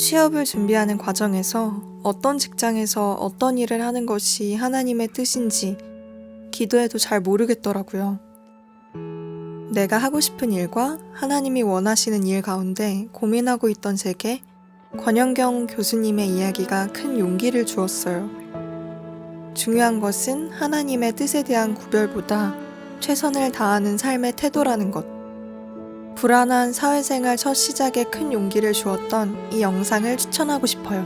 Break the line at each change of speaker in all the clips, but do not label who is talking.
취업을 준비하는 과정에서 어떤 직장에서 어떤 일을 하는 것이 하나님의 뜻인지 기도해도 잘 모르겠더라고요. 내가 하고 싶은 일과 하나님이 원하시는 일 가운데 고민하고 있던 제게 권영경 교수님의 이야기가 큰 용기를 주었어요. 중요한 것은 하나님의 뜻에 대한 구별보다 최선을 다하는 삶의 태도라는 것. 불안한 사회생활 첫 시작에 큰 용기를 주었던 이 영상을 추천하고 싶어요.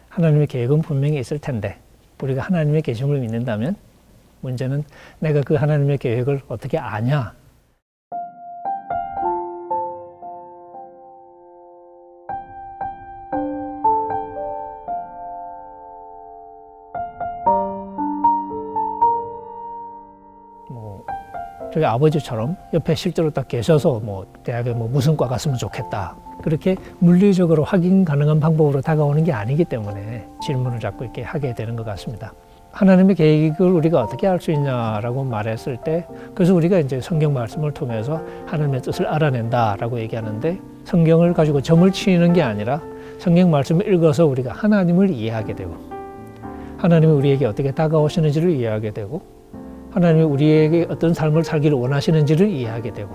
하나님의 계획은 분명히 있을 텐데 우리가 하나님의 계심을 믿는다면 문제는 내가 그 하나님의 계획을 어떻게 아냐? 저희 아버지처럼 옆에 실제로 딱 계셔서 대학에 무슨 과 갔으면 좋겠다. 그렇게 물리적으로 확인 가능한 방법으로 다가오는 게 아니기 때문에 질문을 자꾸 이렇게 하게 되는 것 같습니다. 하나님의 계획을 우리가 어떻게 알 수 있냐라고 말했을 때, 그래서 우리가 이제 성경 말씀을 통해서 하나님의 뜻을 알아낸다라고 얘기하는데, 성경을 가지고 점을 치는 게 아니라 성경 말씀을 읽어서 우리가 하나님을 이해하게 되고, 하나님이 우리에게 어떻게 다가오시는지를 이해하게 되고, 하나님이 우리에게 어떤 삶을 살기를 원하시는지를 이해하게 되고,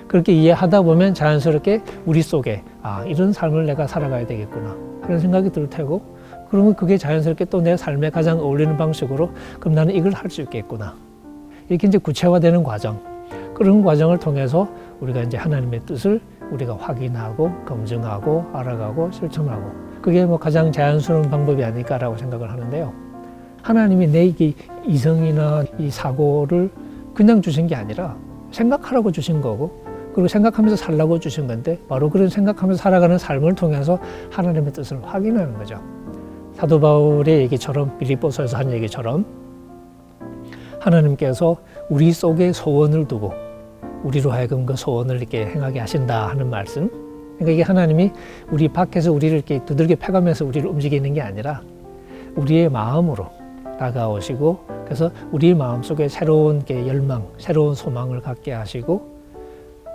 그렇게 이해하다 보면 자연스럽게 우리 속에 이런 삶을 내가 살아가야 되겠구나 그런 생각이 들 테고, 그러면 그게 자연스럽게 또 내 삶에 가장 어울리는 방식으로 그럼 나는 이걸 할 수 있겠구나, 이렇게 이제 구체화되는 과정, 그런 과정을 통해서 우리가 이제 하나님의 뜻을 우리가 확인하고 검증하고 알아가고 실천하고, 그게 가장 자연스러운 방법이 아닐까라고 생각을 하는데요. 하나님이 내 이성이나 이 사고를 그냥 주신 게 아니라 생각하라고 주신 거고, 그리고 생각하면서 살라고 주신 건데, 바로 그런 생각하면서 살아가는 삶을 통해서 하나님의 뜻을 확인하는 거죠. 사도 바울의 얘기처럼, 빌립보서에서 한 얘기처럼 하나님께서 우리 속에 소원을 두고 우리로 하여금 그 소원을 이렇게 행하게 하신다 하는 말씀. 그러니까 이게 하나님이 우리 밖에서 우리를 이렇게 두들겨 패가면서 우리를 움직이는 게 아니라 우리의 마음으로 다가오시고, 그래서 우리 마음속에 새로운 열망, 새로운 소망을 갖게 하시고,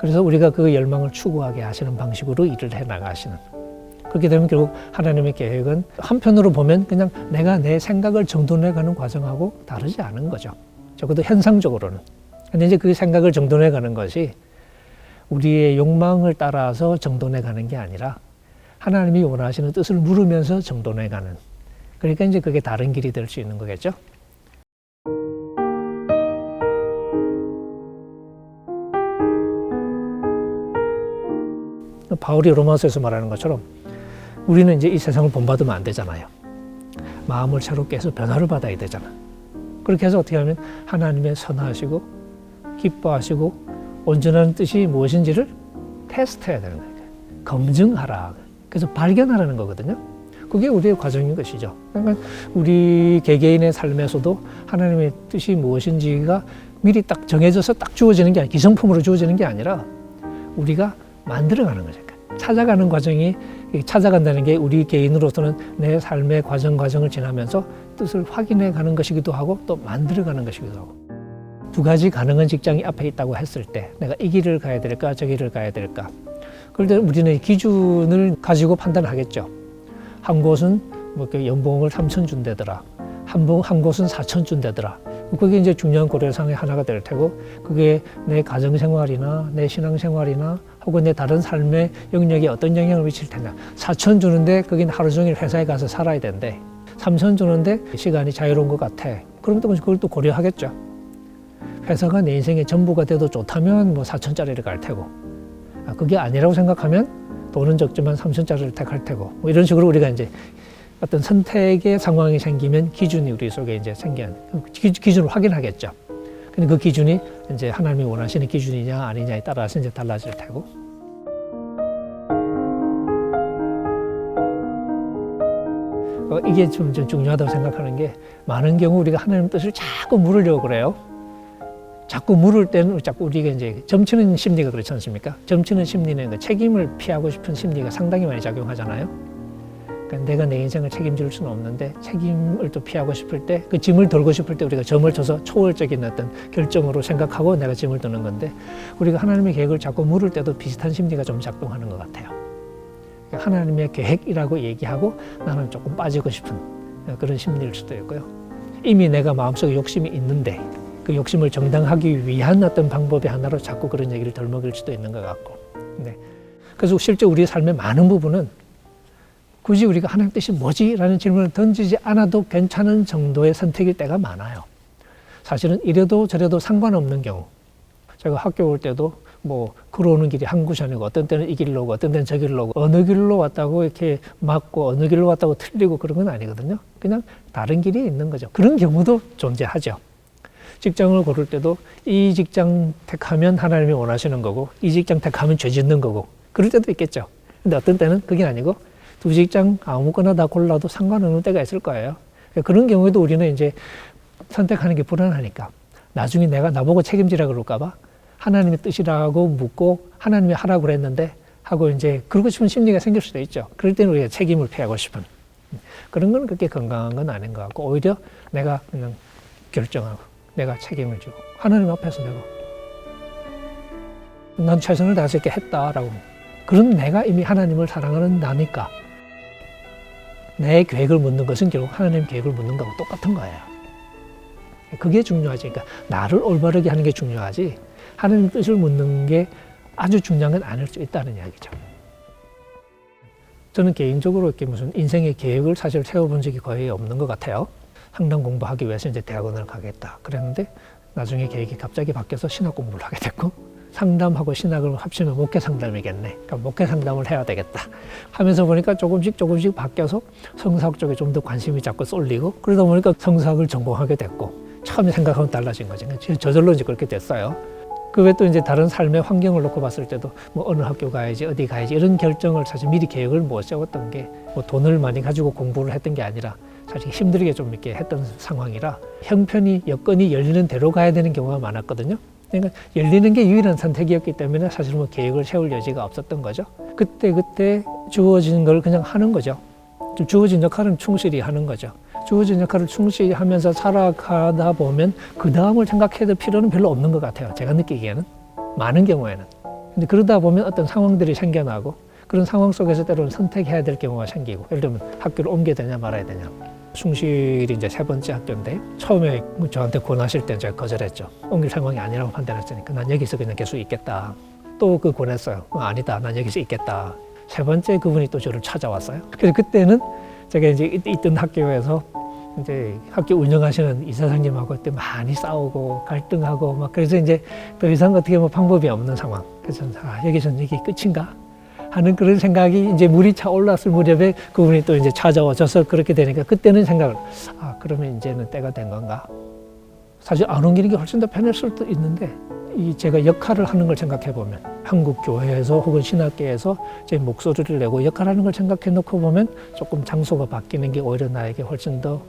그래서 우리가 그 열망을 추구하게 하시는 방식으로 일을 해나가시는, 그렇게 되면 결국 하나님의 계획은 한편으로 보면 그냥 내가 내 생각을 정돈해가는 과정하고 다르지 않은 거죠. 적어도 현상적으로는. 근데 이제 그 생각을 정돈해가는 것이 우리의 욕망을 따라서 정돈해가는 게 아니라 하나님이 원하시는 뜻을 물으면서 정돈해가는, 그러니까 이제 그게 다른 길이 될 수 있는 거겠죠. 바울이 로마서에서 말하는 것처럼 우리는 이제 이 세상을 본받으면 안 되잖아요. 마음을 새롭게 해서 변화를 받아야 되잖아. 그렇게 해서 어떻게 하면 하나님의 선하시고 기뻐하시고 온전한 뜻이 무엇인지를 테스트해야 되는 거예요. 검증하라. 그래서 발견하라는 거거든요. 그게 우리의 과정인 것이죠. 그러니까 우리 개개인의 삶에서도 하나님의 뜻이 무엇인지가 미리 딱 정해져서 딱 주어지는 게 아니라, 기성품으로 주어지는 게 아니라 우리가 만들어가는 거죠. 찾아가는 과정이, 찾아간다는 게 우리 개인으로서는 내 삶의 과정을 지나면서 뜻을 확인해 가는 것이기도 하고 또 만들어가는 것이기도 하고, 두 가지 가능한 직장이 앞에 있다고 했을 때 내가 이 길을 가야 될까 저 길을 가야 될까, 그럴 때 우리는 기준을 가지고 판단하겠죠. 한 곳은 연봉을 3천 준대더라, 한 곳은 4천 준대더라. 그게 이제 중요한 고려사항의 하나가 될 테고, 그게 내 가정생활이나 내 신앙생활이나 혹은 내 다른 삶의 영역에 어떤 영향을 미칠 테냐. 4천 주는데 거긴 하루 종일 회사에 가서 살아야 된대. 3천 주는데 시간이 자유로운 것 같아. 그럼 또 그걸 또 고려하겠죠. 회사가 내 인생의 전부가 돼도 좋다면 4천짜리를 갈 테고, 그게 아니라고 생각하면 돈은 적지만 3천짜리를 택할 테고, 이런 식으로 우리가 이제 어떤 선택의 상황이 생기면 기준이 우리 속에 이제 기준을 확인하겠죠. 근데 그 기준이 이제 하나님이 원하시는 기준이냐 아니냐에 따라서 이제 달라질 테고. 이게 좀 중요하다고 생각하는 게, 많은 경우 우리가 하나님 뜻을 자꾸 물으려고 그래요. 자꾸 물을 때는 자꾸 우리가 이제 점치는 심리가 그렇지 않습니까? 점치는 심리는 책임을 피하고 싶은 심리가 상당히 많이 작용하잖아요. 그러니까 내가 내 인생을 책임질 수는 없는데 책임을 또 피하고 싶을 때 그 짐을 덜고 싶을 때 우리가 점을 쳐서 초월적인 어떤 결정으로 생각하고 내가 짐을 드는 건데 우리가 하나님의 계획을 자꾸 물을 때도 비슷한 심리가 좀 작동하는 것 같아요. 하나님의 계획이라고 얘기하고 나는 조금 빠지고 싶은 그런 심리일 수도 있고요. 이미 내가 마음속에 욕심이 있는데 그 욕심을 정당하기 위한 어떤 방법의 하나로 자꾸 그런 얘기를 덜먹일 수도 있는 것 같고. 네. 그래서 실제 우리 삶의 많은 부분은 굳이 우리가 하나님 뜻이 뭐지? 라는 질문을 던지지 않아도 괜찮은 정도의 선택일 때가 많아요. 사실은 이래도 저래도 상관없는 경우. 제가 학교 올 때도 뭐 걸어오는 길이 한 곳이 아니고 어떤 때는 이 길로 오고 어떤 때는 저 길로 오고 어느 길로 왔다고 이렇게 맞고 어느 길로 왔다고 틀리고 그런 건 아니거든요. 그냥 다른 길이 있는 거죠. 그런 경우도 존재하죠. 직장을 고를 때도 이 직장 택하면 하나님이 원하시는 거고 이 직장 택하면 죄 짓는 거고 그럴 때도 있겠죠. 근데 어떤 때는 그게 아니고 두 직장 아무거나 다 골라도 상관없는 때가 있을 거예요. 그런 경우에도 우리는 이제 선택하는 게 불안하니까 나중에 내가 나보고 책임지라 그럴까 봐 하나님의 뜻이라고 묻고 하나님이 하라고 그랬는데 하고 이제 그러고 싶은 심리가 생길 수도 있죠. 그럴 때는 우리가 책임을 피하고 싶은 그런 건 그렇게 건강한 건 아닌 것 같고 오히려 내가 그냥 결정하고 내가 책임을 지고 하나님 앞에서 내가 난 최선을 다해서 이렇게 했다라고 그런 내가 이미 하나님을 사랑하는 나니까 내 계획을 묻는 것은 결국 하나님 계획을 묻는 거하고 똑같은 거예요. 그게 중요하지. 그러니까 나를 올바르게 하는 게 중요하지 하나님 뜻을 묻는 게 아주 중요한 건 아닐 수 있다는 이야기죠. 저는 개인적으로 이렇게 무슨 인생의 계획을 사실 세워본 적이 거의 없는 것 같아요. 상담 공부하기 위해서 이제 대학원을 가겠다 그랬는데 나중에 계획이 갑자기 바뀌어서 신학 공부를 하게 됐고 상담하고 신학을 합치면 목회 상담이겠네. 그러니까 목회 상담을 해야 되겠다 하면서 보니까 조금씩 바뀌어서 성사학 쪽에 좀 더 관심이 자꾸 쏠리고 그러다 보니까 성사학을 전공하게 됐고 처음에 생각하고는 달라진 거죠. 저절로 이제 그렇게 됐어요. 그 외에 또 이제 다른 삶의 환경을 놓고 봤을 때도 뭐 어느 학교 가야지 어디 가야지 이런 결정을 사실 미리 계획을 못 세웠던 게 뭐 돈을 많이 가지고 공부를 했던 게 아니라 사실 힘들게 좀 이렇게 했던 상황이라 형편이 여건이 열리는 대로 가야 되는 경우가 많았거든요. 그러니까 열리는 게 유일한 선택이었기 때문에 사실 뭐 계획을 세울 여지가 없었던 거죠. 그때 주어진 걸 그냥 하는 거죠. 주어진 역할은 충실히 하는 거죠. 주어진 역할을 충실히 하면서 살아가다 보면 그 다음을 생각해야 될 필요는 별로 없는 것 같아요. 제가 느끼기에는. 많은 경우에는. 근데 그러다 보면 어떤 상황들이 생겨나고 그런 상황 속에서 때로는 선택해야 될 경우가 생기고 예를 들면 학교를 옮겨야 되냐 말아야 되냐. 숭실이 이제 3번째 학교인데 처음에 저한테 권하실 때 제가 거절했죠. 옮길 상황이 아니라고 판단했으니까 난 여기서 그냥 계속 있겠다. 또 그 권했어요. 아니다. 난 여기서 있겠다. 3번째 그분이 또 저를 찾아왔어요. 그래서 그때는 제가 이제 있던 학교에서 이제 학교 운영하시는 이사장님하고 그때 많이 싸우고 갈등하고 막 그래서 이제 더 이상 어떻게 뭐 방법이 없는 상황. 그래서 여기서는 이게 끝인가? 하는 그런 생각이 이제 물이 차올랐을 무렵에 그분이 또 이제 찾아오셔서 그렇게 되니까 그때는 생각을 그러면 이제는 때가 된 건가? 사실 안 옮기는 게 훨씬 더 편할 수도 있는데 제가 역할을 하는 걸 생각해 보면 한국 교회에서 혹은 신학계에서 제 목소리를 내고 역할하는 걸 생각해 놓고 보면 조금 장소가 바뀌는 게 오히려 나에게 훨씬 더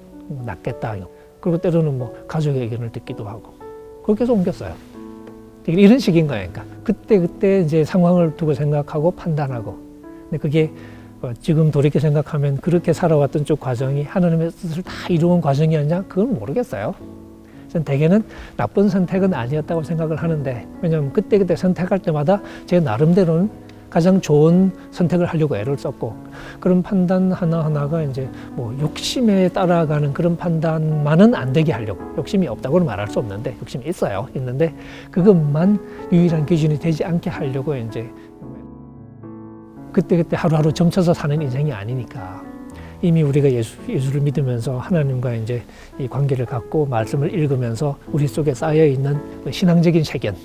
낫겠다. 그리고 때로는 뭐 가족의 의견을 듣기도 하고 그렇게 해서 옮겼어요. 이런 식인 거예요. 그러니까 그때 이제 상황을 두고 생각하고 판단하고. 근데 그게 지금 돌이켜 생각하면 그렇게 살아왔던 쭉 과정이 하나님의 뜻을 다 이루은 과정이었냐? 그건 모르겠어요. 저는 대개는 나쁜 선택은 아니었다고 생각을 하는데 왜냐하면 그때 선택할 때마다 제 나름대로는 가장 좋은 선택을 하려고 애를 썼고 그런 판단 하나하나가 이제 뭐 욕심에 따라가는 그런 판단만은 안 되게 하려고 욕심이 없다고는 말할 수 없는데 욕심이 있는데 그것만 유일한 기준이 되지 않게 하려고 이제 그때 하루하루 점쳐서 사는 인생이 아니니까 이미 우리가 예수를 믿으면서 하나님과 이제 이 관계를 갖고 말씀을 읽으면서 우리 속에 쌓여 있는 신앙적인 세견이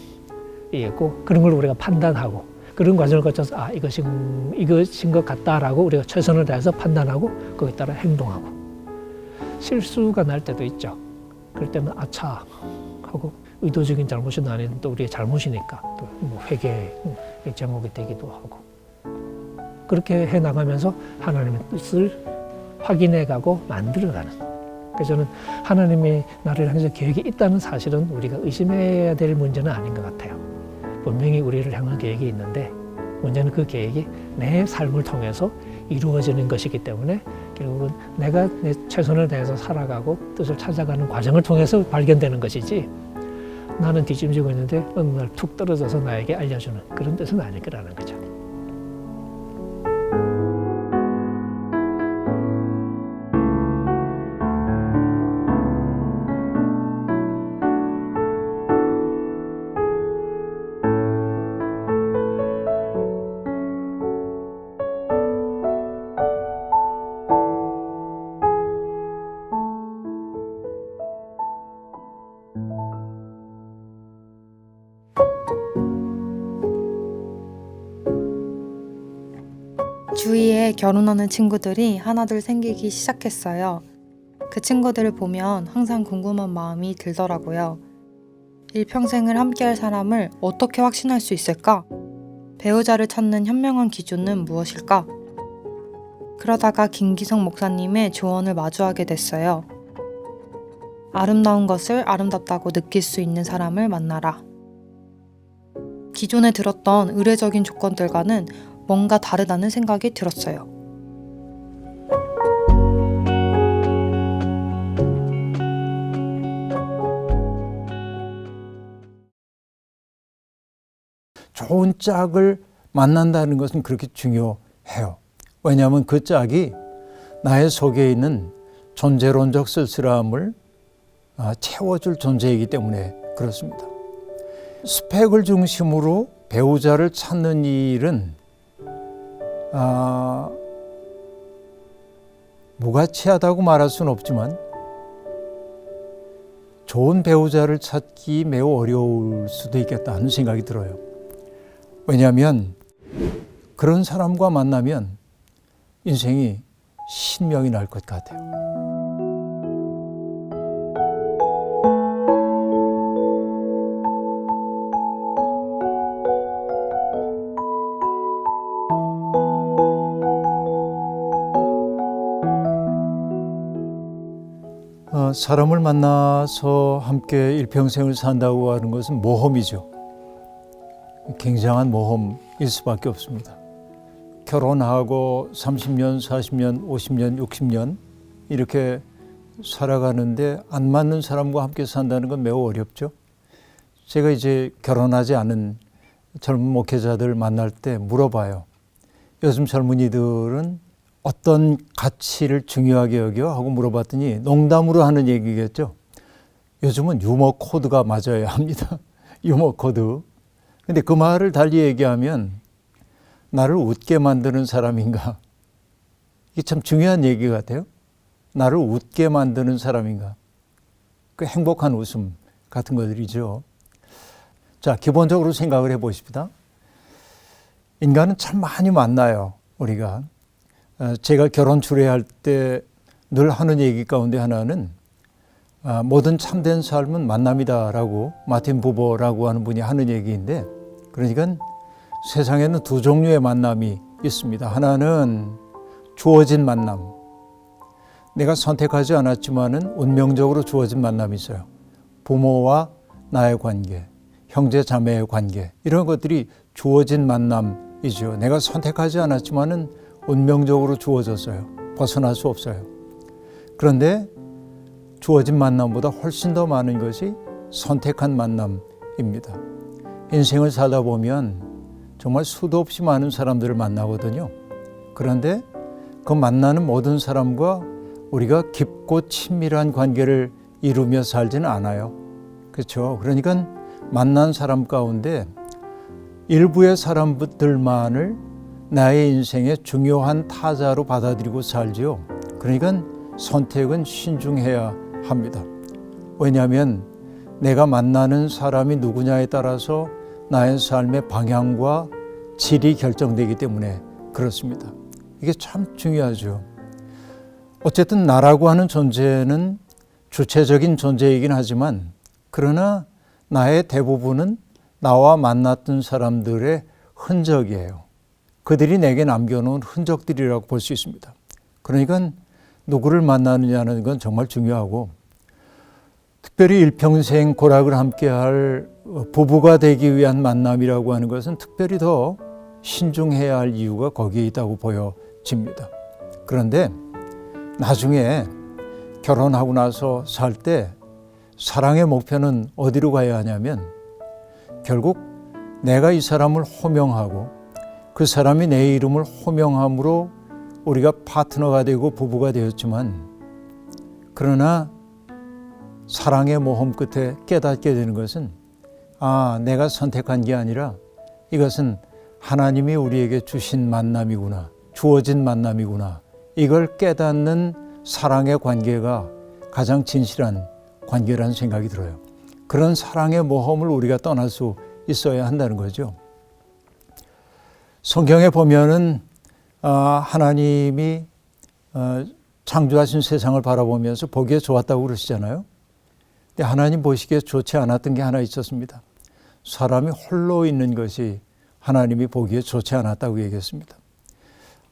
있고 그런 걸 우리가 판단하고 그런 과정을 거쳐서 이것인 것 같다라고 우리가 최선을 다해서 판단하고 거기에 따라 행동하고 실수가 날 때도 있죠. 그럴 때는 아차 하고 의도적인 잘못은 아닌 또 우리의 잘못이니까 또 뭐 회개의 제목이 되기도 하고 그렇게 해나가면서 하나님의 뜻을 확인해가고 만들어가는. 그래서 저는 하나님의 나를 향해서 계획이 있다는 사실은 우리가 의심해야 될 문제는 아닌 것 같아요. 분명히 우리를 향한 계획이 있는데 문제는 그 계획이 내 삶을 통해서 이루어지는 것이기 때문에 결국은 내가 내 최선을 다해서 살아가고 뜻을 찾아가는 과정을 통해서 발견되는 것이지, 나는 뒷짐지고 있는데 어느 날 툭 떨어져서 나에게 알려주는 그런 뜻은 아닐 거라는 거죠.
주위에 결혼하는 친구들이 하나둘 생기기 시작했어요. 그 친구들을 보면 항상 궁금한 마음이 들더라고요. 일평생을 함께할 사람을 어떻게 확신할 수 있을까? 배우자를 찾는 현명한 기준은 무엇일까? 그러다가 김기성 목사님의 조언을 마주하게 됐어요. 아름다운 것을 아름답다고 느낄 수 있는 사람을 만나라. 기존에 들었던 의례적인 조건들과는 뭔가 다르다는 생각이 들었어요.
좋은 짝을 만난다는 것은 그렇게 중요해요. 왜냐하면 그 짝이 나의 속에 있는 존재론적 쓸쓸함을 채워줄 존재이기 때문에 그렇습니다. 스펙을 중심으로 배우자를 찾는 일은 무가치하다고 말할 수는 없지만 좋은 배우자를 찾기 매우 어려울 수도 있겠다 하는 생각이 들어요. 왜냐하면 그런 사람과 만나면 인생이 신명이 날 것 같아요. 사람을 만나서 함께 일평생을 산다고 하는 것은 모험이죠. 굉장한 모험일 수밖에 없습니다. 결혼하고 30년, 40년, 50년, 60년 이렇게 살아가는데 안 맞는 사람과 함께 산다는 건 매우 어렵죠. 제가 이제 결혼하지 않은 젊은 목회자들 만날 때 물어봐요. 요즘 젊은이들은 어떤 가치를 중요하게 여겨? 하고 물어봤더니 농담으로 하는 얘기겠죠. 요즘은 유머 코드가 맞아야 합니다. 유머 코드. 근데 그 말을 달리 얘기하면 나를 웃게 만드는 사람인가? 이게 참 중요한 얘기 같아요. 나를 웃게 만드는 사람인가? 그 행복한 웃음 같은 것들이죠. 자, 기본적으로 생각을 해보십시다. 인간은 참 많이 만나요, 우리가. 제가 결혼 주례할 때 늘 하는 얘기 가운데 하나는 모든 참된 삶은 만남이다라고 마틴 부버라고 하는 분이 하는 얘기인데, 그러니까 세상에는 두 종류의 만남이 있습니다. 하나는 주어진 만남. 내가 선택하지 않았지만은 운명적으로 주어진 만남이 있어요. 부모와 나의 관계, 형제 자매의 관계, 이런 것들이 주어진 만남이죠. 내가 선택하지 않았지만은 운명적으로 주어졌어요. 벗어날 수 없어요. 그런데 주어진 만남보다 훨씬 더 많은 것이 선택한 만남입니다. 인생을 살다 보면 정말 수도 없이 많은 사람들을 만나거든요. 그런데 그 만나는 모든 사람과 우리가 깊고 친밀한 관계를 이루며 살지는 않아요. 그렇죠? 그러니까 만난 사람 가운데 일부의 사람들만을 나의 인생의 중요한 타자로 받아들이고 살지요. 그러니까 선택은 신중해야 합니다. 왜냐하면 내가 만나는 사람이 누구냐에 따라서 나의 삶의 방향과 질이 결정되기 때문에 그렇습니다. 이게 참 중요하죠. 어쨌든 나라고 하는 존재는 주체적인 존재이긴 하지만, 그러나 나의 대부분은 나와 만났던 사람들의 흔적이에요. 그들이 내게 남겨놓은 흔적들이라고 볼 수 있습니다. 그러니까 누구를 만나느냐는 건 정말 중요하고, 특별히 일평생 고락을 함께할 부부가 되기 위한 만남이라고 하는 것은 특별히 더 신중해야 할 이유가 거기에 있다고 이루어집니다. 그런데 나중에 결혼하고 나서 살 때 사랑의 목표는 어디로 가야 하냐면 결국 내가 이 사람을 호명하고 그 사람이 내 이름을 호명함으로 우리가 파트너가 되고 부부가 되었지만 그러나 사랑의 모험 끝에 깨닫게 되는 것은 내가 선택한 게 아니라 이것은 하나님이 우리에게 주신 만남이구나, 주어진 만남이구나. 이걸 깨닫는 사랑의 관계가 가장 진실한 관계라는 생각이 들어요. 그런 사랑의 모험을 우리가 떠날 수 있어야 한다는 거죠. 성경에 보면은 하나님이 창조하신 세상을 바라보면서 보기에 좋았다고 그러시잖아요. 근데 하나님 보시기에 좋지 않았던 게 하나 있었습니다. 사람이 홀로 있는 것이 하나님이 보기에 좋지 않았다고 얘기했습니다.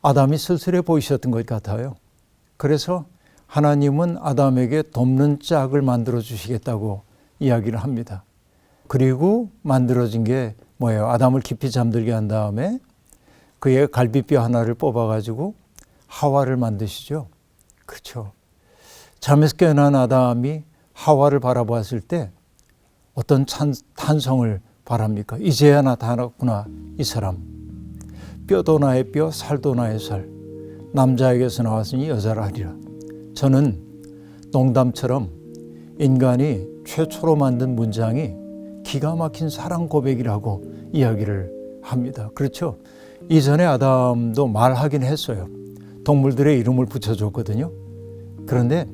아담이 쓸쓸해 보이셨던 것 같아요. 그래서 하나님은 아담에게 돕는 짝을 만들어 주시겠다고 이야기를 합니다. 그리고 만들어진 게 뭐예요? 아담을 깊이 잠들게 한 다음에 그의 갈비뼈 하나를 뽑아가지고 하와를 만드시죠. 그렇죠. 잠에서 깨어난 아담이 하와를 바라보았을 때 어떤 탄성을 바랍니까? 이제야 나타났구나, 이 사람. 뼈도 나의 뼈, 살도 나의 살. 남자에게서 나왔으니 여자라 하리라. 저는 농담처럼 인간이 최초로 만든 문장이 기가 막힌 사랑 고백이라고 이야기를 합니다. 그렇죠? 이전에 아담도 말하긴 했어요. 동물들의 이름을 붙여줬거든요. 그런데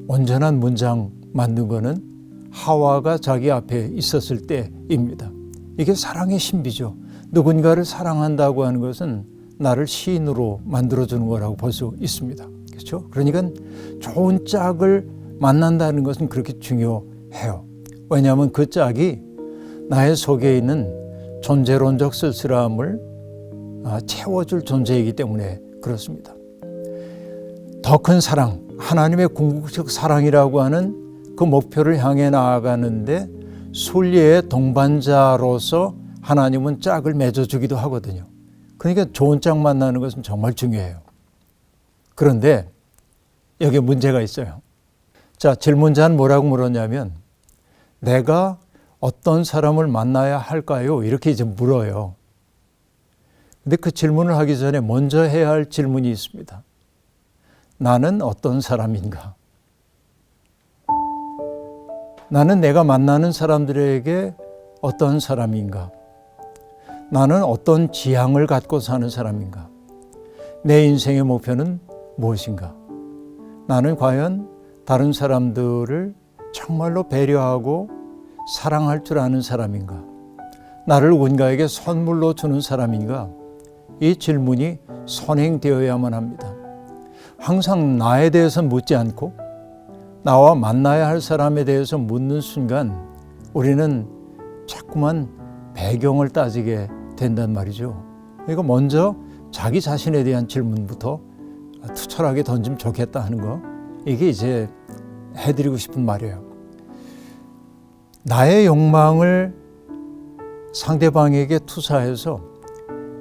온전한 문장 만든 거는 하와가 자기 앞에 있었을 때입니다. 이게 사랑의 신비죠. 누군가를 사랑한다고 하는 것은 나를 시인으로 만들어주는 거라고 볼 수 있습니다. 그렇죠? 그러니까 좋은 짝을 만난다는 것은 그렇게 중요해요. 왜냐하면 그 짝이 나의 속에 있는 존재론적 쓸쓸함을 채워줄 존재이기 때문에 그렇습니다. 더 큰 사랑, 하나님의 궁극적 사랑이라고 하는 그 목표를 향해 나아가는데 순리의 동반자로서 하나님은 짝을 맺어주기도 하거든요. 그러니까 좋은 짝 만나는 것은 정말 중요해요. 그런데 여기에 문제가 있어요. 자, 질문자는 뭐라고 물었냐면 내가 어떤 사람을 만나야 할까요? 이렇게 이제 물어요. 근데 그 질문을 하기 전에 먼저 해야 할 질문이 있습니다. 나는 어떤 사람인가? 나는 내가 만나는 사람들에게 어떤 사람인가? 나는 어떤 지향을 갖고 사는 사람인가? 내 인생의 목표는 무엇인가? 나는 과연 다른 사람들을 정말로 배려하고 사랑할 줄 아는 사람인가? 나를 누군가에게 선물로 주는 사람인가? 이 질문이 선행되어야만 합니다. 항상 나에 대해서 묻지 않고 나와 만나야 할 사람에 대해서 묻는 순간 우리는 자꾸만 배경을 따지게 된단 말이죠. 그러니까 먼저 자기 자신에 대한 질문부터 투철하게 던지면 좋겠다 하는 거, 이게 이제 해드리고 싶은 말이에요. 나의 욕망을 상대방에게 투사해서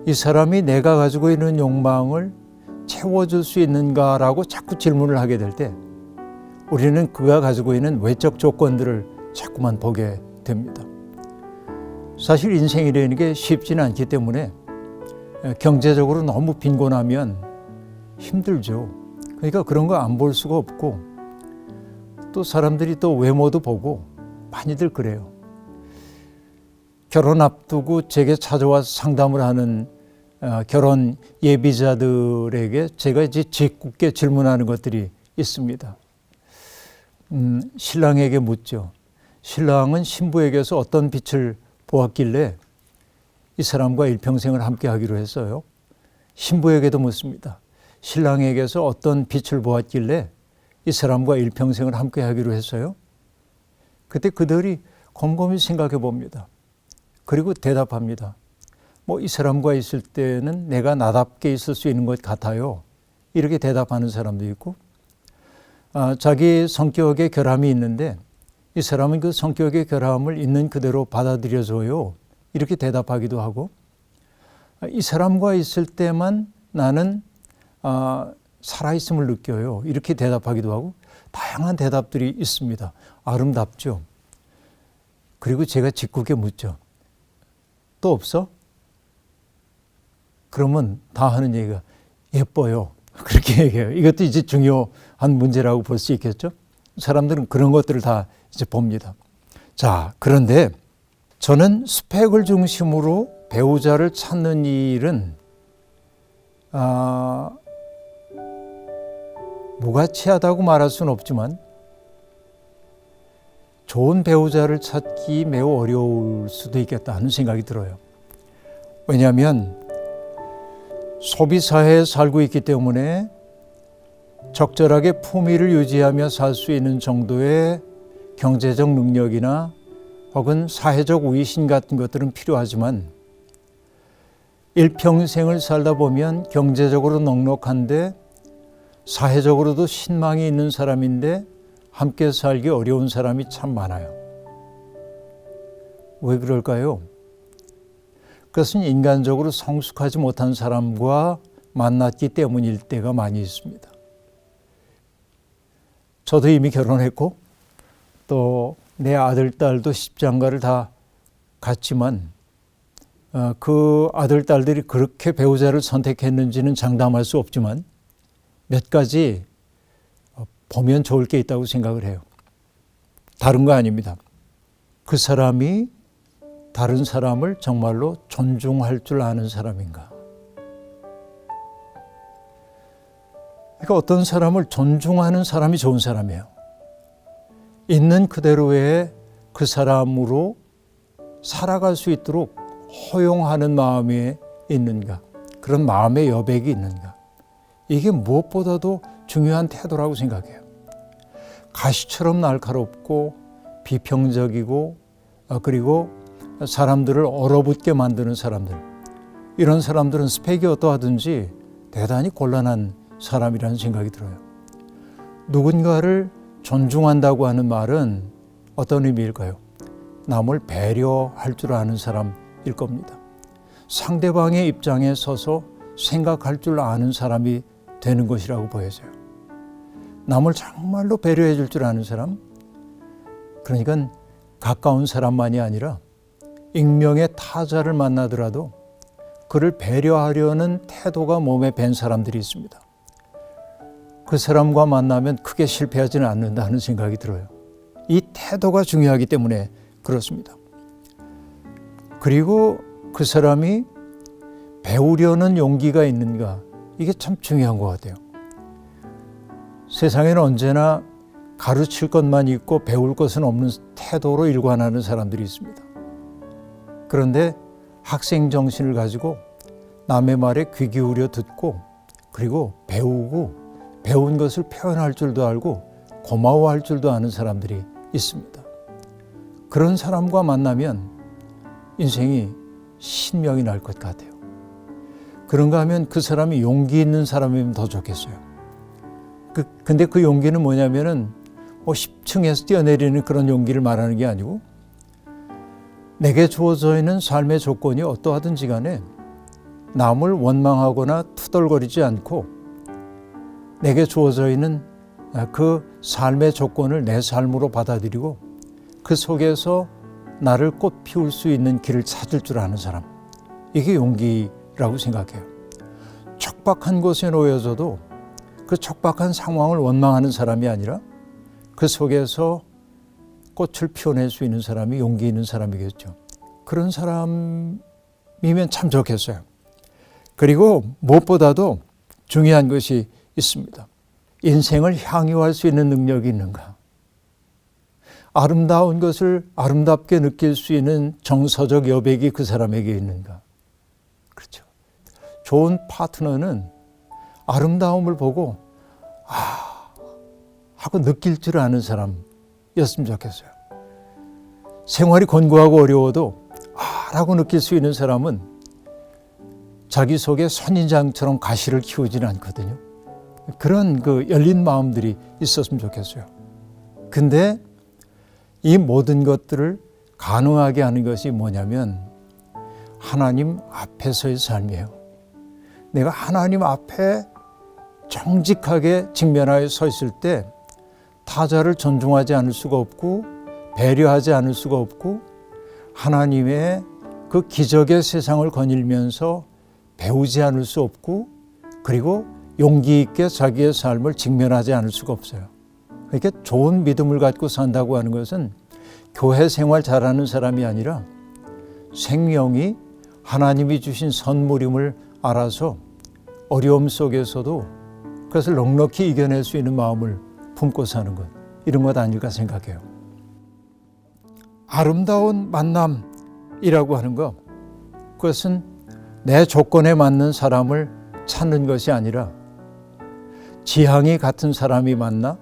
이 사람이 내가 가지고 있는 욕망을 채워줄 수 있는가라고 자꾸 질문을 하게 될 때 우리는 그가 가지고 있는 외적 조건들을 자꾸만 보게 됩니다. 사실 인생이라는 게 쉽지는 않기 때문에 경제적으로 너무 빈곤하면 힘들죠. 그러니까 그런 거 안 볼 수가 없고 또 사람들이 또 외모도 보고 많이들 그래요. 결혼 앞두고 제게 찾아와서 상담을 하는 결혼 예비자들에게 제가 이제 짓궂게 질문하는 것들이 있습니다. 신랑에게 묻죠. 신랑은 신부에게서 어떤 빛을 보았길래 이 사람과 일평생을 함께 하기로 했어요. 신부에게도 묻습니다. 신랑에게서 어떤 빛을 보았길래 이 사람과 일평생을 함께 하기로 했어요. 그때 그들이 곰곰이 생각해 봅니다. 그리고 대답합니다. 이 사람과 있을 때는 내가 나답게 있을 수 있는 것 같아요. 이렇게 대답하는 사람도 있고, 자기 성격에 결함이 있는데 이 사람은 그 성격의 결함을 있는 그대로 받아들여줘요. 이렇게 대답하기도 하고, 이 사람과 있을 때만 나는 살아있음을 느껴요. 이렇게 대답하기도 하고 다양한 대답들이 있습니다. 아름답죠. 그리고 제가 짓궂게 묻죠. 또 없어? 그러면 다 하는 얘기가 예뻐요. 그렇게 얘기해요. 이것도 이제 중요한 문제라고 볼 수 있겠죠. 사람들은 그런 것들을 다 이제 봅니다. 자, 그런데 저는 스펙을 중심으로 배우자를 찾는 일은 무가치하다고 말할 수는 없지만 좋은 배우자를 찾기 매우 어려울 수도 있겠다 하는 생각이 들어요. 왜냐하면 소비사회에 살고 있기 때문에 적절하게 품위를 유지하며 살 수 있는 정도의 경제적 능력이나 혹은 사회적 위신 같은 것들은 필요하지만 일평생을 살다 보면 경제적으로 넉넉한데 사회적으로도 신망이 있는 사람인데 함께 살기 어려운 사람이 참 많아요. 왜 그럴까요? 그것은 인간적으로 성숙하지 못한 사람과 만났기 때문일 때가 많이 있습니다. 저도 이미 결혼했고 또 내 아들, 딸도 십장가를 다 갔지만 그 아들, 딸들이 그렇게 배우자를 선택했는지는 장담할 수 없지만 몇 가지 보면 좋을 게 있다고 생각을 해요. 다른 거 아닙니다. 그 사람이 다른 사람을 정말로 존중할 줄 아는 사람인가? 그러니까 어떤 사람을 존중하는 사람이 좋은 사람이에요. 있는 그대로의 그 사람으로 살아갈 수 있도록 허용하는 마음이 있는가? 그런 마음의 여백이 있는가? 이게 무엇보다도 중요한 태도라고 생각해요. 가시처럼 날카롭고 비평적이고 그리고 사람들을 얼어붙게 만드는 사람들, 이런 사람들은 스펙이 어떠하든지 대단히 곤란한 사람이라는 생각이 들어요. 누군가를 존중한다고 하는 말은 어떤 의미일까요? 남을 배려할 줄 아는 사람일 겁니다. 상대방의 입장에 서서 생각할 줄 아는 사람이 되는 것이라고 보여져요. 남을 정말로 배려해 줄 줄 아는 사람, 그러니까 가까운 사람만이 아니라 익명의 타자를 만나더라도 그를 배려하려는 태도가 몸에 밴 사람들이 있습니다. 그 사람과 만나면 크게 실패하지는 않는다 하는 생각이 들어요. 이 태도가 중요하기 때문에 그렇습니다. 그리고 그 사람이 배우려는 용기가 있는가, 이게 참 중요한 것 같아요. 세상에는 언제나 가르칠 것만 있고 배울 것은 없는 태도로 일관하는 사람들이 있습니다. 그런데 학생 정신을 가지고 남의 말에 귀 기울여 듣고 그리고 배우고 배운 것을 표현할 줄도 알고 고마워할 줄도 아는 사람들이 있습니다. 그런 사람과 만나면 인생이 신명이 날 것 같아요. 그런가 하면 그 사람이 용기 있는 사람이면 더 좋겠어요. 근데 그 용기는 뭐냐면은 10층에서 뛰어내리는 그런 용기를 말하는 게 아니고 내게 주어져 있는 삶의 조건이 어떠하든지 간에 남을 원망하거나 투덜거리지 않고 내게 주어져 있는 그 삶의 조건을 내 삶으로 받아들이고 그 속에서 나를 꽃 피울 수 있는 길을 찾을 줄 아는 사람, 이게 용기라고 생각해요. 척박한 곳에 놓여져도 그 척박한 상황을 원망하는 사람이 아니라 그 속에서 꽃을 피워낼 수 있는 사람이 용기 있는 사람이겠죠. 그런 사람이면 참 좋겠어요. 그리고 무엇보다도 중요한 것이 있습니다. 인생을 향유할 수 있는 능력이 있는가? 아름다운 것을 아름답게 느낄 수 있는 정서적 여백이 그 사람에게 있는가? 그렇죠. 좋은 파트너는 아름다움을 보고 하고 느낄 줄 아는 사람이었으면 좋겠어요. 생활이 권고하고 어려워도 라고 느낄 수 있는 사람은 자기 속에 선인장처럼 가시를 키우지는 않거든요. 그런 그 열린 마음들이 있었으면 좋겠어요. 근데 이 모든 것들을 가능하게 하는 것이 뭐냐면 하나님 앞에서의 삶이에요. 내가 하나님 앞에 정직하게 직면하여 서 있을 때 타자를 존중하지 않을 수가 없고 배려하지 않을 수가 없고 하나님의 그 기적의 세상을 거닐면서 배우지 않을 수 없고 그리고 용기 있게 자기의 삶을 직면하지 않을 수가 없어요. 그러니까 좋은 믿음을 갖고 산다고 하는 것은 교회 생활 잘하는 사람이 아니라 생명이 하나님이 주신 선물임을 알아서 어려움 속에서도 그것을 넉넉히 이겨낼 수 있는 마음을 품고 사는 것, 이런 것 아닐까 생각해요. 아름다운 만남이라고 하는 것, 그것은 내 조건에 맞는 사람을 찾는 것이 아니라 지향이 같은 사람이 만나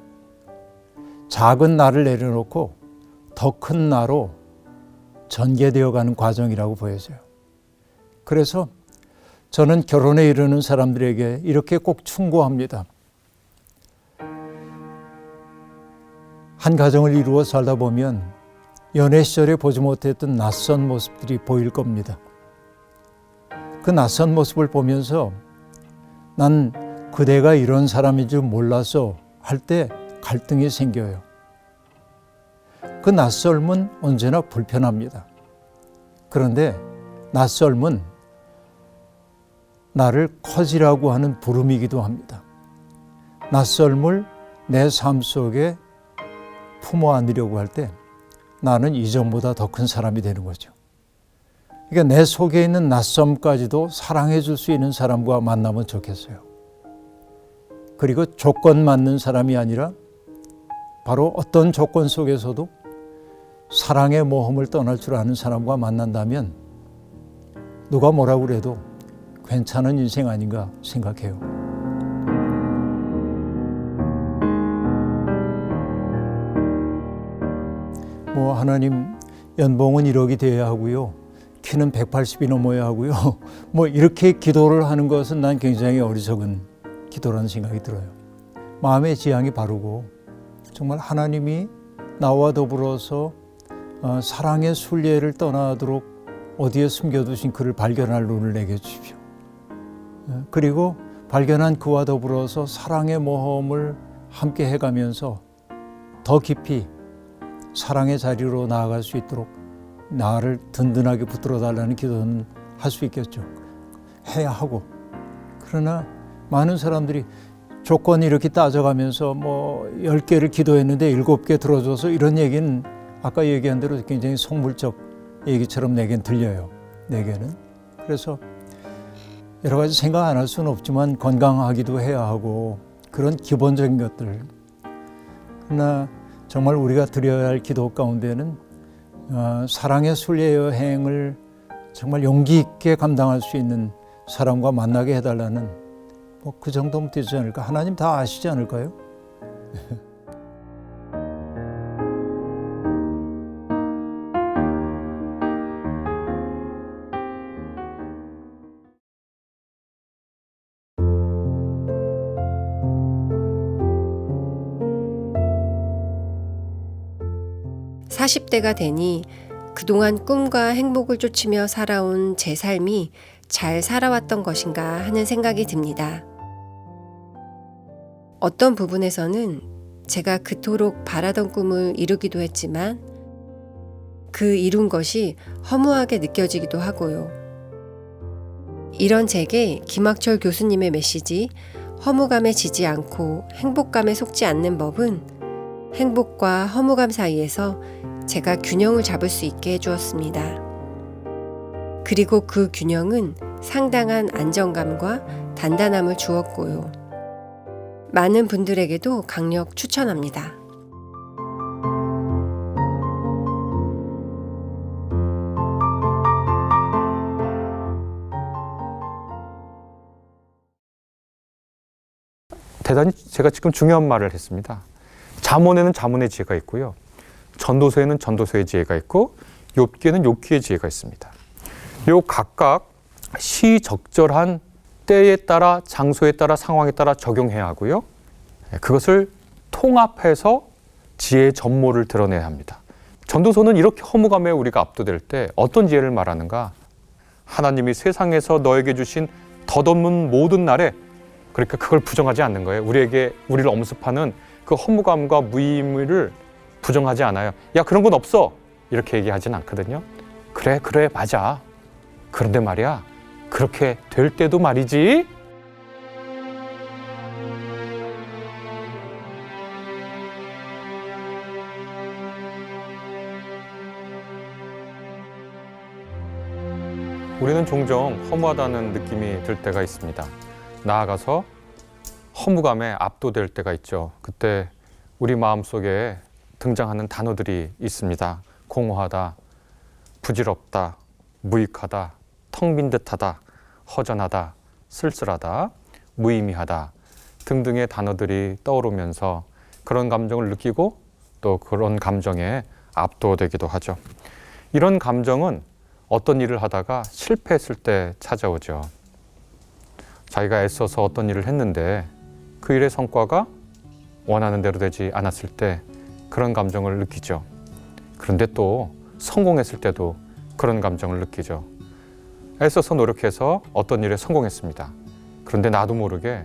작은 나를 내려놓고 더 큰 나로 전개되어 가는 과정이라고 보여져요. 그래서 저는 결혼에 이르는 사람들에게 이렇게 꼭 충고합니다. 한 가정을 이루어 살다 보면 연애 시절에 보지 못했던 낯선 모습들이 보일 겁니다. 그 낯선 모습을 보면서 난 그대가 이런 사람인 줄 몰라서 할 때 갈등이 생겨요. 그 낯설음은 언제나 불편합니다. 그런데 낯설음은 나를 커지라고 하는 부름이기도 합니다. 낯설음을 내 삶 속에 품어 안으려고 할 때 나는 이전보다 더 큰 사람이 되는 거죠. 그러니까 내 속에 있는 낯섦까지도 사랑해 줄 수 있는 사람과 만나면 좋겠어요. 그리고 조건 맞는 사람이 아니라 바로 어떤 조건 속에서도 사랑의 모험을 떠날 줄 아는 사람과 만난다면 누가 뭐라고 그래도 괜찮은 인생 아닌가 생각해요. 하나님, 연봉은 1억이 되어야 하고요. 키는 180이 넘어야 하고요. 이렇게 기도를 하는 것은 난 굉장히 어리석은 기도라는 생각이 들어요. 마음의 지향이 바르고 정말 하나님이 나와 더불어서 사랑의 순례를 떠나도록 어디에 숨겨두신 그를 발견할 눈을 내게 주십시오. 그리고 발견한 그와 더불어서 사랑의 모험을 함께 해가면서 더 깊이 사랑의 자리로 나아갈 수 있도록 나를 든든하게 붙들어 달라는 기도는 할 수 있겠죠. 해야 하고. 그러나 많은 사람들이 조건이 이렇게 따져가면서 10개를 기도했는데 7개 들어줘서 이런 얘기는 아까 얘기한 대로 굉장히 속물적 얘기처럼 내겐 들려요. 내게는. 그래서 여러 가지 생각 안 할 수는 없지만 건강하기도 해야 하고 그런 기본적인 것들. 그러나 정말 우리가 드려야 할 기도 가운데는 사랑의 순례 여행을 정말 용기 있게 감당할 수 있는 사람과 만나게 해달라는 그 정도면 되지 않을까. 하나님 다 아시지 않을까요?
(40대가) 되니 그동안 꿈과 행복을 쫓으며 살아온 제 삶이 잘 살아왔던 것인가 하는 생각이 듭니다. 어떤 부분에서는 제가 그토록 바라던 꿈을 이루기도 했지만 그 이룬 것이 허무하게 느껴지기도 하고요. 이런 제게 김학철 교수님의 메시지 허무감에 지지 않고 행복감에 속지 않는 법은 행복과 허무감 사이에서 제가 균형을 잡을 수 있게 해주었습니다. 그리고 그 균형은 상당한 안정감과 단단함을 주었고요. 많은 분들에게도 강력 추천합니다.
대단히 제가 지금 중요한 말을 했습니다. 잠언에는 잠언의 지혜가 있고요. 전도서에는 전도서의 지혜가 있고 욥기에는 욥기의 지혜가 있습니다. 요 각각 시적절한 때에 따라 장소에 따라 상황에 따라 적용해야 하고요. 그것을 통합해서 지혜의 전모를 드러내야 합니다. 전도서는 이렇게 허무감에 우리가 압도될 때 어떤 지혜를 말하는가? 하나님이 세상에서 너에게 주신 덧없는 모든 날에 그러니까 그걸 부정하지 않는 거예요. 우리를 엄습하는 그 허무감과 무의미를 부정하지 않아요. 야, 그런 건 없어. 이렇게 얘기하진 않거든요. 그래, 맞아. 그런데 말이야, 그렇게 될 때도 말이지. 우리는 종종 허무하다는 느낌이 들 때가 있습니다. 나아가서 허무감에 압도될 때가 있죠. 그때 우리 마음속에 등장하는 단어들이 있습니다. 공허하다, 부질없다, 무익하다, 텅 빈 듯하다, 허전하다, 쓸쓸하다, 무의미하다 등등의 단어들이 떠오르면서 그런 감정을 느끼고 또 그런 감정에 압도되기도 하죠. 이런 감정은 어떤 일을 하다가 실패했을 때 찾아오죠. 자기가 애써서 어떤 일을 했는데 그 일의 성과가 원하는 대로 되지 않았을 때 그런 감정을 느끼죠. 그런데 또 성공했을 때도 그런 감정을 느끼죠. 애써서 노력해서 어떤 일에 성공했습니다. 그런데 나도 모르게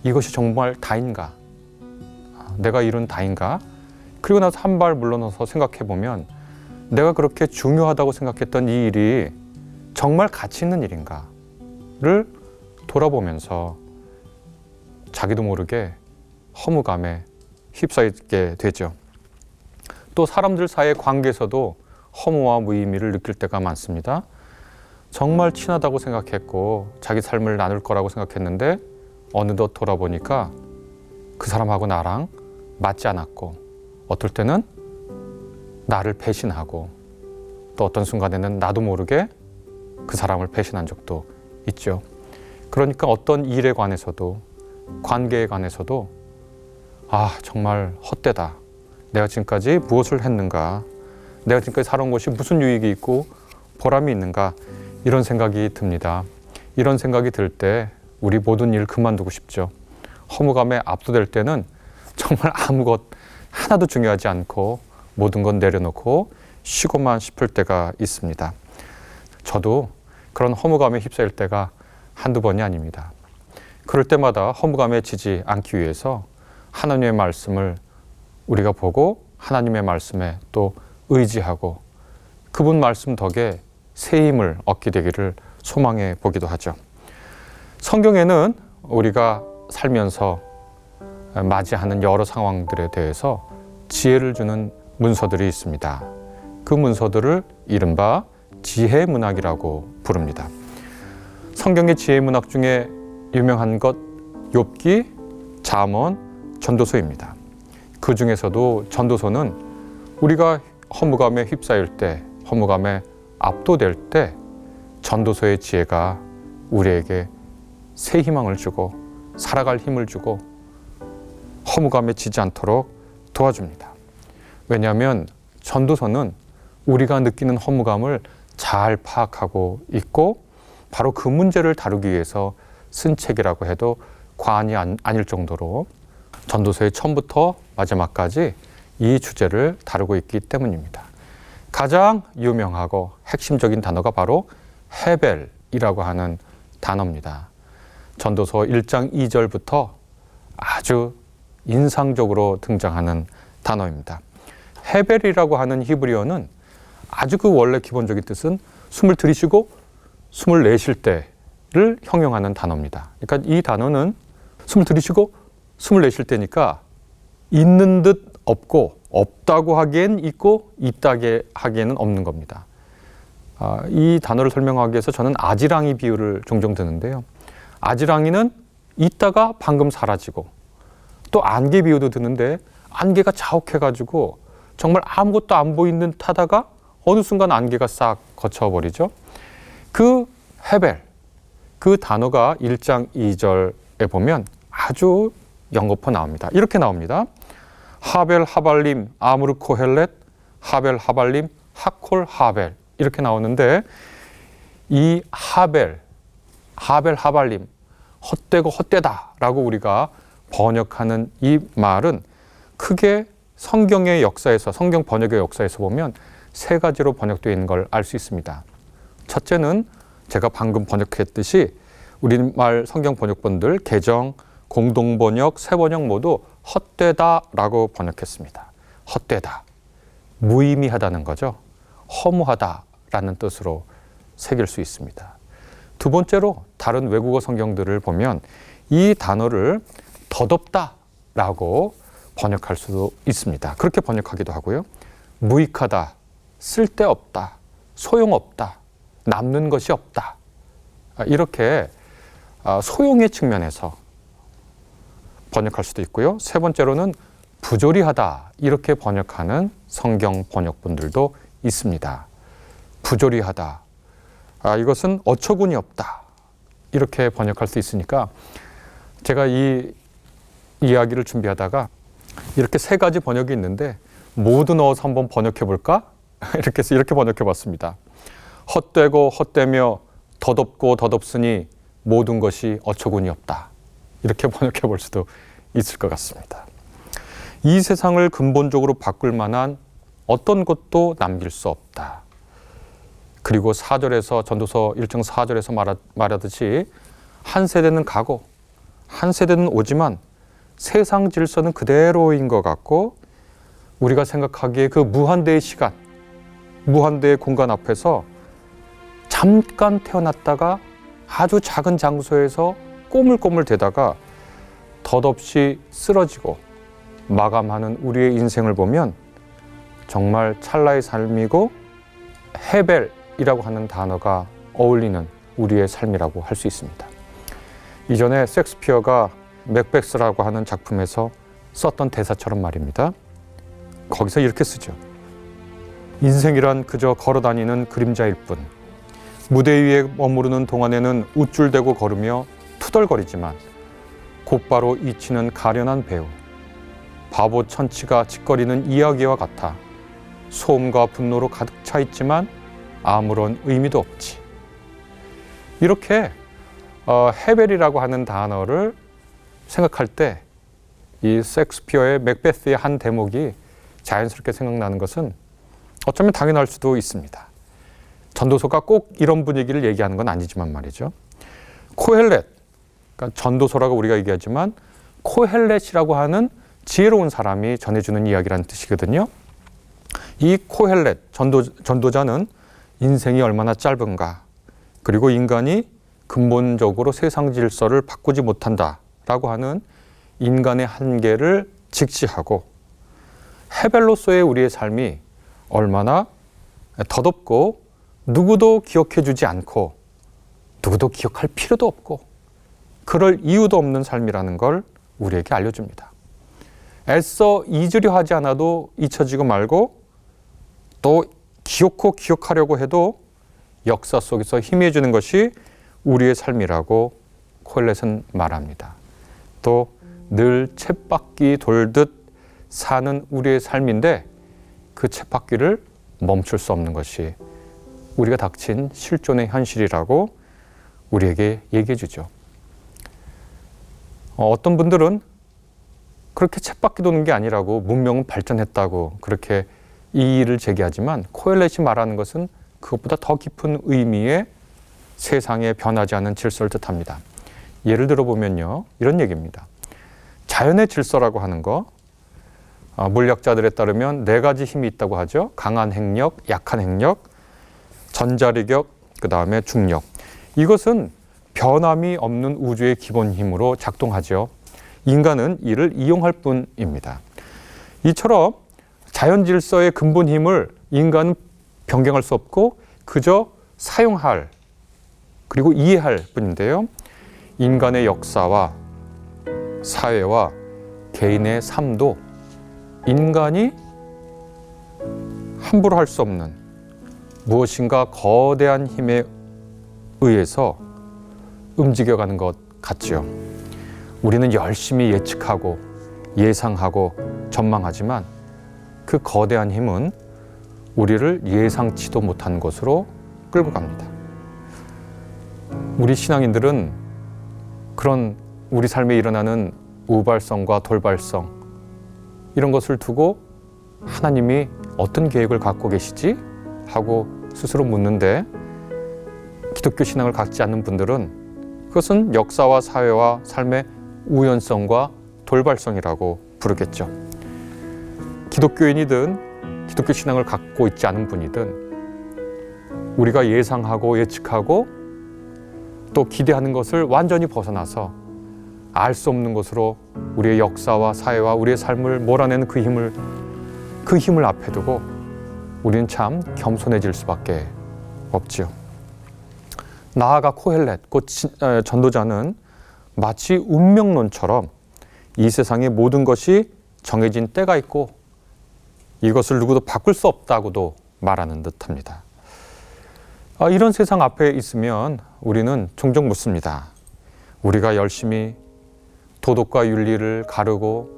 이것이 정말 다인가? 내가 이룬 다인가? 그리고 나서 한 발 물러나서 생각해 보면 내가 그렇게 중요하다고 생각했던 이 일이 정말 가치 있는 일인가를 돌아보면서 자기도 모르게 허무감에 휩싸이게 되죠. 또 사람들 사이의 관계에서도 허무와 무의미를 느낄 때가 많습니다. 정말 친하다고 생각했고 자기 삶을 나눌 거라고 생각했는데 어느덧 돌아보니까 그 사람하고 나랑 맞지 않았고 어떨 때는 나를 배신하고 또 어떤 순간에는 나도 모르게 그 사람을 배신한 적도 있죠. 그러니까 어떤 일에 관해서도 관계에 관해서도 정말 헛되다. 내가 지금까지 무엇을 했는가? 내가 지금까지 살아온 것이 무슨 유익이 있고 보람이 있는가? 이런 생각이 듭니다. 이런 생각이 들 때 우리 모든 일 그만두고 싶죠. 허무감에 압도될 때는 정말 아무것 하나도 중요하지 않고 모든 건 내려놓고 쉬고만 싶을 때가 있습니다. 저도 그런 허무감에 휩싸일 때가 한두 번이 아닙니다. 그럴 때마다 허무감에 지지 않기 위해서 하나님의 말씀을 우리가 보고 하나님의 말씀에 또 의지하고 그분 말씀 덕에 새 힘을 얻게 되기를 소망해 보기도 하죠. 성경에는 우리가 살면서 맞이하는 여러 상황들에 대해서 지혜를 주는 문서들이 있습니다. 그 문서들을 이른바 지혜문학이라고 부릅니다. 성경의 지혜문학 중에 유명한 것 욥기, 잠언, 전도서입니다. 그 중에서도 전도서는 우리가 허무감에 휩싸일 때, 허무감에 압도될 때 전도서의 지혜가 우리에게 새 희망을 주고 살아갈 힘을 주고 허무감에 지지 않도록 도와줍니다. 왜냐하면 전도서는 우리가 느끼는 허무감을 잘 파악하고 있고 바로 그 문제를 다루기 위해서 쓴 책이라고 해도 과언이 아닐 정도로 전도서의 처음부터 마지막까지 이 주제를 다루고 있기 때문입니다. 가장 유명하고 핵심적인 단어가 바로 헤벨이라고 하는 단어입니다. 전도서 1장 2절부터 아주 인상적으로 등장하는 단어입니다. 헤벨이라고 하는 히브리어는 아주 그 원래 기본적인 뜻은 숨을 들이쉬고 숨을 내쉴 때를 형용하는 단어입니다. 그러니까 이 단어는 숨을 들이쉬고 숨을 내쉴 때니까 있는 듯 없고 없다고 하기엔 있고 있다게 하기에는 없는 겁니다. 이 단어를 설명하기 위해서 저는 아지랑이 비유를 종종 드는데요. 아지랑이는 있다가 방금 사라지고 또 안개 비유도 드는데 안개가 자욱해가지고 정말 아무것도 안 보이는 듯 하다가 어느 순간 안개가 싹 거쳐버리죠. 그 헤벨, 그 단어가 1장 2절에 보면 아주 연거푸 나옵니다. 이렇게 나옵니다. 하벨 하발림 아무르 코헬렛 하벨 하발림 하콜 하벨 이렇게 나오는데 이 하벨 하발림 헛되고 헛되다라고 우리가 번역하는 이 말은 크게 성경의 역사에서 성경 번역의 역사에서 보면 세 가지로 번역되어 있는 걸 알 수 있습니다. 첫째는 제가 방금 번역했듯이 우리말 성경 번역본들 개정, 공동번역, 새번역 모두 헛되다라고 번역했습니다. 헛되다, 무의미하다는 거죠. 허무하다라는 뜻으로 새길 수 있습니다. 두 번째로 다른 외국어 성경들을 보면 이 단어를 덧없다라고 번역할 수도 있습니다. 그렇게 번역하기도 하고요. 무익하다, 쓸데없다, 소용없다, 남는 것이 없다. 이렇게 소용의 측면에서 번역할 수도 있고요. 세 번째로는 부조리하다 이렇게 번역하는 성경 번역본들도 있습니다. 부조리하다. 이것은 어처구니 없다. 이렇게 번역할 수 있으니까 제가 이 이야기를 준비하다가 이렇게 세 가지 번역이 있는데 모두 넣어서 한번 번역해 볼까? 이렇게 해서 이렇게 번역해 봤습니다. 헛되고 헛되며 덧없고 덧없으니 모든 것이 어처구니 없다. 이렇게 번역해 볼 수도 있을 것 같습니다. 이 세상을 근본적으로 바꿀 만한 어떤 것도 남길 수 없다. 그리고 4절에서 전도서 1장 4절에서 말하듯이 한 세대는 가고 한 세대는 오지만 세상 질서는 그대로인 것 같고 우리가 생각하기에 그 무한대의 시간, 무한대의 공간 앞에서 잠깐 태어났다가 아주 작은 장소에서 꼬물꼬물 대다가 덧없이 쓰러지고 마감하는 우리의 인생을 보면 정말 찰나의 삶이고 헤벨이라고 하는 단어가 어울리는 우리의 삶이라고 할 수 있습니다. 이전에 셰익스피어가 맥베스라고 하는 작품에서 썼던 대사처럼 말입니다. 거기서 이렇게 쓰죠. 인생이란 그저 걸어다니는 그림자일 뿐. 무대 위에 머무르는 동안에는 우쭐대고 걸으며 투덜거리지만 곧바로 잊히는 가련한 배우. 바보 천치가 짓거리는 이야기와 같아 소음과 분노로 가득 차 있지만 아무런 의미도 없지. 이렇게 헤벨이라고 하는 단어를 생각할 때 이 셰익스피어의 맥베스의 한 대목이 자연스럽게 생각나는 것은 어쩌면 당연할 수도 있습니다. 전도서가 꼭 이런 분위기를 얘기하는 건 아니지만 말이죠. 코헬렛, 그러니까 전도서라고 우리가 얘기하지만 코헬렛이라고 하는 지혜로운 사람이 전해주는 이야기라는 뜻이거든요. 이 코헬렛, 전도자는 인생이 얼마나 짧은가, 그리고 인간이 근본적으로 세상 질서를 바꾸지 못한다라고 하는 인간의 한계를 직시하고 헤벨로서의 우리의 삶이 얼마나 덧없고 누구도 기억해주지 않고 누구도 기억할 필요도 없고 그럴 이유도 없는 삶이라는 걸 우리에게 알려줍니다. 애써 잊으려 하지 않아도 잊혀지고 말고 또 기억고 기억하려고 해도 역사 속에서 희미해지는 것이 우리의 삶이라고 코헬렛은 말합니다. 또 늘 쳇바퀴 돌듯 사는 우리의 삶인데 그 쳇바퀴를 멈출 수 없는 것이 우리가 닥친 실존의 현실이라고 우리에게 얘기해 주죠. 어떤 분들은 그렇게 쳇바퀴 도는 게 아니라고 문명은 발전했다고 그렇게 이의를 제기하지만 코헬렛이 말하는 것은 그것보다 더 깊은 의미의 세상에 변하지 않는 질서를 뜻합니다. 예를 들어 보면요, 이런 얘기입니다. 자연의 질서라고 하는 거, 물리학자들에 따르면 4가지 힘이 있다고 하죠. 강한 핵력, 약한 핵력, 전자력력, 그 다음에 중력. 이것은 변함이 없는 우주의 기본 힘으로 작동하죠. 인간은 이를 이용할 뿐입니다. 이처럼 자연 질서의 근본 힘을 인간은 변경할 수 없고 그저 사용할 그리고 이해할 뿐인데요. 인간의 역사와 사회와 개인의 삶도 인간이 함부로 할 수 없는 무엇인가 거대한 힘에 의해서 움직여가는 것 같지요. 우리는 열심히 예측하고 예상하고 전망하지만 그 거대한 힘은 우리를 예상치도 못한 곳으로 끌고 갑니다. 우리 신앙인들은 그런 우리 삶에 일어나는 우발성과 돌발성 이런 것을 두고 하나님이 어떤 계획을 갖고 계시지? 하고 스스로 묻는데 기독교 신앙을 갖지 않는 분들은 그것은 역사와 사회와 삶의 우연성과 돌발성이라고 부르겠죠. 기독교인이든 기독교 신앙을 갖고 있지 않은 분이든 우리가 예상하고 예측하고 또 기대하는 것을 완전히 벗어나서 알 수 없는 것으로 우리의 역사와 사회와 우리의 삶을 몰아내는 그 힘을 앞에 두고 우리는 참 겸손해질 수밖에 없지요. 나아가 코헬렛, 곧 전도자는 마치 운명론처럼 이 세상의 모든 것이 정해진 때가 있고 이것을 누구도 바꿀 수 없다고도 말하는 듯합니다. 이런 세상 앞에 있으면 우리는 종종 묻습니다. 우리가 열심히 도덕과 윤리를 가르고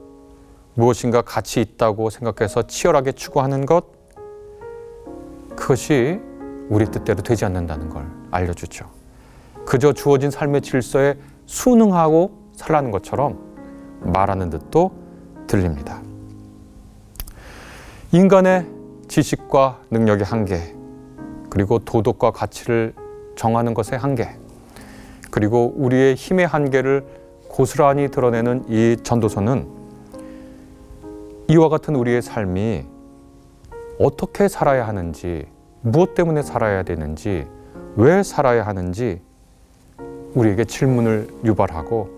무엇인가 가치 있다고 생각해서 치열하게 추구하는 것, 그것이 우리 뜻대로 되지 않는다는 걸 알려주죠. 그저 주어진 삶의 질서에 순응하고 살라는 것처럼 말하는 듯도 들립니다. 인간의 지식과 능력의 한계, 그리고 도덕과 가치를 정하는 것의 한계, 그리고 우리의 힘의 한계를 고스란히 드러내는 이 전도서는 이와 같은 우리의 삶이 어떻게 살아야 하는지, 무엇 때문에 살아야 되는지, 왜 살아야 하는지 우리에게 질문을 유발하고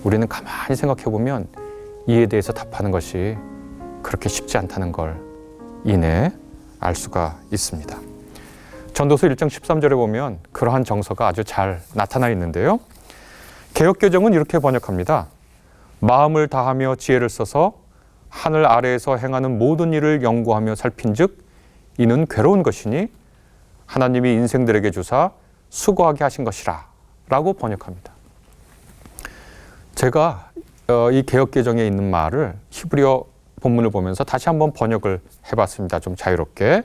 우리는 가만히 생각해 보면 이에 대해서 답하는 것이 그렇게 쉽지 않다는 걸 이내 알 수가 있습니다. 전도서 1장 13절에 보면 그러한 정서가 아주 잘 나타나 있는데요. 개역개정은 이렇게 번역합니다. 마음을 다하며 지혜를 써서 하늘 아래에서 행하는 모든 일을 연구하며 살핀즉 이는 괴로운 것이니 하나님이 인생들에게 주사 수고하게 하신 것이라 라고 번역합니다. 제가 이 개역개정에 있는 말을 히브리어 본문을 보면서 다시 한번 번역을 해봤습니다. 좀 자유롭게.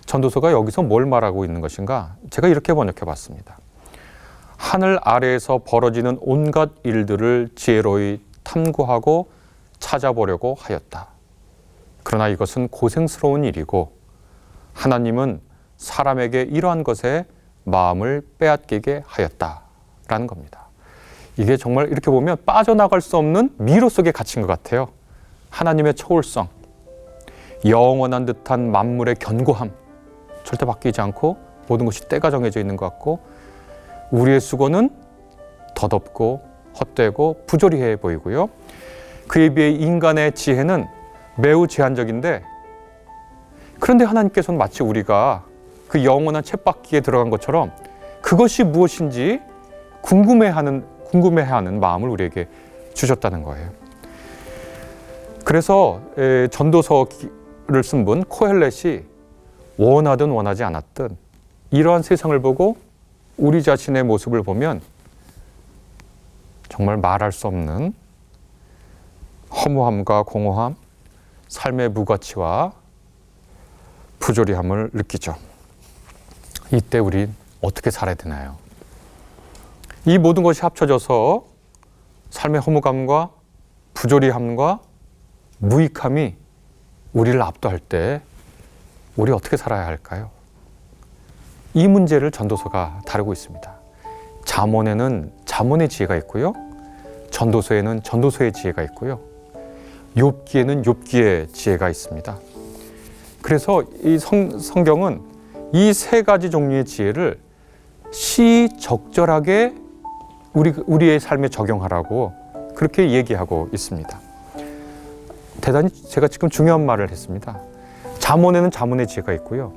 전도서가 여기서 뭘 말하고 있는 것인가? 제가 이렇게 번역해 봤습니다. 하늘 아래에서 벌어지는 온갖 일들을 지혜로이 탐구하고 찾아보려고 하였다. 그러나 이것은 고생스러운 일이고 하나님은 사람에게 이러한 것에 마음을 빼앗기게 하였다라는 겁니다. 이게 정말 이렇게 보면 빠져나갈 수 없는 미로 속에 갇힌 것 같아요. 하나님의 초월성, 영원한 듯한 만물의 견고함, 절대 바뀌지 않고 모든 것이 때가 정해져 있는 것 같고 우리의 수고는 덧없고 헛되고 부조리해 보이고요. 그에 비해 인간의 지혜는 매우 제한적인데 그런데 하나님께서는 마치 우리가 그 영원한 쳇바퀴에 들어간 것처럼 그것이 무엇인지 궁금해하는 마음을 우리에게 주셨다는 거예요. 그래서 전도서를 쓴 분 코헬렛이 원하든 원하지 않았든 이러한 세상을 보고 우리 자신의 모습을 보면 정말 말할 수 없는 허무함과 공허함, 삶의 무가치와 부조리함을 느끼죠. 이때 우린 어떻게 살아야 되나요? 이 모든 것이 합쳐져서 삶의 허무감과 부조리함과 무익함이 우리를 압도할 때 우리 어떻게 살아야 할까요? 이 문제를 전도서가 다루고 있습니다. 잠언에는 잠언의 지혜가 있고요. 전도서에는 전도서의 지혜가 있고요. 욥기에는 욥기의 지혜가 있습니다. 그래서 이 성경은 이 세 가지 종류의 지혜를 시적절하게 우리의 삶에 적용하라고 그렇게 얘기하고 있습니다. 대단히 제가 지금 중요한 말을 했습니다. 잠언에는 잠언의 지혜가 있고요.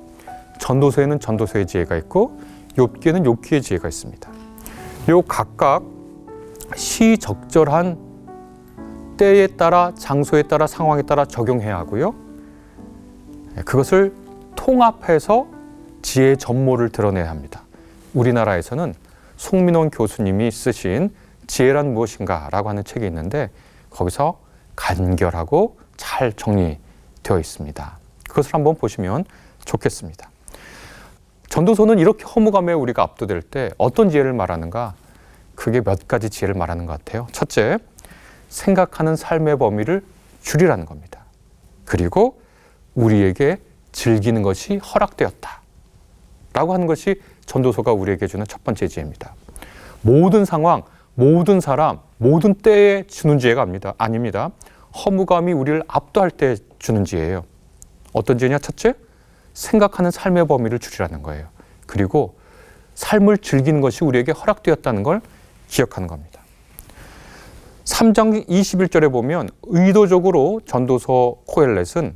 전도서에는 전도서의 지혜가 있고 욥기에는 욥기의 지혜가 있습니다. 요 각각 시적절한 때에 따라 장소에 따라 상황에 따라 적용해야 하고요. 그것을 통합해서 지혜의 전모를 드러내야 합니다. 우리나라에서는 송민원 교수님이 쓰신 지혜란 무엇인가 라고 하는 책이 있는데 거기서 간결하고 잘 정리되어 있습니다. 그것을 한번 보시면 좋겠습니다. 전도서는 이렇게 허무감에 우리가 압도될 때 어떤 지혜를 말하는가? 그게 몇 가지 지혜를 말하는 것 같아요. 첫째, 생각하는 삶의 범위를 줄이라는 겁니다. 그리고 우리에게 즐기는 것이 허락되었다 라고 하는 것이 전도서가 우리에게 주는 첫 번째 지혜입니다. 모든 상황, 모든 사람, 모든 때에 주는 지혜가 아닙니다. 허무감이 우리를 압도할 때 주는 지혜예요. 어떤 지혜냐? 첫째, 생각하는 삶의 범위를 줄이라는 거예요. 그리고 삶을 즐기는 것이 우리에게 허락되었다는 걸 기억하는 겁니다. 3장 21절에 보면 의도적으로 전도서 코엘렛은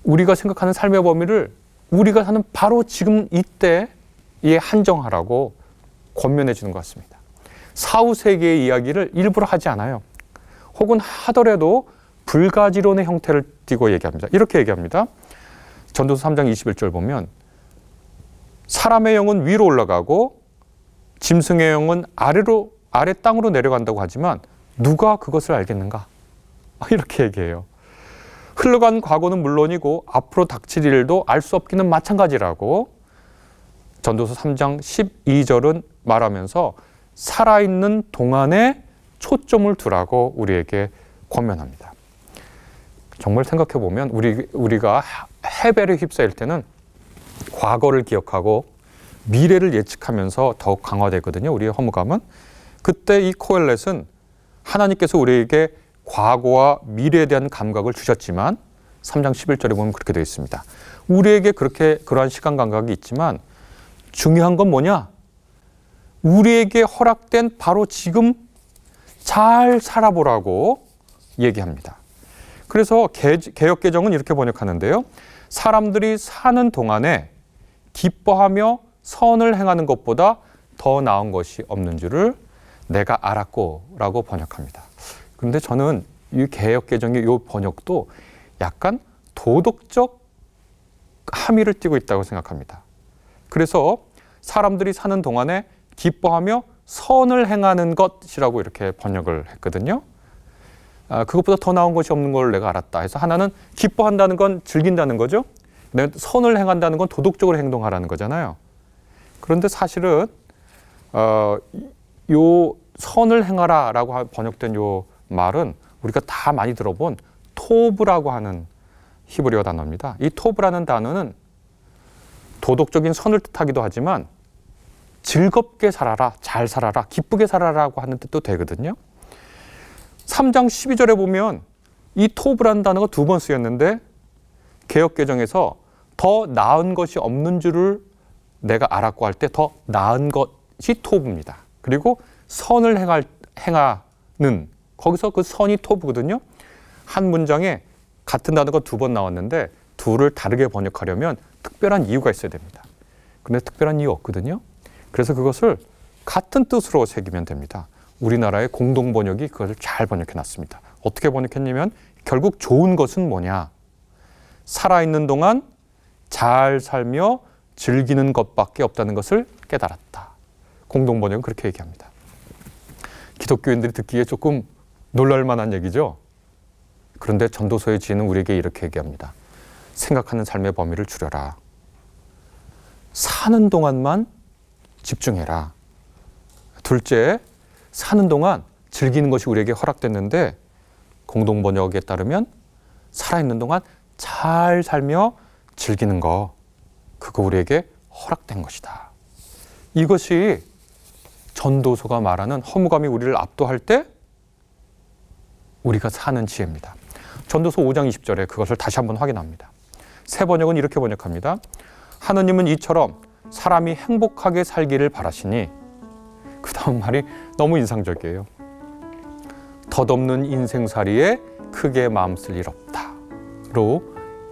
우리가 생각하는 삶의 범위를 우리가 사는 바로 지금 이때에 한정하라고 권면해 주는 것 같습니다. 사후 세계의 이야기를 일부러 하지 않아요. 혹은 하더라도 불가지론의 형태를 띠고 얘기합니다. 이렇게 얘기합니다. 전도서 3장 21절 보면 사람의 영은 위로 올라가고 짐승의 영은 아래 땅으로 내려간다고 하지만 누가 그것을 알겠는가? 이렇게 얘기해요. 흘러간 과거는 물론이고 앞으로 닥칠 일도 알 수 없기는 마찬가지라고 전도서 3장 12절은 말하면서 살아있는 동안에 초점을 두라고 우리에게 권면합니다. 정말 생각해 보면 우리가 해배를 휩싸일 때는 과거를 기억하고 미래를 예측하면서 더욱 강화되거든요. 우리의 허무감은. 그때 이 코엘렛은 하나님께서 우리에게 과거와 미래에 대한 감각을 주셨지만 3장 11절에 보면 그렇게 되어 있습니다. 우리에게 그러한 시간 감각이 있지만 중요한 건 뭐냐? 우리에게 허락된 바로 지금 잘 살아보라고 얘기합니다. 그래서 개역개정은 이렇게 번역하는데요. 사람들이 사는 동안에 기뻐하며 선을 행하는 것보다 더 나은 것이 없는 줄을 내가 알았고 라고 번역합니다. 그런데 저는 이 개역개정의 이 번역도 약간 도덕적 함의를 띠고 있다고 생각합니다. 그래서 사람들이 사는 동안에 기뻐하며 선을 행하는 것이라고 이렇게 번역을 했거든요. 그것보다 더 나은 것이 없는 걸 내가 알았다 해서 하나는 기뻐한다는 건 즐긴다는 거죠. 선을 행한다는 건 도덕적으로 행동하라는 거잖아요. 그런데 사실은 요 선을 행하라 라고 번역된 요 말은 우리가 다 많이 들어본 토브라고 하는 히브리어 단어입니다. 이 토브라는 단어는 도덕적인 선을 뜻하기도 하지만 즐겁게 살아라, 잘 살아라, 기쁘게 살아라고 하는 뜻도 되거든요. 3장 12절에 보면 이 토브라는 단어가 2번 쓰였는데 개역개정에서 더 나은 것이 없는 줄을 내가 알았고 할 때 더 나은 것이 토브입니다. 그리고 선을 행하는 거기서 그 선이 토브거든요. 한 문장에 같은 단어가 2번 나왔는데 둘을 다르게 번역하려면 특별한 이유가 있어야 됩니다. 그런데 특별한 이유 없거든요. 그래서 그것을 같은 뜻으로 새기면 됩니다. 우리나라의 공동 번역이 그것을 잘 번역해 놨습니다. 어떻게 번역했냐면 결국 좋은 것은 뭐냐? 살아있는 동안 잘 살며 즐기는 것밖에 없다는 것을 깨달았다. 공동 번역은 그렇게 얘기합니다. 기독교인들이 듣기에 조금 놀랄 만한 얘기죠. 그런데 전도서의 지혜는 우리에게 이렇게 얘기합니다. 생각하는 삶의 범위를 줄여라. 사는 동안만 집중해라. 둘째, 사는 동안 즐기는 것이 우리에게 허락됐는데 공동 번역에 따르면 살아있는 동안 잘 살며 즐기는 거, 그거 우리에게 허락된 것이다. 이것이 전도서가 말하는 허무감이 우리를 압도할 때 우리가 사는 지혜입니다. 전도서 5장 20절에 그것을 다시 한번 확인합니다. 새 번역은 이렇게 번역합니다. 하느님은 이처럼 사람이 행복하게 살기를 바라시니, 그 다음 말이 너무 인상적이에요. 덧없는 인생살이에 크게 마음 쓸 일 없다로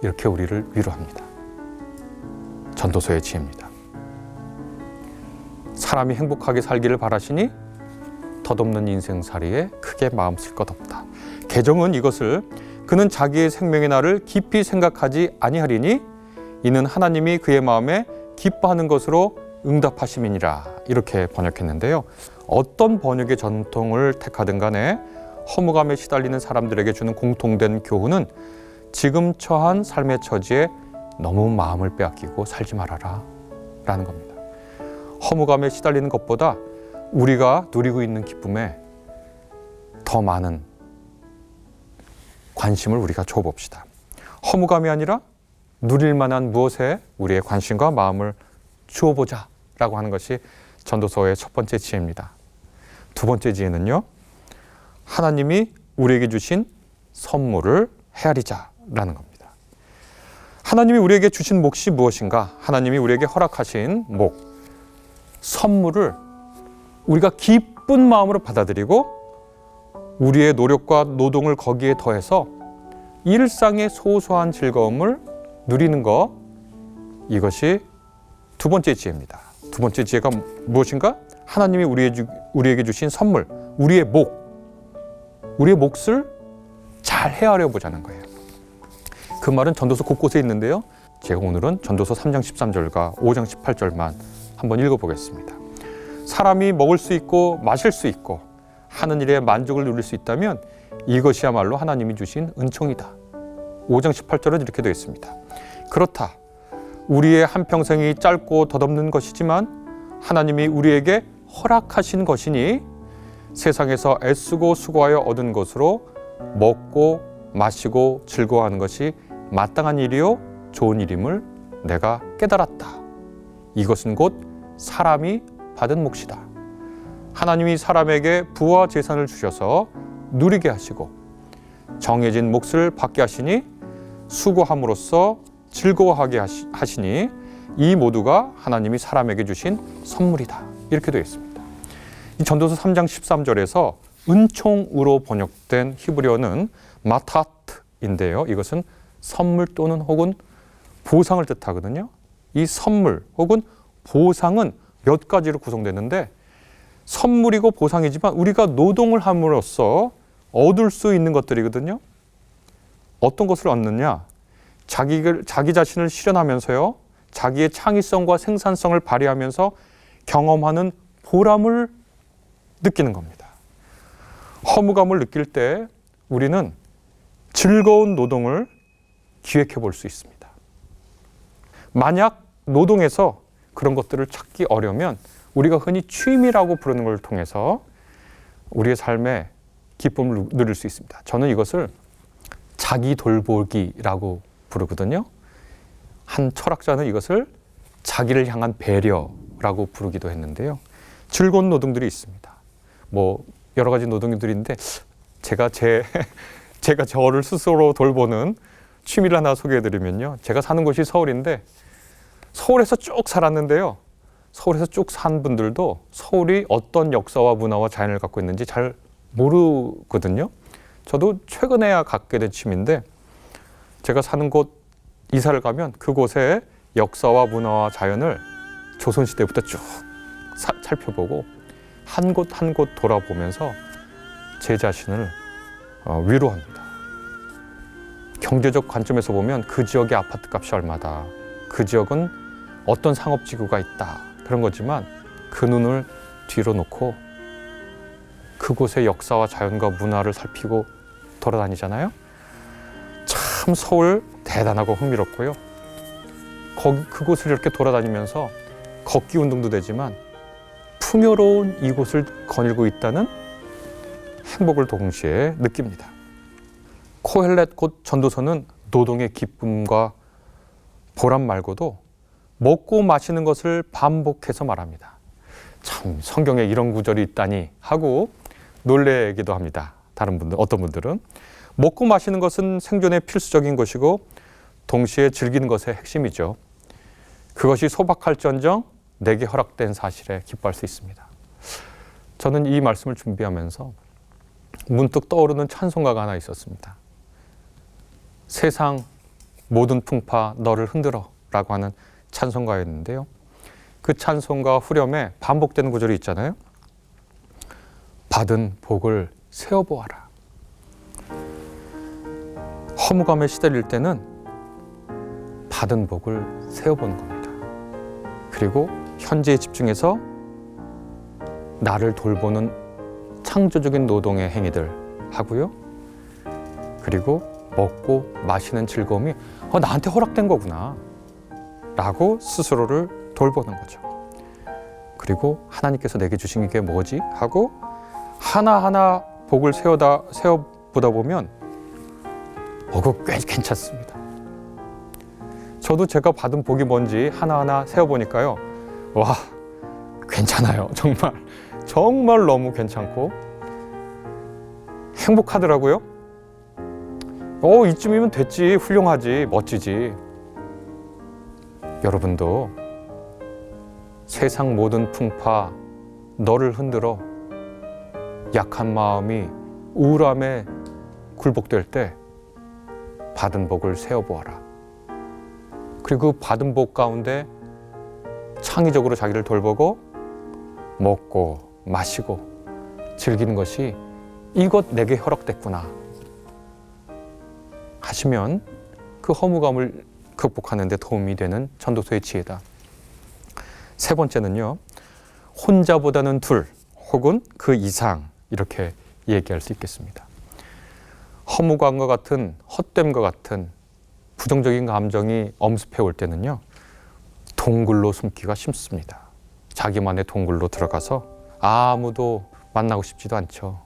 이렇게 우리를 위로합니다. 전도서의 지혜입니다. 사람이 행복하게 살기를 바라시니 덧없는 인생살이에 크게 마음 쓸 것 없다. 개정은 이것을 그는 자기의 생명의 날을 깊이 생각하지 아니하리니 이는 하나님이 그의 마음에 기뻐하는 것으로 응답하심이니라, 이렇게 번역했는데요. 어떤 번역의 전통을 택하든 간에 허무감에 시달리는 사람들에게 주는 공통된 교훈은 지금 처한 삶의 처지에 너무 마음을 빼앗기고 살지 말아라 라는 겁니다. 허무감에 시달리는 것보다 우리가 누리고 있는 기쁨에 더 많은 관심을 우리가 줘봅시다. 허무감이 아니라 누릴 만한 무엇에 우리의 관심과 마음을 주어보자 라고 하는 것이 전도서의 첫 번째 지혜입니다. 두 번째 지혜는요, 하나님이 우리에게 주신 선물을 헤아리자라는 겁니다. 하나님이 우리에게 주신 몫이 무엇인가? 하나님이 우리에게 허락하신 몫, 선물을 우리가 기쁜 마음으로 받아들이고 우리의 노력과 노동을 거기에 더해서 일상의 소소한 즐거움을 누리는 것, 이것이 두 번째 지혜입니다. 두 번째 지혜가 무엇인가? 하나님이 우리에게 주신 선물, 우리의 몫을 잘 헤아려 보자는 거예요. 그 말은 전도서 곳곳에 있는데요. 제가 오늘은 전도서 3장 13절과 5장 18절만 한번 읽어보겠습니다. 사람이 먹을 수 있고 마실 수 있고 하는 일에 만족을 누릴 수 있다면 이것이야말로 하나님이 주신 은총이다. 5장 18절은 이렇게 되어 있습니다. 그렇다. 우리의 한평생이 짧고 덧없는 것이지만 하나님이 우리에게 허락하신 것이니 세상에서 애쓰고 수고하여 얻은 것으로 먹고 마시고 즐거워하는 것이 마땅한 일이요 좋은 일임을 내가 깨달았다. 이것은 곧 사람이 받은 몫이다. 하나님이 사람에게 부와 재산을 주셔서 누리게 하시고 정해진 몫을 받게 하시니 수고함으로써 즐거워하게 하시니 이 모두가 하나님이 사람에게 주신 선물이다. 이렇게 되어 있습니다. 이 전도서 3장 13절에서 은총으로 번역된 히브리어는 마타트인데요. 이것은 선물 또는 혹은 보상을 뜻하거든요. 이 선물 혹은 보상은 몇 가지로 구성되는데 선물이고 보상이지만 우리가 노동을 함으로써 얻을 수 있는 것들이거든요. 어떤 것을 얻느냐? 자기 자신을 실현하면서요. 자기의 창의성과 생산성을 발휘하면서 경험하는 보람을 느끼는 겁니다. 허무감을 느낄 때 우리는 즐거운 노동을 기획해 볼 수 있습니다. 만약 노동에서 그런 것들을 찾기 어려우면 우리가 흔히 취미라고 부르는 걸 통해서 우리의 삶에 기쁨을 누릴 수 있습니다. 저는 이것을 자기 돌보기라고 부르거든요. 한 철학자는 이것을 자기를 향한 배려라고 부르기도 했는데요. 즐거운 노동들이 있습니다. 뭐 여러 가지 노동들인데 제가 저를 스스로 돌보는 취미를 하나 소개해드리면요. 제가 사는 곳이 서울인데 서울에서 쭉 살았는데요. 서울에서 쭉 산 분들도 서울이 어떤 역사와 문화와 자연을 갖고 있는지 잘 모르거든요. 저도 최근에야 갖게 된 취미인데 제가 사는 곳 이사를 가면 그곳의 역사와 문화와 자연을 조선시대부터 쭉 살펴보고 한 곳 한 곳 돌아보면서 제 자신을 위로합니다. 경제적 관점에서 보면 그 지역의 아파트 값이 얼마다, 그 지역은 어떤 상업지구가 있다, 그런 거지만 그 눈을 뒤로 놓고 그곳의 역사와 자연과 문화를 살피고 돌아다니잖아요. 참 서울 대단하고 흥미롭고요. 그곳을 이렇게 돌아다니면서 걷기 운동도 되지만 풍요로운 이곳을 거닐고 있다는 행복을 동시에 느낍니다. 코헬렛 곧 전도서는 노동의 기쁨과 보람 말고도 먹고 마시는 것을 반복해서 말합니다. 참 성경에 이런 구절이 있다니 하고 놀래기도 합니다. 어떤 분들은 먹고 마시는 것은 생존에 필수적인 것이고 동시에 즐기는 것의 핵심이죠. 그것이 소박할지언정 내게 허락된 사실에 기뻐할 수 있습니다. 저는 이 말씀을 준비하면서 문득 떠오르는 찬송가가 하나 있었습니다. 세상 모든 풍파 너를 흔들어 라고 하는 찬송가였는데요. 그 찬송가 후렴에 반복되는 구절이 있잖아요. 받은 복을 세어보아라. 허무감에 시달릴 때는 받은 복을 세어보는 겁니다. 그리고 현재에 집중해서 나를 돌보는 창조적인 노동의 행위들 하고요. 그리고 먹고 마시는 즐거움이 나한테 허락된 거구나 라고 스스로를 돌보는 거죠. 그리고 하나님께서 내게 주신 게 뭐지? 하고 하나하나 복을 세어보다 보면 그거 꽤 괜찮습니다. 저도 제가 받은 복이 뭔지 하나하나 세어보니까요. 와, 괜찮아요. 정말 너무 괜찮고 행복하더라고요. 이쯤이면 됐지, 훌륭하지, 멋지지. 여러분도 세상 모든 풍파 너를 흔들어 약한 마음이 우울함에 굴복될 때 받은 복을 세어보아라. 그리고 그 받은 복 가운데 창의적으로 자기를 돌보고 먹고 마시고 즐기는 것이 이것 내게 허락됐구나 하시면 그 허무감을 극복하는 데 도움이 되는 전도서의 지혜다. 세 번째는요, 혼자보다는 둘 혹은 그 이상, 이렇게 얘기할 수 있겠습니다. 허무감과 같은, 헛됨과 같은 부정적인 감정이 엄습해 올 때는요, 동굴로 숨기가 쉽습니다. 자기만의 동굴로 들어가서 아무도 만나고 싶지도 않죠.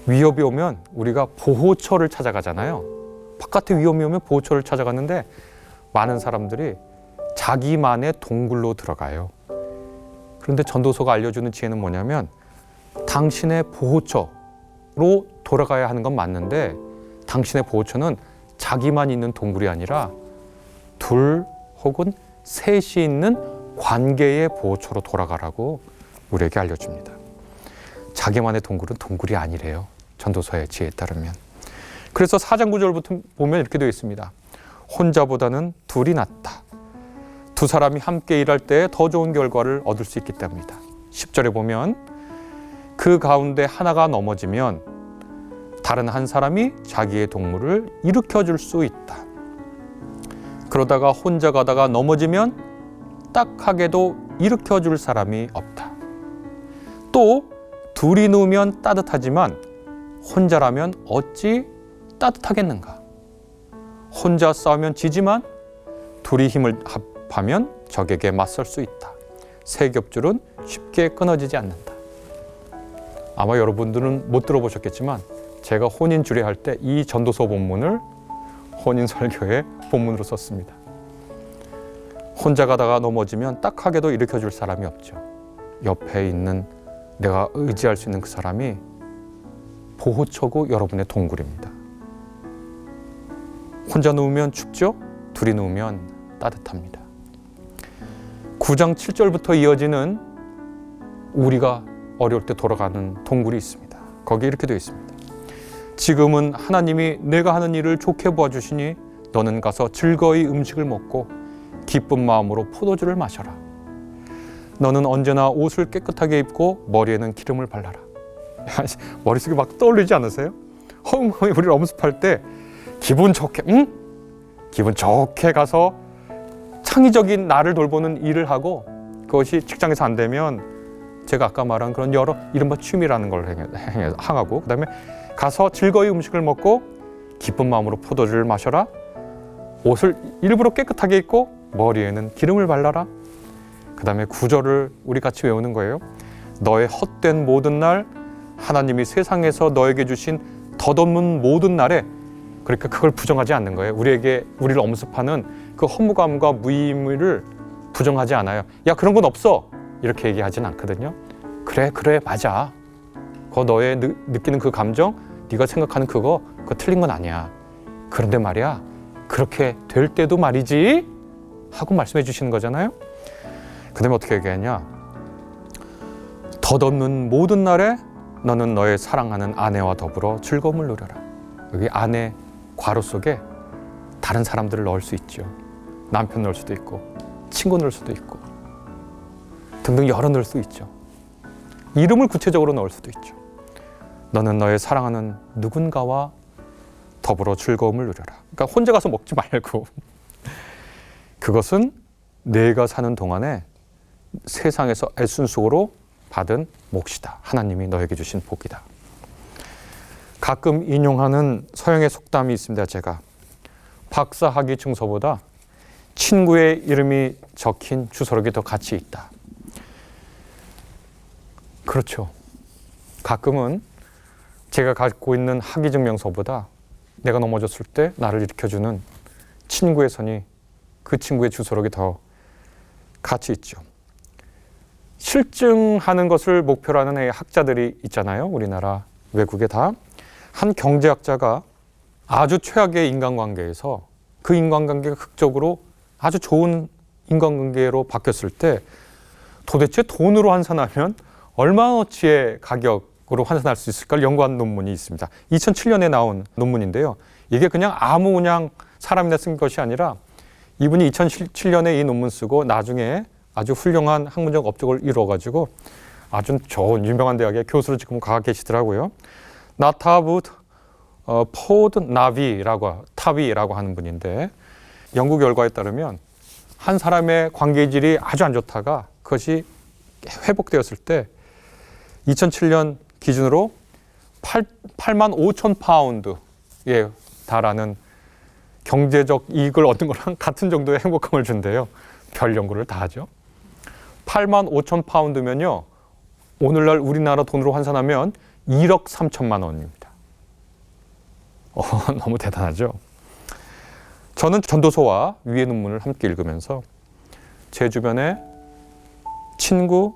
위협이 오면 우리가 보호처를 찾아가잖아요. 바깥에 위험이 오면 보호처를 찾아가는데 많은 사람들이 자기만의 동굴로 들어가요. 그런데 전도서가 알려주는 지혜는 뭐냐면, 당신의 보호처로 돌아가야 하는 건 맞는데 당신의 보호처는 자기만 있는 동굴이 아니라 둘 혹은 셋이 있는 관계의 보호처로 돌아가라고 우리에게 알려줍니다. 자기만의 동굴은 동굴이 아니래요. 전도서의 지혜에 따르면. 그래서 4장 9절부터 보면 이렇게 되어 있습니다. 혼자보다는 둘이 낫다. 두 사람이 함께 일할 때 더 좋은 결과를 얻을 수 있기 때문이다. 10절에 보면 그 가운데 하나가 넘어지면 다른 한 사람이 자기의 동물을 일으켜 줄 수 있다. 그러다가 혼자 가다가 넘어지면 딱하게도 일으켜 줄 사람이 없다. 또 둘이 누우면 따뜻하지만 혼자라면 어찌 따뜻하겠는가. 혼자 싸우면 지지만 둘이 힘을 합하면 적에게 맞설 수 있다. 세 겹줄은 쉽게 끊어지지 않는다. 아마 여러분들은 못 들어보셨겠지만 제가 혼인 주례할 때 이 전도서 본문을 혼인 설교의 본문으로 썼습니다. 혼자 가다가 넘어지면 딱하게도 일으켜줄 사람이 없죠. 옆에 있는 내가 의지할 수 있는 그 사람이 보호처고 여러분의 동굴입니다. 혼자 누우면 춥죠? 둘이 누우면 따뜻합니다. 9장 7절부터 이어지는 우리가 어려울 때 돌아가는 동굴이 있습니다. 거기에 이렇게 되어 있습니다. 지금은 하나님이 내가 하는 일을 좋게 보아주시니 너는 가서 즐거이 음식을 먹고 기쁜 마음으로 포도주를 마셔라. 너는 언제나 옷을 깨끗하게 입고 머리에는 기름을 발라라. 머릿속에 막 떠올리지 않으세요? 허무하게 우리를 엄습할 때 기분 좋게, 기분 좋게 가서 창의적인 나를 돌보는 일을 하고, 그것이 직장에서 안 되면 제가 아까 말한 그런 여러 이른바 취미라는 걸 행하고, 그 다음에 가서 즐거이 음식을 먹고 기쁜 마음으로 포도주를 마셔라. 옷을 일부러 깨끗하게 입고 머리에는 기름을 발라라. 그 다음에 9절을 우리 같이 외우는 거예요. 너의 헛된 모든 날 하나님이 세상에서 너에게 주신 덧없는 모든 날에, 그러니까 그걸 부정하지 않는 거예요. 우리를 엄습하는 그 허무감과 무의미를 부정하지 않아요. 야, 그런 건 없어, 이렇게 얘기하진 않거든요. 그래 맞아. 그거 너의 느끼는 그 감정, 네가 생각하는 그거 틀린 건 아니야. 그런데 말이야, 그렇게 될 때도 말이지 하고 말씀해 주시는 거잖아요. 그 다음에 어떻게 얘기하냐, 덧없는 모든 날에 너는 너의 사랑하는 아내와 더불어 즐거움을 누려라. 여기 아내 괄호 속에 다른 사람들을 넣을 수 있죠. 남편 넣을 수도 있고 친구 넣을 수도 있고 등등 여러 넣을 수 있죠. 이름을 구체적으로 넣을 수도 있죠. 너는 너의 사랑하는 누군가와 더불어 즐거움을 누려라. 그러니까 혼자 가서 먹지 말고 그것은 내가 사는 동안에 세상에서 애순속으로 받은 몫이다. 하나님이 너에게 주신 복이다. 가끔 인용하는 서양의 속담이 있습니다. 제가 박사학위 증서보다 친구의 이름이 적힌 주소록이 더 가치 있다. 그렇죠. 가끔은 제가 갖고 있는 학위 증명서보다 내가 넘어졌을 때 나를 일으켜주는 친구의 선이, 그 친구의 주소록이 더 가치 있죠. 실증하는 것을 목표로 하는 학자들이 있잖아요. 우리나라 외국에 다. 한 경제학자가 아주 최악의 인간관계에서 그 인간관계가 극적으로 아주 좋은 인간관계로 바뀌었을 때 도대체 돈으로 환산하면 얼마어치의 가격으로 환산할 수 있을까를 연구한 논문이 있습니다. 2007년에 나온 논문인데요. 이게 그냥 사람이나 쓴 것이 아니라 이분이 2007년에 이 논문 쓰고 나중에 아주 훌륭한 학문적 업적을 이루어가지고 아주 좋은 유명한 대학의 교수로 지금 가 계시더라고요. 나타부드 포드 타비라고 하는 분인데 연구 결과에 따르면 한 사람의 관계질이 아주 안 좋다가 그것이 회복되었을 때 2007년 기준으로 8만 5천 파운드에 달하는 경제적 이익을 얻는 거랑 같은 정도의 행복감을 준대요. 별 연구를 다 하죠. 8만 5천 파운드면요. 오늘날 우리나라 돈으로 환산하면 1억 3천만 원입니다. 너무 대단하죠. 저는 전도서와 위의 논문을 함께 읽으면서 제 주변에 친구,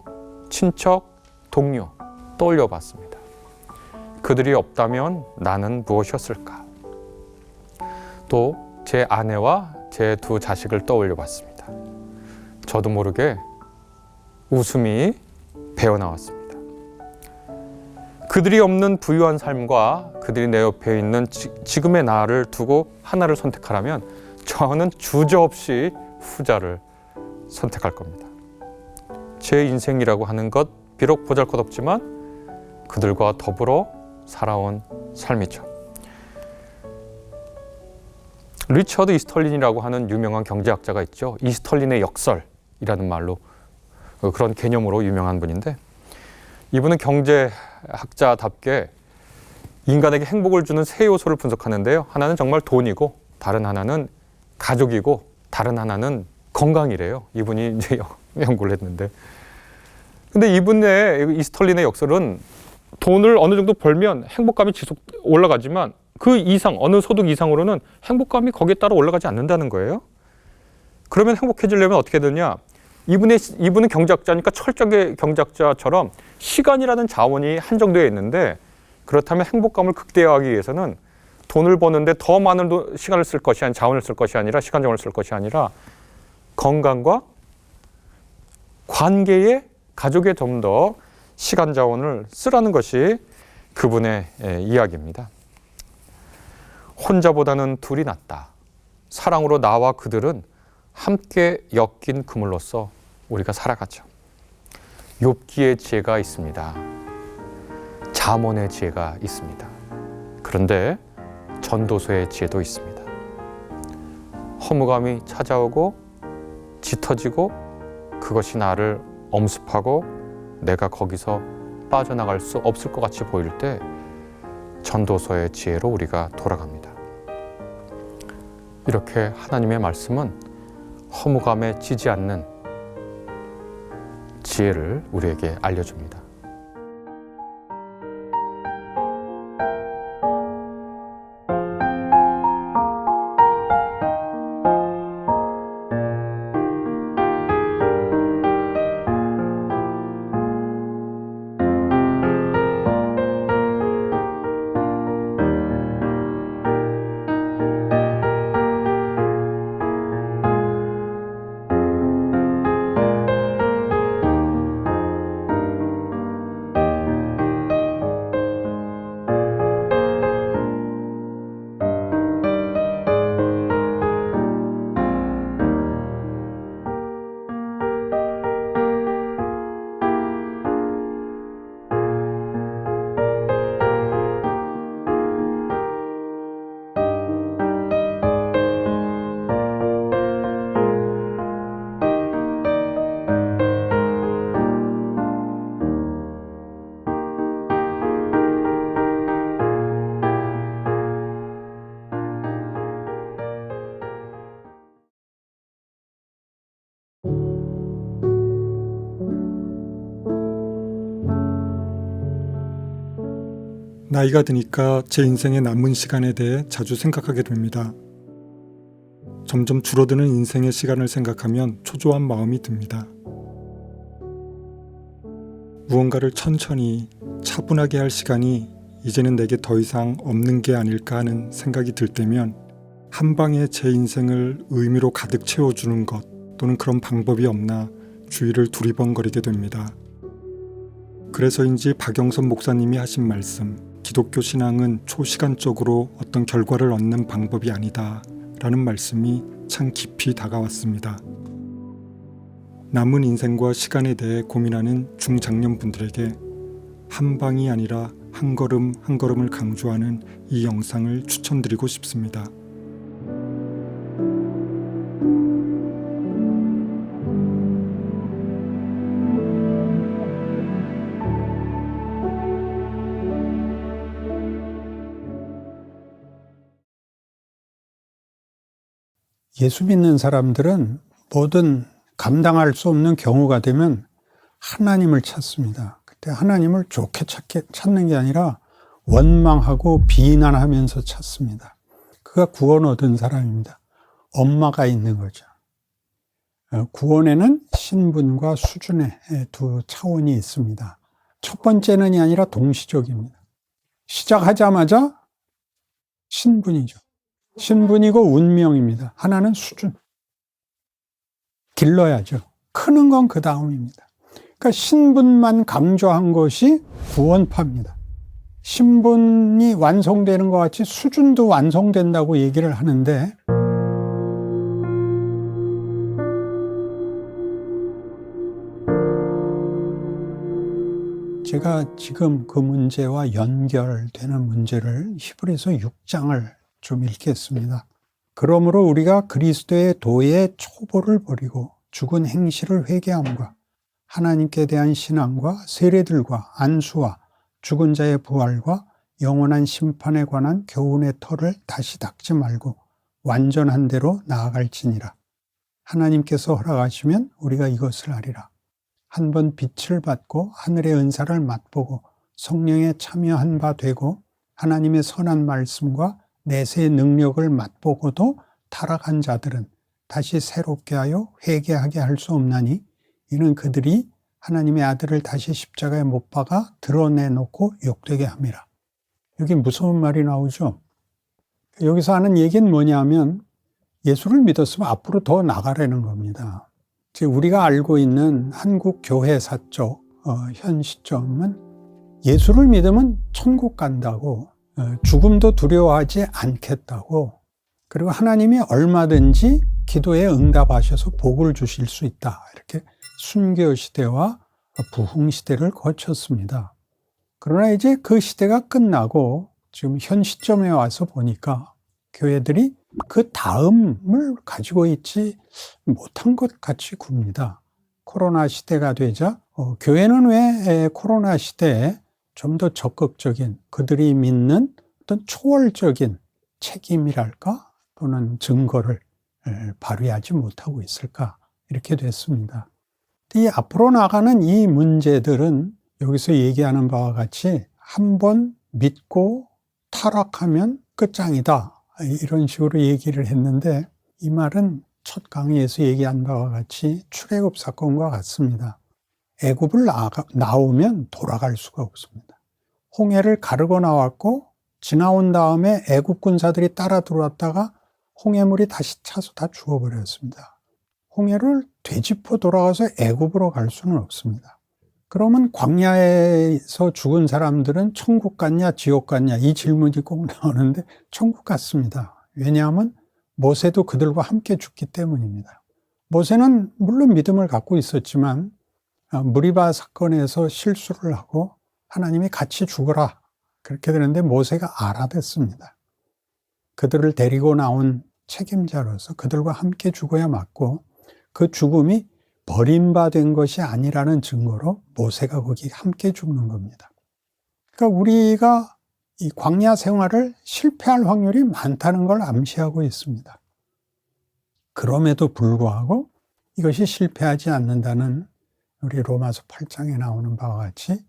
친척, 동료 떠올려 봤습니다. 그들이 없다면 나는 무엇이었을까? 또 제 아내와 제 두 자식을 떠올려 봤습니다. 저도 모르게 웃음이 배어나왔습니다. 그들이 없는 부유한 삶과 그들이 내 옆에 있는 지금의 나를 두고 하나를 선택하라면 저는 주저없이 후자를 선택할 겁니다. 제 인생이라고 하는 것 비록 보잘것없지만 그들과 더불어 살아온 삶이죠. 리처드 이스털린이라고 하는 유명한 경제학자가 있죠. 이스털린의 역설이라는 말로 그런 개념으로 유명한 분인데 이분은 경제학자답게 인간에게 행복을 주는 세 요소를 분석하는데요. 하나는 정말 돈이고 다른 하나는 가족이고 다른 하나는 건강이래요. 이분이 이제 연구를 했는데 근데 이분의 이스털린의 역설은 돈을 어느 정도 벌면 행복감이 지속 올라가지만 그 이상 어느 소득 이상으로는 행복감이 거기에 따라 올라가지 않는다는 거예요. 그러면 행복해지려면 어떻게 되냐? 이분은 경제학자니까 철저하게 경제학자처럼 시간이라는 자원이 한정되어 있는데 그렇다면 행복감을 극대화하기 위해서는 돈을 버는데 더 많은 시간을 쓸 것이 아니라 자원을 쓸 것이 아니라 시간 자원을 쓸 것이 아니라 건강과 관계에 가족에 좀 더 시간 자원을 쓰라는 것이 그분의 이야기입니다. 혼자보다는 둘이 낫다. 사랑으로 나와 그들은 함께 엮인 그물로서 우리가 살아가죠. 욥기의 지혜가 있습니다. 잠언의 지혜가 있습니다. 그런데 전도서의 지혜도 있습니다. 허무감이 찾아오고 짙어지고 그것이 나를 엄습하고 내가 거기서 빠져나갈 수 없을 것 같이 보일 때 전도서의 지혜로 우리가 돌아갑니다. 이렇게 하나님의 말씀은 허무감에 지지 않는 지혜를 우리에게 알려줍니다.
나이가 드니까 제 인생의 남은 시간에 대해 자주 생각하게 됩니다. 점점 줄어드는 인생의 시간을 생각하면 초조한 마음이 듭니다. 무언가를 천천히 차분하게 할 시간이 이제는 내게 더 이상 없는 게 아닐까 하는 생각이 들 때면 한 방에 제 인생을 의미로 가득 채워주는 것 또는 그런 방법이 없나 주위를 두리번거리게 됩니다. 그래서인지 박영선 목사님이 하신 말씀, 기독교 신앙은 초시간적으로 어떤 결과를 얻는 방법이 아니다 라는 말씀이 참 깊이 다가왔습니다. 남은 인생과 시간에 대해 고민하는 중장년분들에게 한 방이 아니라 한 걸음 한 걸음을 강조하는 이 영상을 추천드리고 싶습니다.
예수 믿는 사람들은 뭐든 감당할 수 없는 경우가 되면 하나님을 찾습니다. 그때 하나님을 좋게 찾는 게 아니라 원망하고 비난하면서 찾습니다. 그가 구원 얻은 사람입니다. 엄마가 있는 거죠. 구원에는 신분과 수준의 두 차원이 있습니다. 첫 번째는이 아니라 동시적입니다. 시작하자마자 신분이죠. 신분이고 운명입니다. 하나는 수준. 길러야죠. 크는 건 그 다음입니다. 그러니까 신분만 강조한 것이 구원파입니다. 신분이 완성되는 것 같이 수준도 완성된다고 얘기를 하는데 제가 지금 그 문제와 연결되는 문제를 히브리서 6장을 좀 읽겠습니다. 그러므로 우리가 그리스도의 도의 초보를 버리고 죽은 행실을 회개함과 하나님께 대한 신앙과 세례들과 안수와 죽은 자의 부활과 영원한 심판에 관한 교훈의 털을 다시 닦지 말고 완전한 대로 나아갈지니라. 하나님께서 허락하시면 우리가 이것을 하리라. 한번 빛을 받고 하늘의 은사를 맛보고 성령에 참여한 바 되고 하나님의 선한 말씀과 내세의 능력을 맛보고도 타락한 자들은 다시 새롭게 하여 회개하게 할 수 없나니 이는 그들이 하나님의 아들을 다시 십자가에 못 박아 드러내놓고 욕되게 함이라. 여기 무서운 말이 나오죠. 여기서 하는 얘기는 뭐냐면 예수를 믿었으면 앞으로 더 나가라는 겁니다. 즉 우리가 알고 있는 한국 교회사적 현 시점은 예수를 믿으면 천국 간다고, 죽음도 두려워하지 않겠다고, 그리고 하나님이 얼마든지 기도에 응답하셔서 복을 주실 수 있다. 이렇게 순교 시대와 부흥 시대를 거쳤습니다. 그러나 이제 그 시대가 끝나고 지금 현 시점에 와서 보니까 교회들이 그 다음을 가지고 있지 못한 것 같이 굽니다. 코로나 시대가 되자 교회는 왜 코로나 시대에 좀 더 적극적인 그들이 믿는 어떤 초월적인 책임이랄까 또는 증거를 발휘하지 못하고 있을까 이렇게 됐습니다. 이 앞으로 나가는 이 문제들은 여기서 얘기하는 바와 같이 한번 믿고 타락하면 끝장이다 이런 식으로 얘기를 했는데 이 말은 첫 강의에서 얘기한 바와 같이 출애굽 사건과 같습니다. 애굽을 나오면 돌아갈 수가 없습니다. 홍해를 가르고 나왔고 지나온 다음에 애굽 군사들이 따라 들어왔다가 홍해물이 다시 차서 다 죽어버렸습니다. 홍해를 되짚어 돌아가서 애굽으로 갈 수는 없습니다. 그러면 광야에서 죽은 사람들은 천국 갔냐 지옥 갔냐 이 질문이 꼭 나오는데 천국 갔습니다. 왜냐하면 모세도 그들과 함께 죽기 때문입니다. 모세는 물론 믿음을 갖고 있었지만 무리바 사건에서 실수를 하고 하나님이 같이 죽어라 그렇게 되는데 모세가 알아듣습니다. 그들을 데리고 나온 책임자로서 그들과 함께 죽어야 맞고 그 죽음이 버림받은 것이 아니라는 증거로 모세가 거기 함께 죽는 겁니다. 그러니까 우리가 이 광야 생활을 실패할 확률이 많다는 걸 암시하고 있습니다. 그럼에도 불구하고 이것이 실패하지 않는다는 우리 로마서 8장에 나오는 바와 같이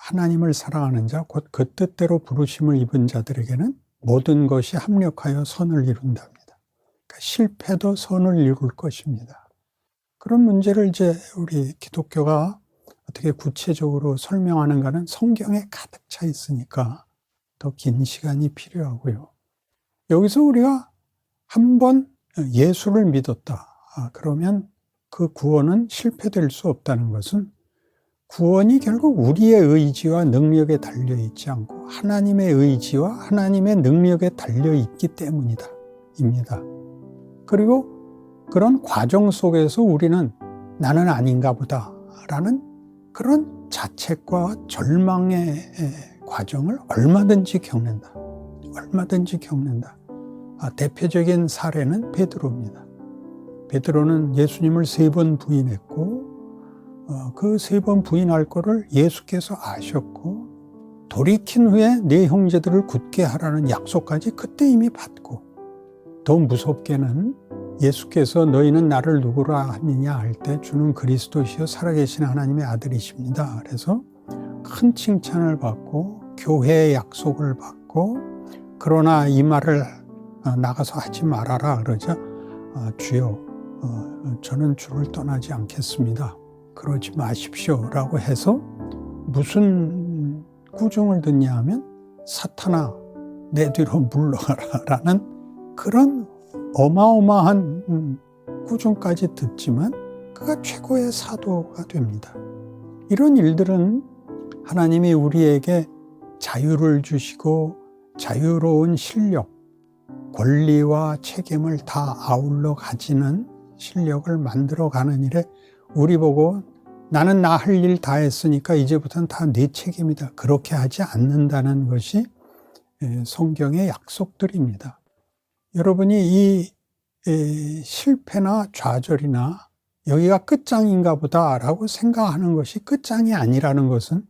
하나님을 사랑하는 자, 곧 그 뜻대로 부르심을 입은 자들에게는 모든 것이 합력하여 선을 이룬답니다. 그러니까 실패도 선을 이룰 것입니다. 그런 문제를 이제 우리 기독교가 어떻게 구체적으로 설명하는가는 성경에 가득 차 있으니까 더 긴 시간이 필요하고요. 여기서 우리가 한번 예수를 믿었다. 그러면 그 구원은 실패될 수 없다는 것은 구원이 결국 우리의 의지와 능력에 달려 있지 않고 하나님의 의지와 하나님의 능력에 달려 있기 때문이다. 입니다. 그리고 그런 과정 속에서 우리는 나는 아닌가 보다 라는 그런 자책과 절망의 과정을 얼마든지 겪는다. 얼마든지 겪는다. 대표적인 사례는 베드로입니다. 베드로는 예수님을 3번 부인했고 그 3번 부인할 거를 예수께서 아셨고 돌이킨 후에 네 형제들을 굳게 하라는 약속까지 그때 이미 받고 더 무섭게는 예수께서 너희는 나를 누구라 하느냐 할 때 주는 그리스도시요 살아계신 하나님의 아들이십니다. 그래서 큰 칭찬을 받고 교회의 약속을 받고 그러나 이 말을 나가서 하지 말아라 그러자 주여 저는 주를 떠나지 않겠습니다. 그러지 마십시오 라고 해서 무슨 꾸중을 듣냐 하면 사탄아 내 뒤로 물러가라 라는 그런 어마어마한 꾸중까지 듣지만 그가 최고의 사도가 됩니다. 이런 일들은 하나님이 우리에게 자유를 주시고 자유로운 실력, 권리와 책임을 다 아울러 가지는 실력을 만들어가는 일에 우리 보고 나는 나 할 일 다 했으니까 이제부터는 다 내 책임이다. 그렇게 하지 않는다는 것이 성경의 약속들입니다. 여러분이 이 실패나 좌절이나 여기가 끝장인가 보다라고 생각하는 것이 끝장이 아니라는 것은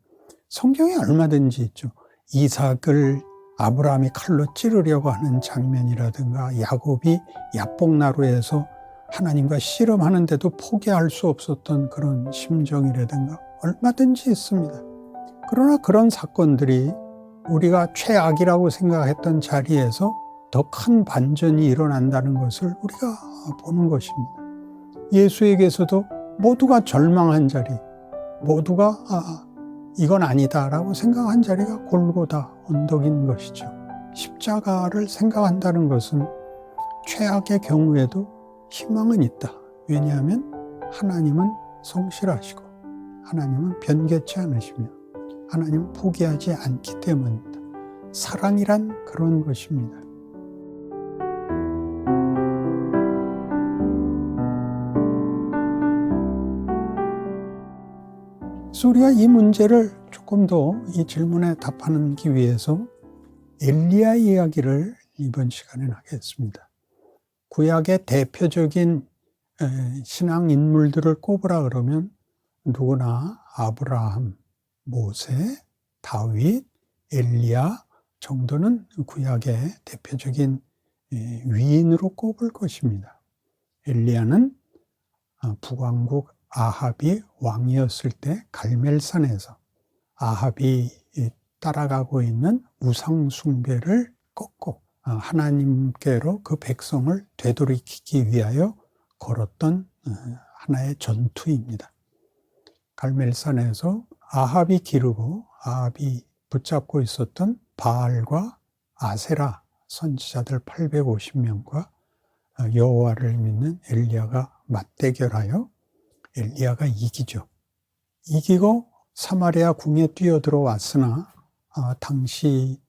성경에 얼마든지 있죠. 이삭을 아브라함이 칼로 찌르려고 하는 장면이라든가 야곱이 야복나루에서 하나님과 씨름하는데도 포기할 수 없었던 그런 심정이라든가 얼마든지 있습니다. 그러나 그런 사건들이 우리가 최악이라고 생각했던 자리에서 더 큰 반전이 일어난다는 것을 우리가 보는 것입니다. 예수에게서도 모두가 절망한 자리, 모두가 이건 아니다라고 생각한 자리가 골고다 언덕인 것이죠. 십자가를 생각한다는 것은 최악의 경우에도 희망은 있다. 왜냐하면 하나님은 성실하시고 하나님은 변개치 않으시며 하나님은 포기하지 않기 때문입니다. 사랑이란 그런 것입니다. 그래서 우리가 이 문제를 조금 더 이 질문에 답하기 위해서 엘리야 이야기를 이번 시간에 하겠습니다. 구약의 대표적인 신앙 인물들을 꼽으라 그러면 누구나 아브라함, 모세, 다윗, 엘리야 정도는 구약의 대표적인 위인으로 꼽을 것입니다. 엘리야는 북왕국 아합이 왕이었을 때 갈멜산에서 아합이 따라가고 있는 우상 숭배를 꺾고 하나님께로 그 백성을 되돌이키기 위하여 걸었던 하나의 전투입니다. 갈멜산에서 아합이 기르고 아합이 붙잡고 있었던 바알과 아세라 선지자들 850명과 여호와를 믿는 엘리야가 맞대결하여 엘리야가 이기죠. 이기고 사마리아 궁에 뛰어들어왔으나 당시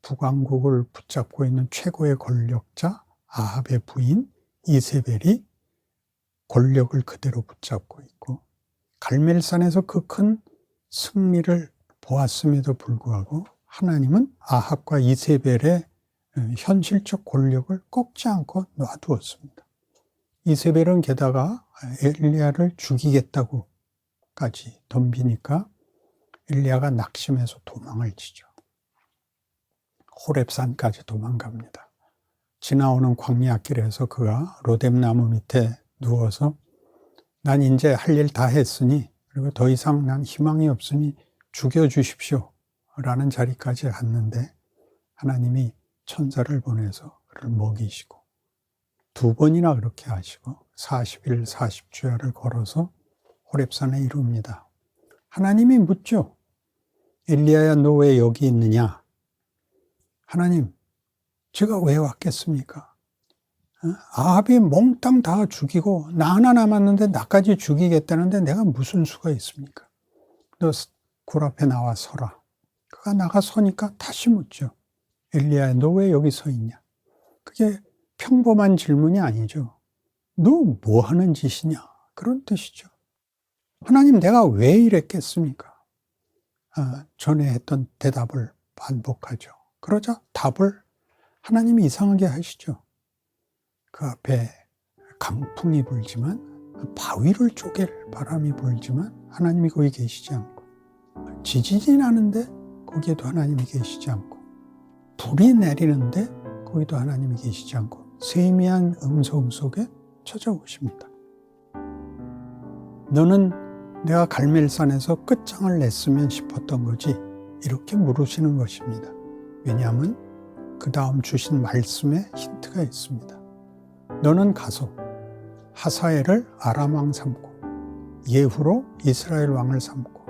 북왕국을 붙잡고 있는 최고의 권력자 아합의 부인 이세벨이 권력을 그대로 붙잡고 있고 갈멜산에서 그 큰 승리를 보았음에도 불구하고 하나님은 아합과 이세벨의 현실적 권력을 꺾지 않고 놔두었습니다. 이세벨은 게다가 엘리야를 죽이겠다고까지 덤비니까 엘리야가 낙심해서 도망을 치죠. 호렙산까지 도망갑니다. 지나오는 광야길에서 그가 로뎀나무 밑에 누워서 난 이제 할 일 다 했으니 그리고 더 이상 난 희망이 없으니 죽여주십시오 라는 자리까지 갔는데 하나님이 천사를 보내서 그를 먹이시고 2번이나 그렇게 하시고 40일 40주야를 걸어서 호렙산에 이룹니다. 하나님이 묻죠. 엘리야야, 너 왜 여기 있느냐? 하나님, 제가 왜 왔겠습니까? 아합이 몽땅 다 죽이고 나 하나 남았는데 나까지 죽이겠다는데 내가 무슨 수가 있습니까? 너 굴 앞에 나와 서라. 그가 나가 서니까 다시 묻죠. 엘리야야, 너 왜 여기 서 있냐? 그게 평범한 질문이 아니죠. 너 뭐 하는 짓이냐? 그런 뜻이죠. 하나님, 내가 왜 이랬겠습니까? 전에 했던 대답을 반복하죠. 그러자 답을 하나님이 이상하게 하시죠. 그 앞에 강풍이 불지만, 바위를 쪼갤 바람이 불지만 하나님이 거기 계시지 않고, 지진이 나는데 거기에도 하나님이 계시지 않고, 불이 내리는데 거기도 하나님이 계시지 않고 세미한 음성 속에 찾아오십니다. 너는 내가 갈멜산에서 끝장을 냈으면 싶었던 거지? 이렇게 물으시는 것입니다. 왜냐하면 그 다음 주신 말씀에 힌트가 있습니다. 너는 가서 하사엘을 아람 왕 삼고, 예후로 이스라엘 왕을 삼고,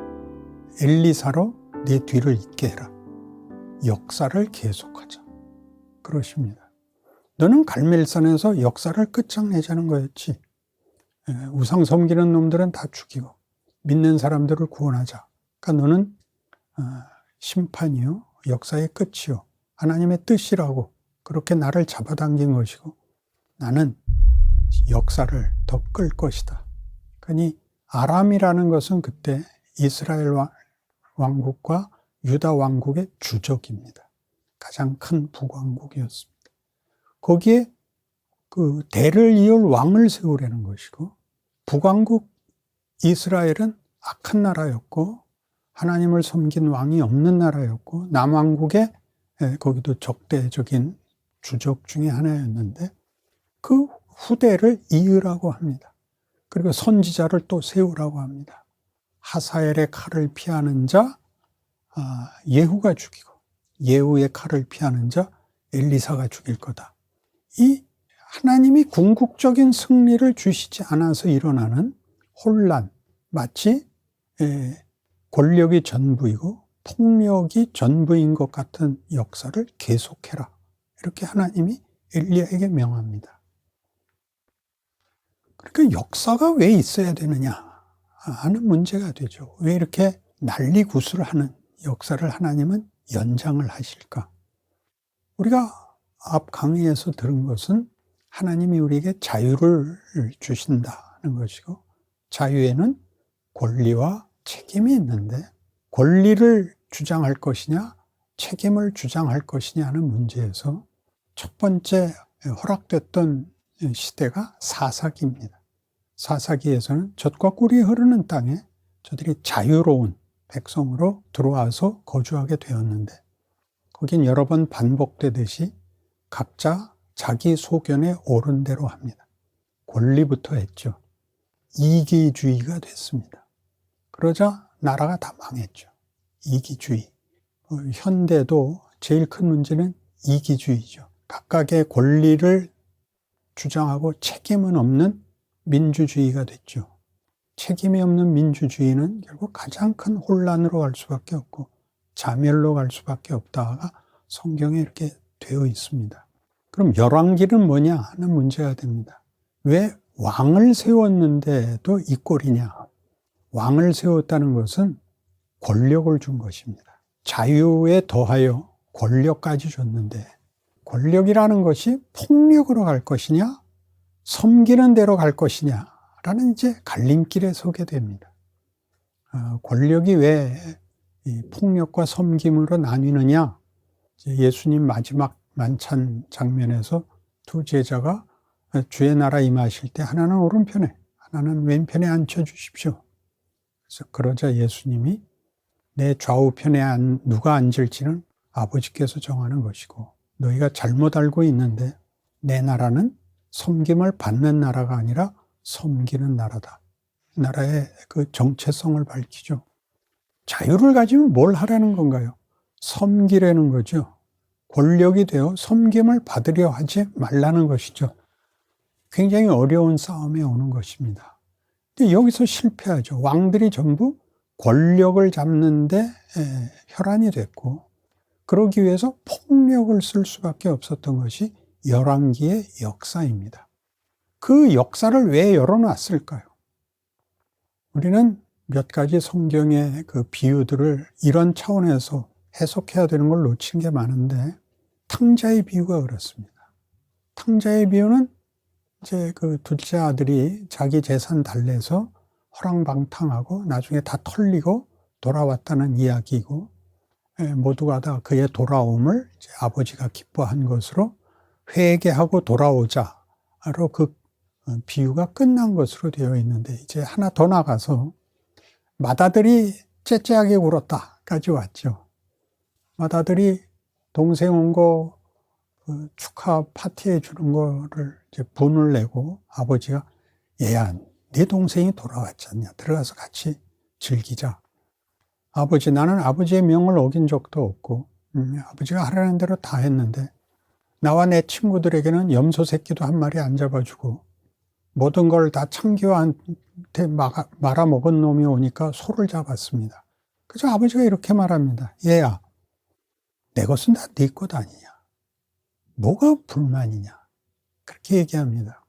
엘리사로 네 뒤를 잇게 해라. 역사를 계속하자. 그러십니다. 너는 갈멜산에서 역사를 끝장내자는 거였지. 우상 섬기는 놈들은 다 죽이고 믿는 사람들을 구원하자. 그러니까 너는 심판이요, 역사의 끝이요, 하나님의 뜻이라고 그렇게 나를 잡아당긴 것이고, 나는 역사를 더 끌 것이다. 그러니 아람이라는 것은 그때 이스라엘 왕국과 유다 왕국의 주적입니다. 가장 큰 북왕국이었습니다. 거기에 그 대를 이을 왕을 세우려는 것이고, 북왕국 이스라엘은 악한 나라였고 하나님을 섬긴 왕이 없는 나라였고, 남왕국의 거기도 적대적인 주적 중에 하나였는데 그 후대를 이으라고 합니다. 그리고 선지자를 또 세우라고 합니다. 하사엘의 칼을 피하는 자 예후가 죽이고, 예후의 칼을 피하는 자 엘리사가 죽일 거다. 이 하나님이 궁극적인 승리를 주시지 않아서 일어나는 혼란, 마치 권력이 전부이고 폭력이 전부인 것 같은 역사를 계속해라. 이렇게 하나님이 엘리야에게 명합니다. 그러니까 역사가 왜 있어야 되느냐 하는 문제가 되죠. 왜 이렇게 난리구슬하는 역사를 하나님은 연장을 하실까? 우리가 앞 강의에서 들은 것은 하나님이 우리에게 자유를 주신다는 것이고, 자유에는 권리와 책임이 있는데 권리를 주장할 것이냐 책임을 주장할 것이냐 하는 문제에서 첫 번째 허락됐던 시대가 사사기입니다. 사사기에서는 젖과 꿀이 흐르는 땅에 저들이 자유로운 백성으로 들어와서 거주하게 되었는데, 거긴 여러 번 반복되듯이 각자 자기 소견에 옳은 대로 합니다. 권리부터 했죠. 이기주의가 됐습니다. 그러자 나라가 다 망했죠. 이기주의. 현대도 제일 큰 문제는 이기주의죠. 각각의 권리를 주장하고 책임은 없는 민주주의가 됐죠. 책임이 없는 민주주의는 결국 가장 큰 혼란으로 갈 수밖에 없고 자멸로 갈 수밖에 없다가 성경에 이렇게 되어 있습니다. 그럼 열왕기는 뭐냐 하는 문제가 됩니다. 왜 왕을 세웠는데도 이 꼴이냐? 왕을 세웠다는 것은 권력을 준 것입니다. 자유에 더하여 권력까지 줬는데, 권력이라는 것이 폭력으로 갈 것이냐 섬기는 대로 갈 것이냐 라는 이제 갈림길에 서게 됩니다. 권력이 왜 폭력과 섬김으로 나뉘느냐? 예수님 마지막 만찬 장면에서 두 제자가 주의 나라 임하실 때 하나는 오른편에 하나는 왼편에 앉혀주십시오. 그래서 그러자 예수님이 내 좌우편에 누가 앉을지는 아버지께서 정하는 것이고, 너희가 잘못 알고 있는데 내 나라는 섬김을 받는 나라가 아니라 섬기는 나라다. 나라의 그 정체성을 밝히죠. 자유를 가지면 뭘 하라는 건가요? 섬기라는 거죠. 권력이 되어 섬김을 받으려 하지 말라는 것이죠. 굉장히 어려운 싸움에 오는 것입니다. 근데 여기서 실패하죠. 왕들이 전부 권력을 잡는데 혈안이 됐고, 그러기 위해서 폭력을 쓸 수밖에 없었던 것이 열왕기의 역사입니다. 그 역사를 왜 열어놨을까요? 우리는 몇 가지 성경의 그 비유들을 이런 차원에서 해석해야 되는 걸 놓친 게 많은데, 탕자의 비유가 그렇습니다. 탕자의 비유는 이제 그 둘째 아들이 자기 재산 달래서 허랑방탕하고 나중에 다 털리고 돌아왔다는 이야기이고, 모두가 다 그의 돌아옴을 이제 아버지가 기뻐한 것으로 회개하고 돌아오자로 그 비유가 끝난 것으로 되어 있는데, 이제 하나 더 나가서 맏아들이 째째하게 울었다까지 왔죠. 맏아들이 동생 온 거 축하 파티해 주는 거를 이제 분을 내고 아버지가, 얘야, 네 동생이 돌아왔지 않냐? 들어가서 같이 즐기자. 아버지, 나는 아버지의 명을 어긴 적도 없고, 아버지가 하라는 대로 다 했는데, 나와 내 친구들에게는 염소 새끼도 한 마리 안 잡아주고, 모든 걸 다 창기와한테 말아먹은 놈이 오니까 소를 잡았습니다. 그래서 아버지가 이렇게 말합니다. 얘야, 내 것은 다 네 것 아니냐? 뭐가 불만이냐? 그렇게 얘기합니다.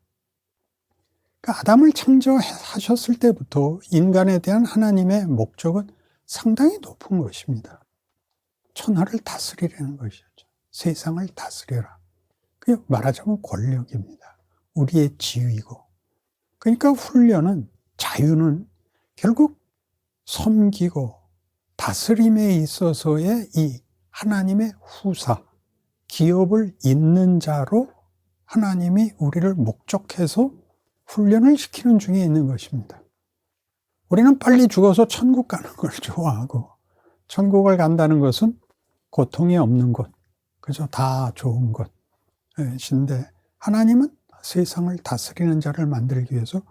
그러니까 아담을 창조하셨을 때부터 인간에 대한 하나님의 목적은 상당히 높은 것입니다. 천하를 다스리라는 것이었죠. 세상을 다스려라. 그게 말하자면 권력입니다. 우리의 지위고. 그러니까 훈련은, 자유는 결국 섬기고 다스림에 있어서의 이 하나님의 후사, 기업을 잇는 자로 하나님이 우리를 목적해서 훈련을 시키는 중에 있는 것입니다. 우리는 빨리 죽어서 천국 가는 걸 좋아하고, 천국을 간다는 것은 고통이 없는 곳, 그죠? 다 좋은 곳인데, 하나님은 세상을 다스리는 자를 만들기 위해서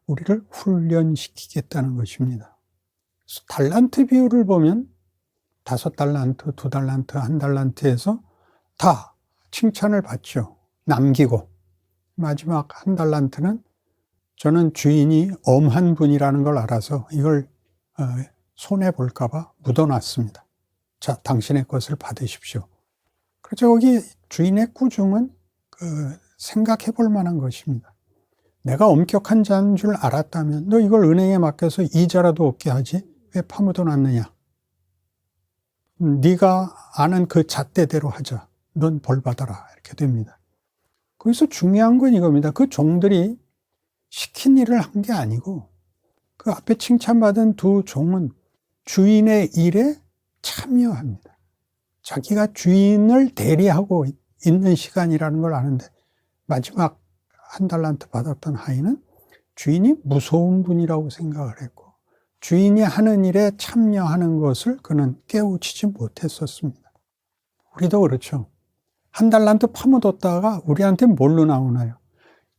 우리를 훈련시키겠다는 것입니다. 달란트 비유를 보면 5달란트, 2달란트, 1달란트에서 다 칭찬을 받죠. 남기고, 마지막 1달란트는 저는 주인이 엄한 분이라는 걸 알아서 이걸 손해볼까 봐 묻어놨습니다. 자, 당신의 것을 받으십시오. 그렇죠. 거기 주인의 꾸중은 생각해 볼 만한 것입니다. 내가 엄격한 자인 줄 알았다면 너 이걸 은행에 맡겨서 이자라도 얻게 하지 왜 파묻어 놨느냐? 네가 아는 그 잣대대로 하자. 넌 벌 받아라. 이렇게 됩니다. 거기서 중요한 건 이겁니다. 그 종들이 시킨 일을 한 게 아니고, 그 앞에 칭찬받은 두 종은 주인의 일에 참여합니다. 자기가 주인을 대리하고 있는 시간이라는 걸 아는데, 마지막 1달란트 받았던 하인은 주인이 무서운 분이라고 생각을 했고, 주인이 하는 일에 참여하는 것을 그는 깨우치지 못했었습니다. 우리도 그렇죠. 1달란트 파묻었다가 우리한테 뭘로 나오나요?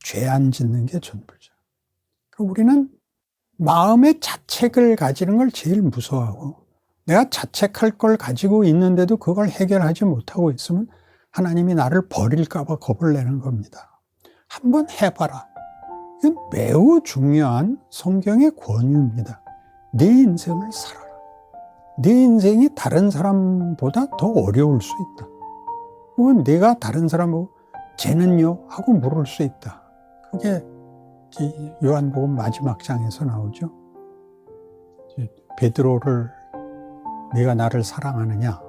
죄 안 짓는 게 전부죠. 우리는 마음의 자책을 가지는 걸 제일 무서워하고, 내가 자책할 걸 가지고 있는데도 그걸 해결하지 못하고 있으면 하나님이 나를 버릴까 봐 겁을 내는 겁니다. 한번 해봐라. 이건 매우 중요한 성경의 권유입니다. 내 인생을 살아라. 내 인생이 다른 사람보다 더 어려울 수 있다. 혹은 내가 다른 사람보고 쟤는요? 하고 물을 수 있다. 그게 요한복음 마지막 장에서 나오죠. 베드로를 네가 나를 사랑하느냐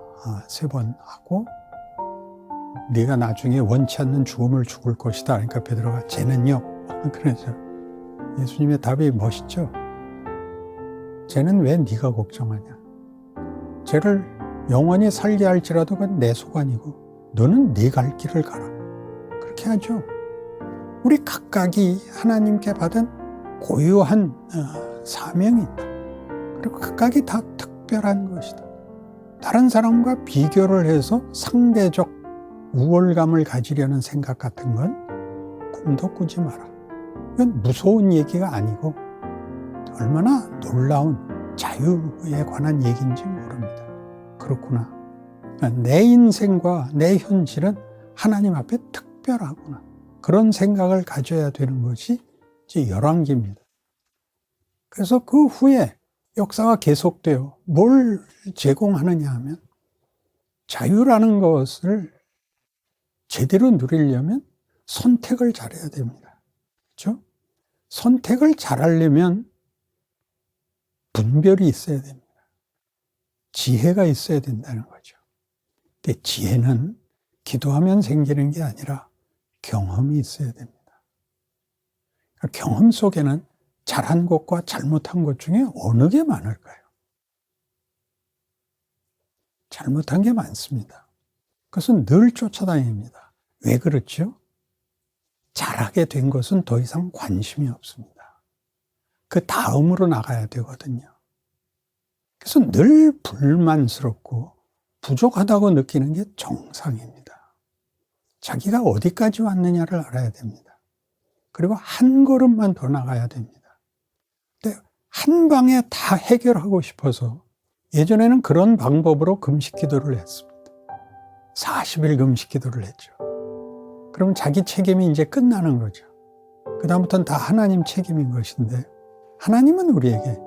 3번 하고, 네가 나중에 원치 않는 죽음을 죽을 것이다. 그러니까 베드로가 쟤는요? 그러죠. 예수님의 답이 멋있죠. 쟤는 왜 네가 걱정하냐? 쟤를 영원히 살게 할지라도 그건 내 소관이고 너는 네 갈 길을 가라. 그렇게 하죠. 우리 각각이 하나님께 받은 고유한 사명이 있다. 그리고 각각이 다 특별한 것이다. 다른 사람과 비교를 해서 상대적 우월감을 가지려는 생각 같은 건 꿈도 꾸지 마라. 이건 무서운 얘기가 아니고 얼마나 놀라운 자유에 관한 얘기인지 모릅니다. 그렇구나. 내 인생과 내 현실은 하나님 앞에 특별하구나. 그런 생각을 가져야 되는 것이 이제 열왕기입니다. 그래서 그 후에 역사가 계속돼요. 뭘 제공하느냐 하면 자유라는 것을 제대로 누리려면 선택을 잘해야 됩니다. 그렇죠? 선택을 잘하려면 분별이 있어야 됩니다. 지혜가 있어야 된다는 거죠. 근데 지혜는 기도하면 생기는 게 아니라 경험이 있어야 됩니다. 그러니까 경험 속에는 잘한 것과 잘못한 것 중에 어느 게 많을까요? 잘못한 게 많습니다. 그것은 늘 쫓아다닙니다. 왜 그렇죠? 잘하게 된 것은 더 이상 관심이 없습니다. 그 다음으로 나가야 되거든요. 그래서 늘 불만스럽고 부족하다고 느끼는 게 정상입니다. 자기가 어디까지 왔느냐를 알아야 됩니다. 그리고 한 걸음만 더 나가야 됩니다. 근데 한 방에 다 해결하고 싶어서 예전에는 그런 방법으로 금식 기도를 했습니다. 40일 금식 기도를 했죠. 그러면 자기 책임이 이제 끝나는 거죠. 그다음부터는 다 하나님 책임인 것인데, 하나님은 우리에게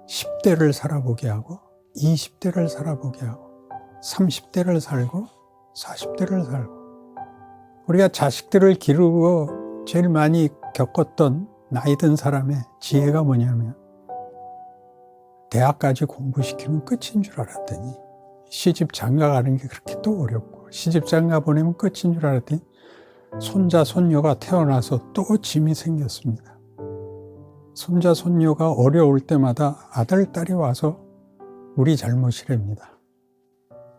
10대를 살아보게 하고 20대를 살아보게 하고 30대를 살고 40대를 살고, 우리가 자식들을 기르고 제일 많이 겪었던 나이 든 사람의 지혜가 뭐냐면, 대학까지 공부시키면 끝인 줄 알았더니 시집 장가 가는 게 그렇게 또 어렵고, 시집 장가 보내면 끝인 줄 알았더니 손자 손녀가 태어나서 또 짐이 생겼습니다. 손자 손녀가 어려울 때마다 아들 딸이 와서 우리 잘못이랍니다.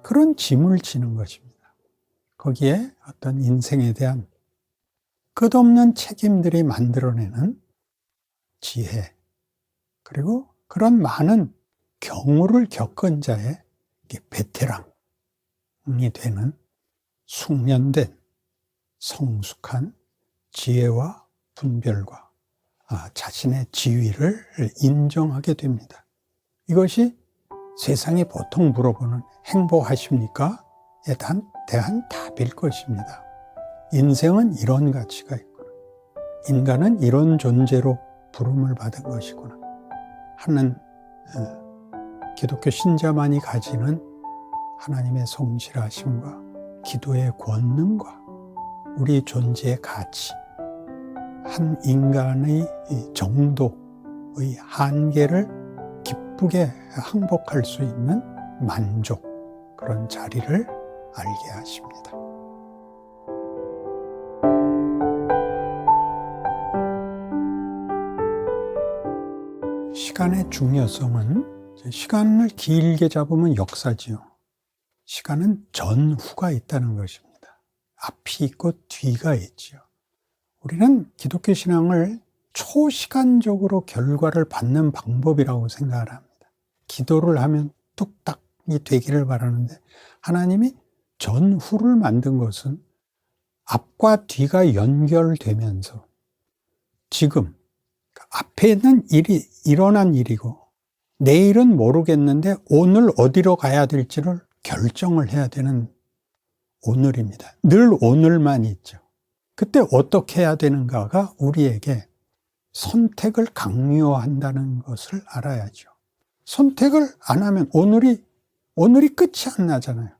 그런 짐을 지는 것입니다. 거기에 어떤 인생에 대한 끝없는 책임들이 만들어내는 지혜, 그리고 그런 많은 경우를 겪은 자의 베테랑이 되는 숙련된 성숙한 지혜와 분별과 자신의 지위를 인정하게 됩니다. 이것이 세상이 보통 물어보는 행복하십니까? 에 대한 답일 것입니다. 인생은 이런 가치가 있구나. 인간은 이런 존재로 부름을 받은 것이구나 하는 기독교 신자만이 가지는 하나님의 성실하심과 기도의 권능과 우리 존재의 가치, 한 인간의 정도의 한계를 기쁘게 항복할 수 있는 만족, 그런 자리를 알게 하십니다. 시간의 중요성은, 시간을 길게 잡으면 역사지요. 시간은 전후가 있다는 것입니다. 앞이 있고 뒤가 있지요. 우리는 기독교 신앙을 초시간적으로 결과를 받는 방법이라고 생각을 합니다. 기도를 하면 뚝딱이 되기를 바라는데, 하나님이 전후를 만든 것은 앞과 뒤가 연결되면서 지금 앞에 있는 일이 일어난 일이고, 내일은 모르겠는데 오늘 어디로 가야 될지를 결정을 해야 되는 오늘입니다. 늘 오늘만 있죠. 그때 어떻게 해야 되는가가 우리에게 선택을 강요한다는 것을 알아야죠. 선택을 안 하면 오늘이 끝이 안 나잖아요.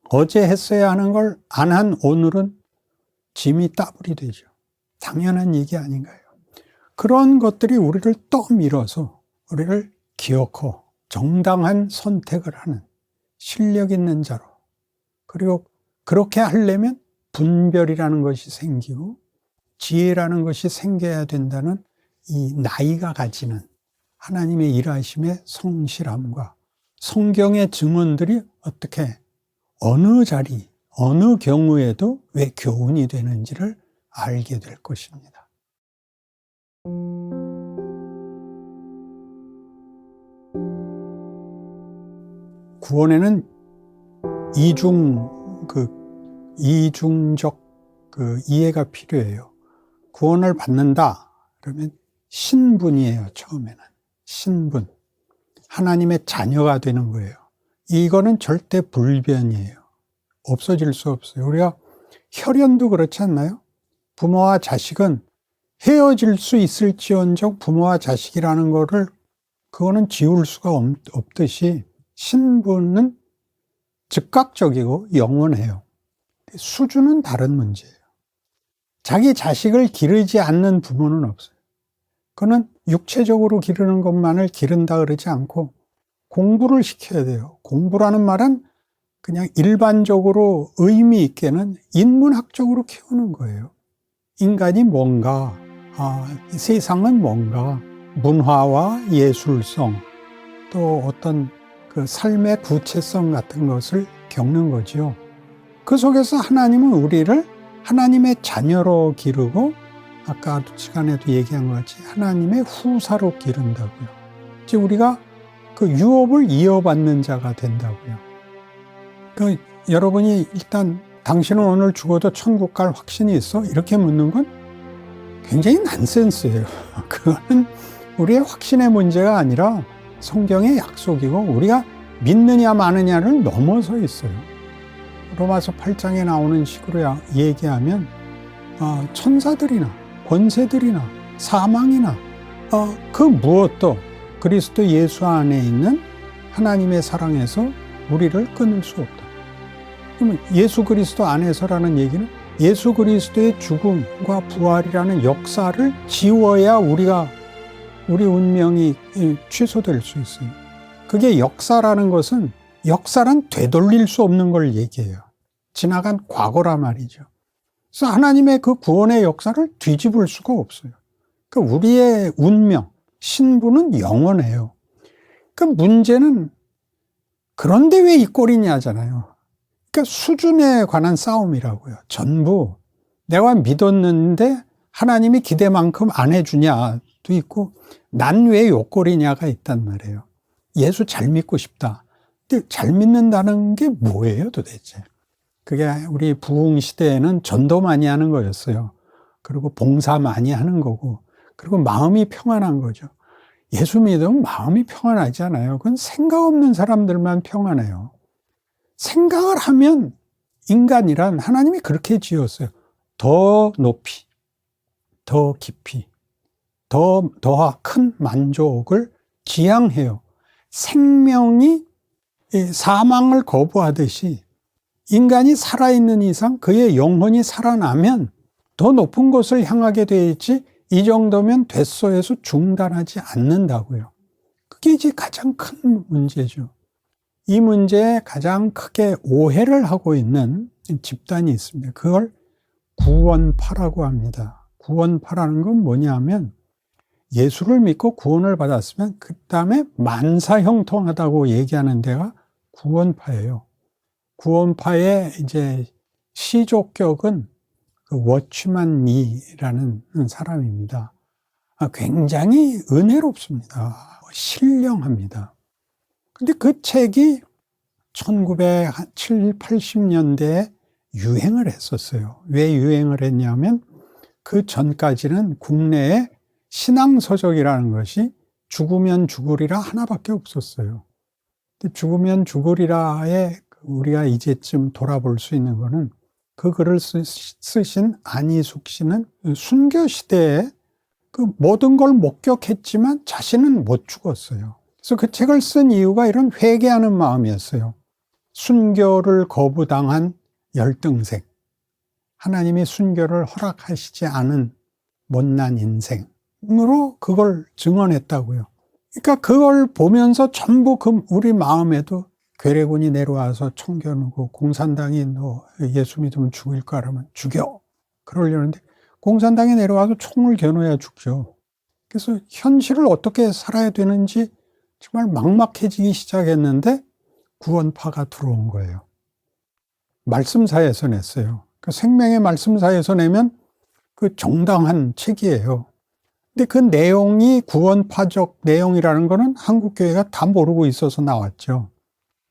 어제 했어야 하는 걸 안 한 오늘은 짐이 따블이 되죠. 당연한 얘기 아닌가요? 그런 것들이 우리를 떠밀어서 우리를 기어코 정당한 선택을 하는 실력 있는 자로, 그리고 그렇게 하려면 분별이라는 것이 생기고 지혜라는 것이 생겨야 된다는 이 나이가 가지는 하나님의 일하심의 성실함과 성경의 증언들이 어떻게 어느 자리, 어느 경우에도 왜 교훈이 되는지를 알게 될 것입니다. 구원에는 이중적 이해가 필요해요. 구원을 받는다 그러면 신분이에요. 처음에는 신분, 하나님의 자녀가 되는 거예요. 이거는 절대 불변이에요. 없어질 수 없어요. 우리가 혈연도 그렇지 않나요? 부모와 자식은 헤어질 수 있을지언정 부모와 자식이라는 거를 그거는 지울 수가 없듯이 신분은 즉각적이고 영원해요. 수준은 다른 문제예요. 자기 자식을 기르지 않는 부모는 없어요. 그거는 육체적으로 기르는 것만을 기른다 그러지 않고 공부를 시켜야 돼요. 공부라는 말은 그냥 일반적으로 의미 있게는 인문학적으로 키우는 거예요. 인간이 뭔가, 세상은 뭔가, 문화와 예술성, 또 어떤 그 삶의 구체성 같은 것을 겪는 거죠. 그 속에서 하나님은 우리를 하나님의 자녀로 기르고, 아까 시간에도 얘기한 것 같이 하나님의 후사로 기른다고요. 즉 우리가 그 유업을 이어받는 자가 된다고요. 그 여러분이 일단 당신은 오늘 죽어도 천국 갈 확신이 있어? 이렇게 묻는 건 굉장히 난센스예요. 그거는 우리의 확신의 문제가 아니라 성경의 약속이고 우리가 믿느냐 마느냐를 넘어서 있어요. 로마서 8장에 나오는 식으로 얘기하면 천사들이나 권세들이나 사망이나 그 무엇도 그리스도 예수 안에 있는 하나님의 사랑에서 우리를 끊을 수 없다. 그러면 예수 그리스도 안에서라는 얘기는 예수 그리스도의 죽음과 부활이라는 역사를 지워야 우리 운명이 취소될 수 있어요. 그게 역사라는 것은 역사란 되돌릴 수 없는 걸 얘기해요. 지나간 과거라 말이죠. 그래서 하나님의 그 구원의 역사를 뒤집을 수가 없어요. 그러니까 우리의 운명, 신분은 영원해요. 그 문제는 그런데 왜 이 꼴이냐잖아요. 그러니까 수준에 관한 싸움이라고요. 전부 내가 믿었는데 하나님이 기대만큼 안 해주냐도 있고 난 왜 요 꼴이냐가 있단 말이에요. 예수 잘 믿고 싶다. 근데 잘 믿는다는 게 뭐예요 도대체? 그게 우리 부흥 시대에는 전도 많이 하는 거였어요. 그리고 봉사 많이 하는 거고 그리고 마음이 평안한 거죠. 예수 믿으면 마음이 평안하지 않아요. 그건 생각 없는 사람들만 평안해요. 생각을 하면 인간이란 하나님이 그렇게 지었어요. 더 높이, 더 깊이, 더 큰 만족을 지향해요. 생명이 사망을 거부하듯이 인간이 살아있는 이상 그의 영혼이 살아나면 더 높은 곳을 향하게 되어 있지 이 정도면 됐어 해서 중단하지 않는다고요. 그게 이제 가장 큰 문제죠. 이 문제에 가장 크게 오해를 하고 있는 집단이 있습니다. 그걸 구원파라고 합니다. 구원파라는 건 뭐냐면 예수를 믿고 구원을 받았으면 그 다음에 만사형통하다고 얘기하는 데가 구원파예요. 구원파의 이제 시조격은 그 워치만 니라는 사람입니다. 굉장히 은혜롭습니다. 신령합니다. 근데 그 책이 1970, 80년대에 유행을 했었어요. 왜 유행을 했냐면 그 전까지는 국내에 신앙서적이라는 것이 죽으면 죽으리라 하나밖에 없었어요. 근데 죽으면 죽으리라에 우리가 이제쯤 돌아볼 수 있는 거는 그 글을 쓰신 안희숙 씨는 순교 시대에 그 모든 걸 목격했지만 자신은 못 죽었어요. 그래서 그 책을 쓴 이유가 이런 회개하는 마음이었어요. 순교를 거부당한 열등생, 하나님이 순교를 허락하시지 않은 못난 인생으로 그걸 증언했다고요. 그러니까 그걸 보면서 전부 우리 마음에도 괴뢰군이 내려와서 총 겨누고 공산당이 너 예수 믿으면 죽일 거야 그러면 죽여. 그러려는데 공산당이 내려와서 총을 겨누어야 죽죠. 그래서 현실을 어떻게 살아야 되는지 정말 막막해지기 시작했는데 구원파가 들어온 거예요. 말씀사에서 냈어요. 그 생명의 말씀사에서 내면 그 정당한 책이에요. 근데 그 내용이 구원파적 내용이라는 거는 한국교회가 다 모르고 있어서 나왔죠.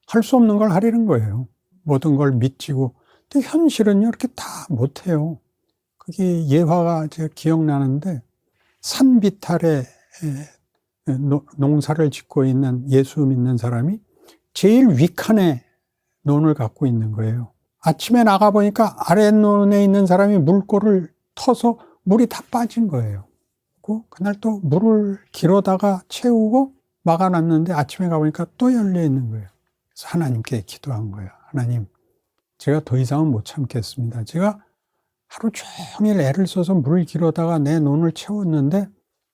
할 수 없는 걸 하려는 거예요. 모든 걸 미치고. 근데 현실은요, 이렇게 다 못해요. 그게 예화가 제가 기억나는데, 산비탈에 농사를 짓고 있는 예수 믿는 사람이 제일 위칸에 논을 갖고 있는 거예요. 아침에 나가보니까 아랫논에 있는 사람이 물꼬를 터서 물이 다 빠진 거예요. 그날 또 물을 길어다가 채우고 막아놨는데 아침에 가보니까 또 열려 있는 거예요. 그래서 하나님께 기도한 거예요. 하나님, 제가 더 이상은 못 참겠습니다. 제가 하루 종일 애를 써서 물을 길어다가 내 논을 채웠는데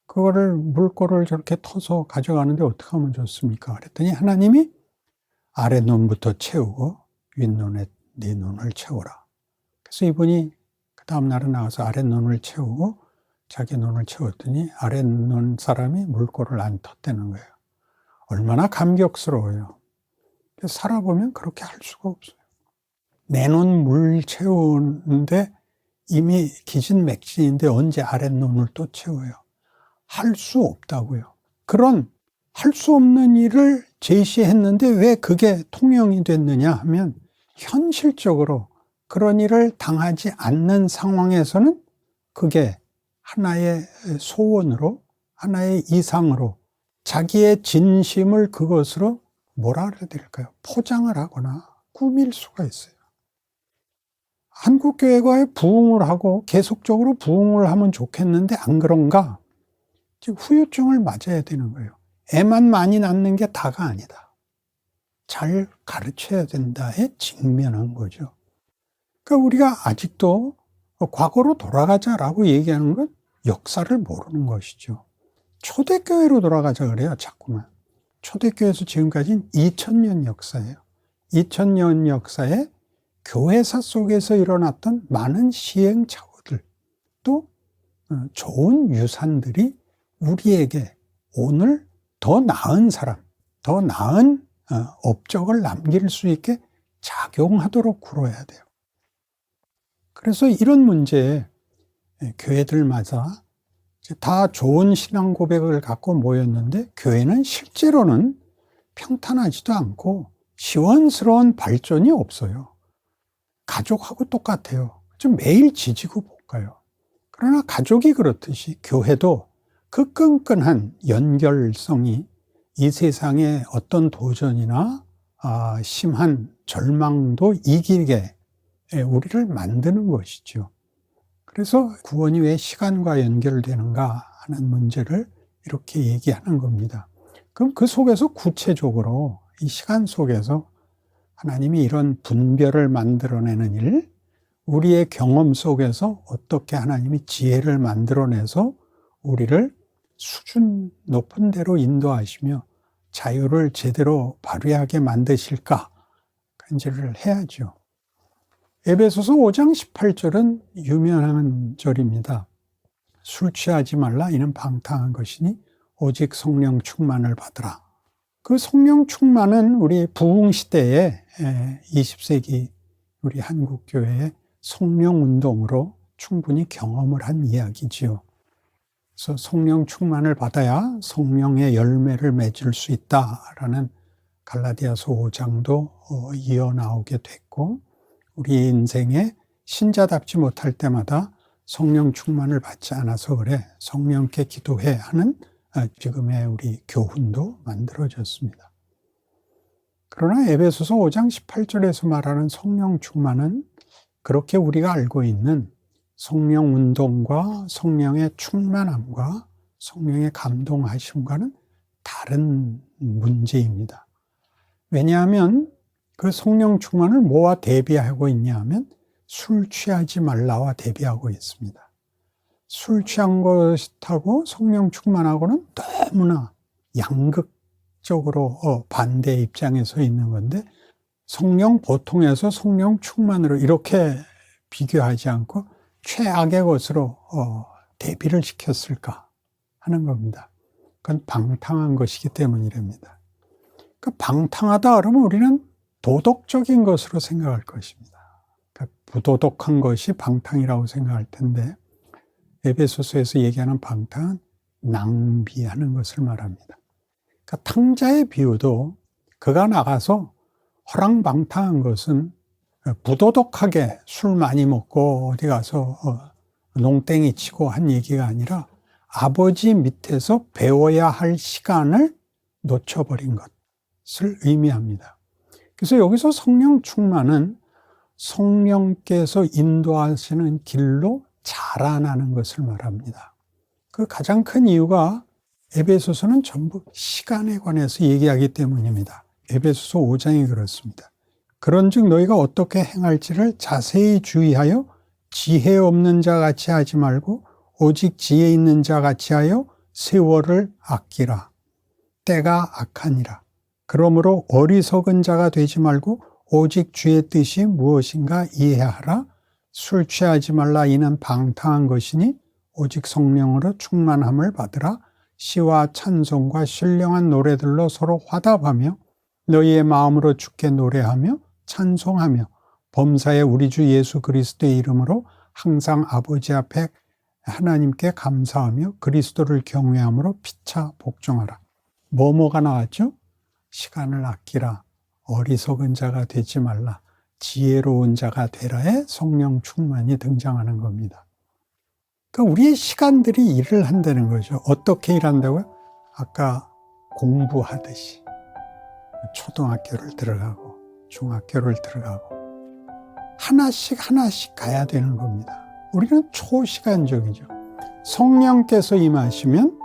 그거를 물꼬를 저렇게 터서 가져가는데 어떻게 하면 좋습니까? 그랬더니 하나님이 아랫논부터 채우고 윗논에 네 논을 채워라. 그래서 이분이 그 다음 날은 나가서 아랫논을 채우고 자기 논을 채웠더니 아랫논 사람이 물꼬를 안 텄다는 거예요. 얼마나 감격스러워요. 살아보면 그렇게 할 수가 없어요. 내 논 물 채우는데 이미 기진맥진인데 언제 아랫논을 또 채워요? 할 수 없다고요. 그런 할 수 없는 일을 제시했는데 왜 그게 통용이 됐느냐 하면 현실적으로 그런 일을 당하지 않는 상황에서는 그게 하나의 소원으로, 하나의 이상으로 자기의 진심을 그것으로 뭐라 그래야 될까요? 포장을 하거나 꾸밀 수가 있어요. 한국교회가 부흥을 하고 계속적으로 부흥을 하면 좋겠는데 안 그런가? 즉 후유증을 맞아야 되는 거예요. 애만 많이 낳는 게 다가 아니다. 잘 가르쳐야 된다에 직면한 거죠. 그러니까 우리가 아직도 과거로 돌아가자라고 얘기하는 건 역사를 모르는 것이죠. 초대교회로 돌아가자 그래요, 자꾸만. 초대교회에서 지금까지는 2000년 역사예요. 2000년 역사에 교회사 속에서 일어났던 많은 시행착오들, 또 좋은 유산들이 우리에게 오늘 더 나은 사람, 더 나은 업적을 남길 수 있게 작용하도록 굴어야 돼요. 그래서 이런 문제에 교회들마다 다 좋은 신앙 고백을 갖고 모였는데 교회는 실제로는 평탄하지도 않고 시원스러운 발전이 없어요. 가족하고 똑같아요. 좀 매일 지지고 볶아요. 그러나 가족이 그렇듯이 교회도 그 끈끈한 연결성이 이 세상의 어떤 도전이나 심한 절망도 이기게 우리를 만드는 것이죠. 그래서 구원이 왜 시간과 연결되는가 하는 문제를 이렇게 얘기하는 겁니다. 그럼 그 속에서 구체적으로 이 시간 속에서 하나님이 이런 분별을 만들어내는 일, 우리의 경험 속에서 어떻게 하나님이 지혜를 만들어내서 우리를 수준 높은 데로 인도하시며 자유를 제대로 발휘하게 만드실까? 간절을 해야죠. 에베소서 5장 18절은 유명한 절입니다. 술 취하지 말라 이는 방탕한 것이니 오직 성령 충만을 받으라. 그 성령 충만은 우리 부흥 시대에 20세기 우리 한국교회의 성령 운동으로 충분히 경험을 한 이야기지요. 그래서 성령 충만을 받아야 성령의 열매를 맺을 수 있다라는 갈라디아서 5장도 이어나오게 됐고, 우리 인생에 신자답지 못할 때마다 성령 충만을 받지 않아서 그래 성령께 기도해 하는 지금의 우리 교훈도 만들어졌습니다. 그러나 에베소서 5장 18절에서 말하는 성령 충만은 그렇게 우리가 알고 있는 성령 운동과 성령의 충만함과 성령의 감동하심과는 다른 문제입니다. 왜냐하면 그 성령 충만을 뭐와 대비하고 있냐 하면 술 취하지 말라와 대비하고 있습니다. 술 취한 것하고 성령 충만하고는 너무나 양극적으로 반대 입장에 서 있는 건데, 성령 보통에서 성령 충만으로 이렇게 비교하지 않고 최악의 것으로 대비를 시켰을까 하는 겁니다. 그건 방탕한 것이기 때문이랍니다. 그러니까 방탕하다 그러면 우리는 도덕적인 것으로 생각할 것입니다. 그러니까 부도덕한 것이 방탕이라고 생각할 텐데, 에베소서에서 얘기하는 방탕은 낭비하는 것을 말합니다. 그러니까 탕자의 비유도 그가 나가서 허랑방탕한 것은 부도덕하게 술 많이 먹고 어디 가서 농땡이 치고 한 얘기가 아니라 아버지 밑에서 배워야 할 시간을 놓쳐버린 것을 의미합니다. 그래서 여기서 성령 충만은 성령께서 인도하시는 길로 자라나는 것을 말합니다. 그 가장 큰 이유가 에베소서는 전부 시간에 관해서 얘기하기 때문입니다. 에베소서 5장이 그렇습니다. 그런즉 너희가 어떻게 행할지를 자세히 주의하여 지혜 없는 자 같이 하지 말고 오직 지혜 있는 자 같이 하여 세월을 아끼라. 때가 악하니라. 그러므로 어리석은 자가 되지 말고 오직 주의 뜻이 무엇인가 이해하라. 술 취하지 말라. 이는 방탕한 것이니 오직 성령으로 충만함을 받으라. 시와 찬송과 신령한 노래들로 서로 화답하며 너희의 마음으로 주께 노래하며 찬송하며 범사에 우리 주 예수 그리스도의 이름으로 항상 아버지 앞에 하나님께 감사하며 그리스도를 경외함으로 피차 복종하라. 뭐가 나왔죠? 시간을 아끼라. 어리석은 자가 되지 말라. 지혜로운 자가 되라의 성령 충만이 등장하는 겁니다. 그러니까 우리의 시간들이 일을 한다는 거죠. 어떻게 일한다고요? 아까 공부하듯이 초등학교를 들어가고 중학교를 들어가고 하나씩 가야 되는 겁니다. 우리는 초시간적이죠. 성령께서 임하시면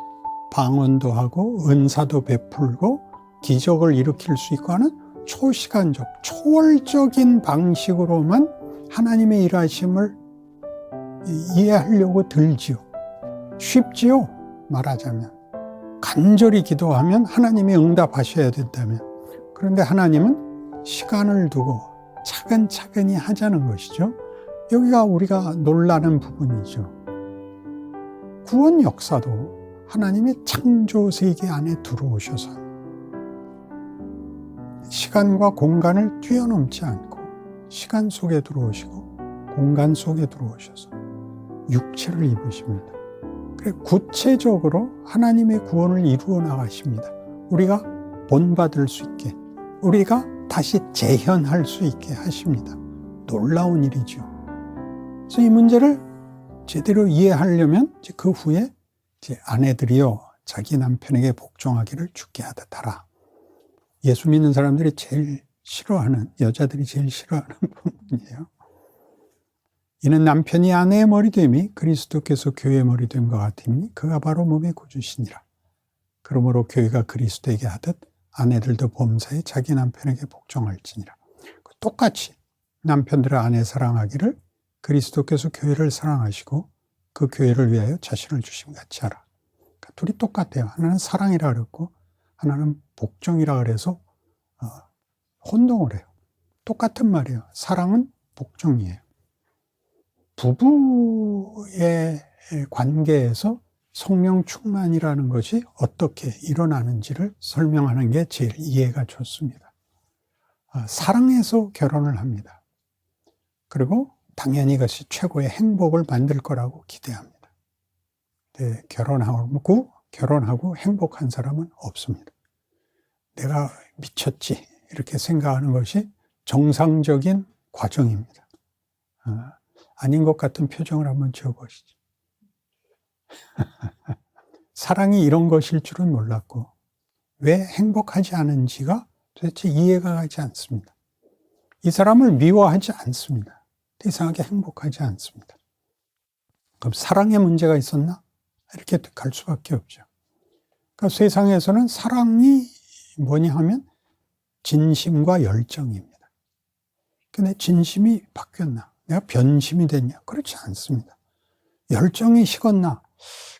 방언도 하고 은사도 베풀고 기적을 일으킬 수 있고 하는 초시간적, 초월적인 방식으로만 하나님의 일하심을 이해하려고 들지요. 쉽지요? 말하자면. 간절히 기도하면 하나님이 응답하셔야 된다면. 그런데 하나님은 시간을 두고 차근차근히 하자는 것이죠. 여기가 우리가 놀라는 부분이죠. 구원 역사도 하나님의 창조 세계 안에 들어오셔서 시간과 공간을 뛰어넘지 않고 시간 속에 들어오시고 공간 속에 들어오셔서 육체를 입으십니다. 그래 구체적으로 하나님의 구원을 이루어 나가십니다. 우리가 본받을 수 있게, 우리가 다시 재현할 수 있게 하십니다. 놀라운 일이죠. 그래서 이 문제를 제대로 이해하려면 그 후에 아내들이요 자기 남편에게 복종하기를 주께 하듯하라. 예수 믿는 사람들이 제일 싫어하는, 여자들이 제일 싫어하는 부분이에요. 이는 남편이 아내의 머리됨이 그리스도께서 교회의 머리됨과 같으니 그가 바로 몸의 구주시니라. 그러므로 교회가 그리스도에게 하듯 아내들도 범사에 자기 남편에게 복종할지니라. 똑같이 남편들의 아내 사랑하기를 그리스도께서 교회를 사랑하시고 그 교회를 위하여 자신을 주심 같이 하라. 그러니까 둘이 똑같아요. 하나는 사랑이라 그랬고 하나는 복종이라 그래서 혼동을 해요. 똑같은 말이에요. 사랑은 복종이에요. 부부의 관계에서 성령 충만이라는 것이 어떻게 일어나는지를 설명하는 게 제일 이해가 좋습니다. 사랑해서 결혼을 합니다. 그리고 당연히 이것이 최고의 행복을 만들 거라고 기대합니다. 네, 결혼하고 행복한 사람은 없습니다. 내가 미쳤지 이렇게 생각하는 것이 정상적인 과정입니다. 아닌 것 같은 표정을 한번 지어보시죠. 사랑이 이런 것일 줄은 몰랐고 왜 행복하지 않은지가 도대체 이해가 가지 않습니다. 이 사람을 미워하지 않습니다. 이상하게 행복하지 않습니다. 그럼 사랑에 문제가 있었나? 이렇게 갈 수밖에 없죠. 그러니까 세상에서는 사랑이 뭐냐 하면 진심과 열정입니다. 근데 진심이 바뀌었나? 내가 변심이 됐냐? 그렇지 않습니다. 열정이 식었나?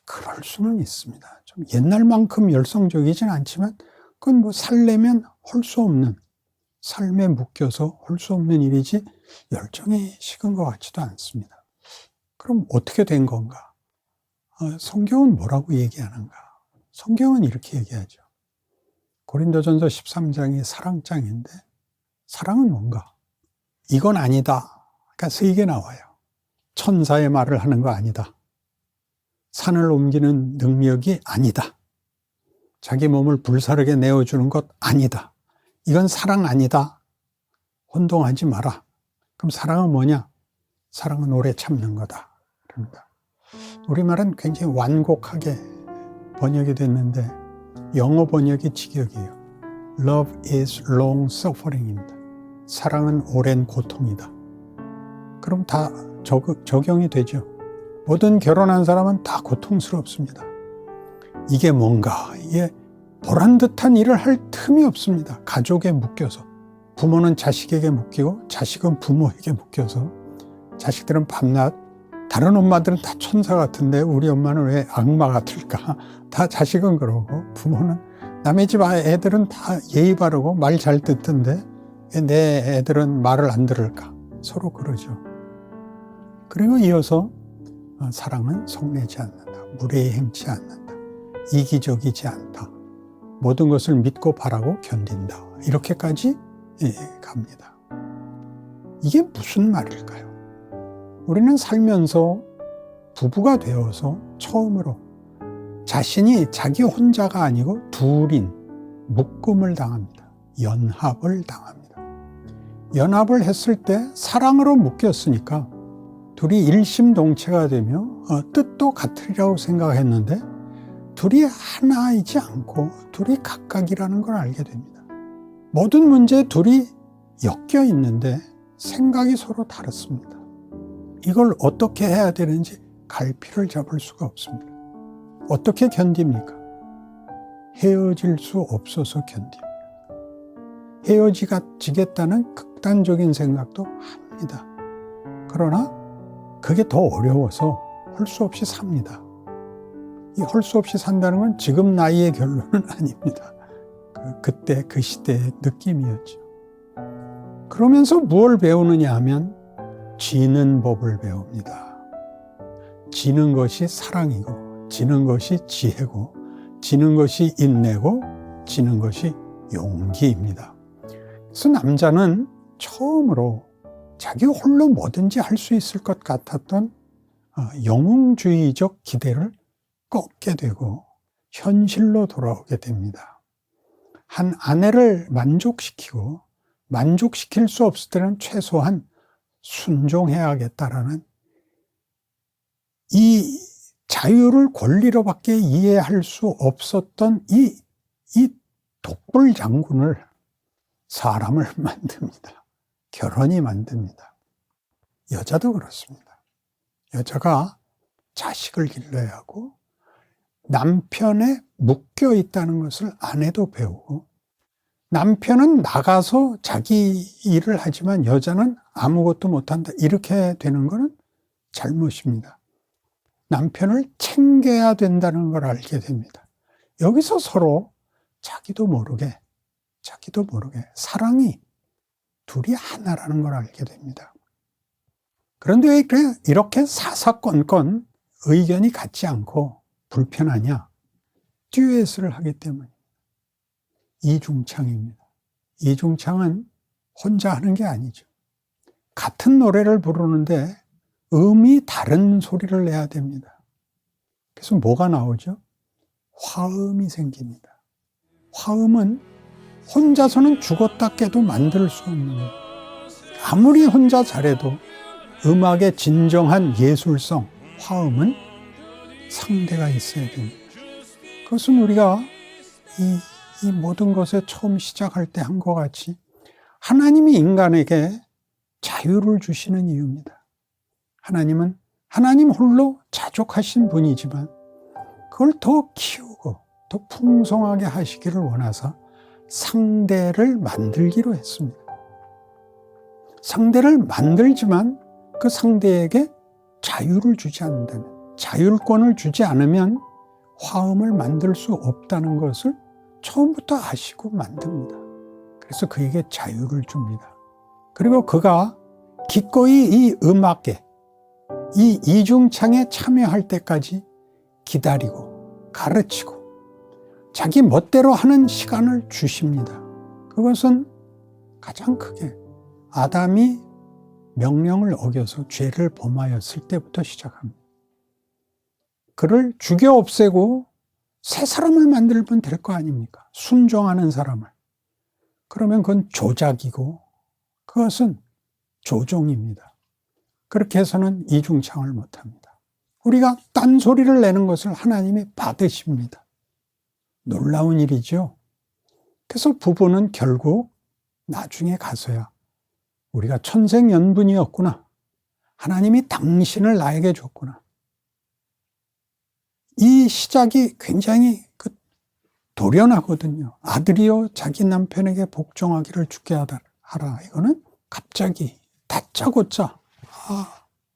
그럴 수는 있습니다. 좀 옛날만큼 열성적이진 않지만 그건 뭐 살려면 할 수 없는, 삶에 묶여서 할 수 없는 일이지 열정이 식은 것 같지도 않습니다. 그럼 어떻게 된 건가? 성경은 뭐라고 얘기하는가? 성경은 이렇게 얘기하죠. 고린도전서 13장이 사랑장인데 사랑은 뭔가? 이건 아니다. 그러니까 세 개 나와요. 천사의 말을 하는 거 아니다. 산을 옮기는 능력이 아니다. 자기 몸을 불사르게 내어주는 것 아니다. 이건 사랑 아니다. 혼동하지 마라. 그럼 사랑은 뭐냐? 사랑은 오래 참는 거다. 그럽니다. 우리말은 굉장히 완곡하게 번역이 됐는데 영어 번역이 직역이에요. Love is long suffering입니다. 사랑은 오랜 고통이다. 그럼 다 적용이 되죠. 모든 결혼한 사람은 다 고통스럽습니다. 이게 뭔가, 이게 보란 듯한 일을 할 틈이 없습니다. 가족에 묶여서. 부모는 자식에게 묶이고 자식은 부모에게 묶여서 자식들은 밤낮, 다른 엄마들은 다 천사 같은데 우리 엄마는 왜 악마 같을까? 다 자식은 그러고 부모는 남의 집 애들은 다 예의 바르고 말 잘 듣던데 왜 내 애들은 말을 안 들을까? 서로 그러죠. 그리고 이어서 사랑은 속내지 않는다. 무례히 행치 않는다. 이기적이지 않다. 모든 것을 믿고 바라고 견딘다. 이렇게까지 갑니다. 이게 무슨 말일까요? 우리는 살면서 부부가 되어서 처음으로 자신이 자기 혼자가 아니고 둘인 묶음을 당합니다. 연합을 당합니다. 연합을 했을 때 사랑으로 묶였으니까 둘이 일심동체가 되며 뜻도 같으리라고 생각했는데 둘이 하나이지 않고 둘이 각각이라는 걸 알게 됩니다. 모든 문제에 둘이 엮여 있는데 생각이 서로 다릅니다. 이걸 어떻게 해야 되는지 갈피를 잡을 수가 없습니다. 어떻게 견딥니까? 헤어질 수 없어서 견딥니다. 헤어지겠다는 극단적인 생각도 합니다. 그러나 그게 더 어려워서 할 수 없이 삽니다. 이 할 수 없이 산다는 건 지금 나이의 결론은 아닙니다. 그때 그 시대의 느낌이었죠. 그러면서 무엇을 배우느냐 하면 지는 법을 배웁니다. 지는 것이 사랑이고 지는 것이 지혜고 지는 것이 인내고 지는 것이 용기입니다. 그래서 남자는 처음으로 자기 홀로 뭐든지 할 수 있을 것 같았던 영웅주의적 기대를 꺾게 되고 현실로 돌아오게 됩니다. 한 아내를 만족시키고 만족시킬 수 없을 때는 최소한 순종해야겠다라는 이 자유를 권리로밖에 이해할 수 없었던 이 독불 장군을 사람을 만듭니다. 결혼이 만듭니다. 여자도 그렇습니다. 여자가 자식을 길러야 하고 남편에 묶여 있다는 것을 아내도 배우고 남편은 나가서 자기 일을 하지만 여자는 아무것도 못한다. 이렇게 되는 것은 잘못입니다. 남편을 챙겨야 된다는 걸 알게 됩니다. 여기서 서로 자기도 모르게 사랑이 둘이 하나라는 걸 알게 됩니다. 그런데 왜 이렇게 사사건건 의견이 같지 않고 불편하냐? 듀엣을 하기 때문입니다. 이중창입니다. 이중창은 혼자 하는 게 아니죠. 같은 노래를 부르는데 음이 다른 소리를 내야 됩니다. 그래서 뭐가 나오죠? 화음이 생깁니다. 화음은 혼자서는 죽었다 깨도 만들 수 없는 거예요. 아무리 혼자 잘해도 음악의 진정한 예술성, 화음은 상대가 있어야 됩니다. 그것은 우리가 이 모든 것에 처음 시작할 때 한 것 같이 하나님이 인간에게 자유를 주시는 이유입니다. 하나님은 하나님 홀로 자족하신 분이지만 그걸 더 키우고 더 풍성하게 하시기를 원하사 상대를 만들기로 했습니다. 상대를 만들지만 그 상대에게 자유를 주지 않는다면, 자율권을 주지 않으면 화음을 만들 수 없다는 것을 처음부터 아시고 만듭니다. 그래서 그에게 자유를 줍니다. 그리고 그가 기꺼이 이 음악에, 이 이중창에 참여할 때까지 기다리고 가르치고 자기 멋대로 하는 시간을 주십니다. 그것은 가장 크게 아담이 명령을 어겨서 죄를 범하였을 때부터 시작합니다. 그를 죽여 없애고 새 사람을 만들면 될 거 아닙니까? 순종하는 사람을. 그러면 그건 조작이고 그것은 조종입니다. 그렇게 해서는 이중창을 못합니다. 우리가 딴소리를 내는 것을 하나님이 받으십니다. 놀라운 일이죠. 그래서 부부는 결국 나중에 가서야 우리가 천생연분이었구나. 하나님이 당신을 나에게 줬구나. 이 시작이 굉장히 도련하거든요. 아들이여 자기 남편에게 복종하기를 주게 하라. 이거는 갑자기 다짜고짜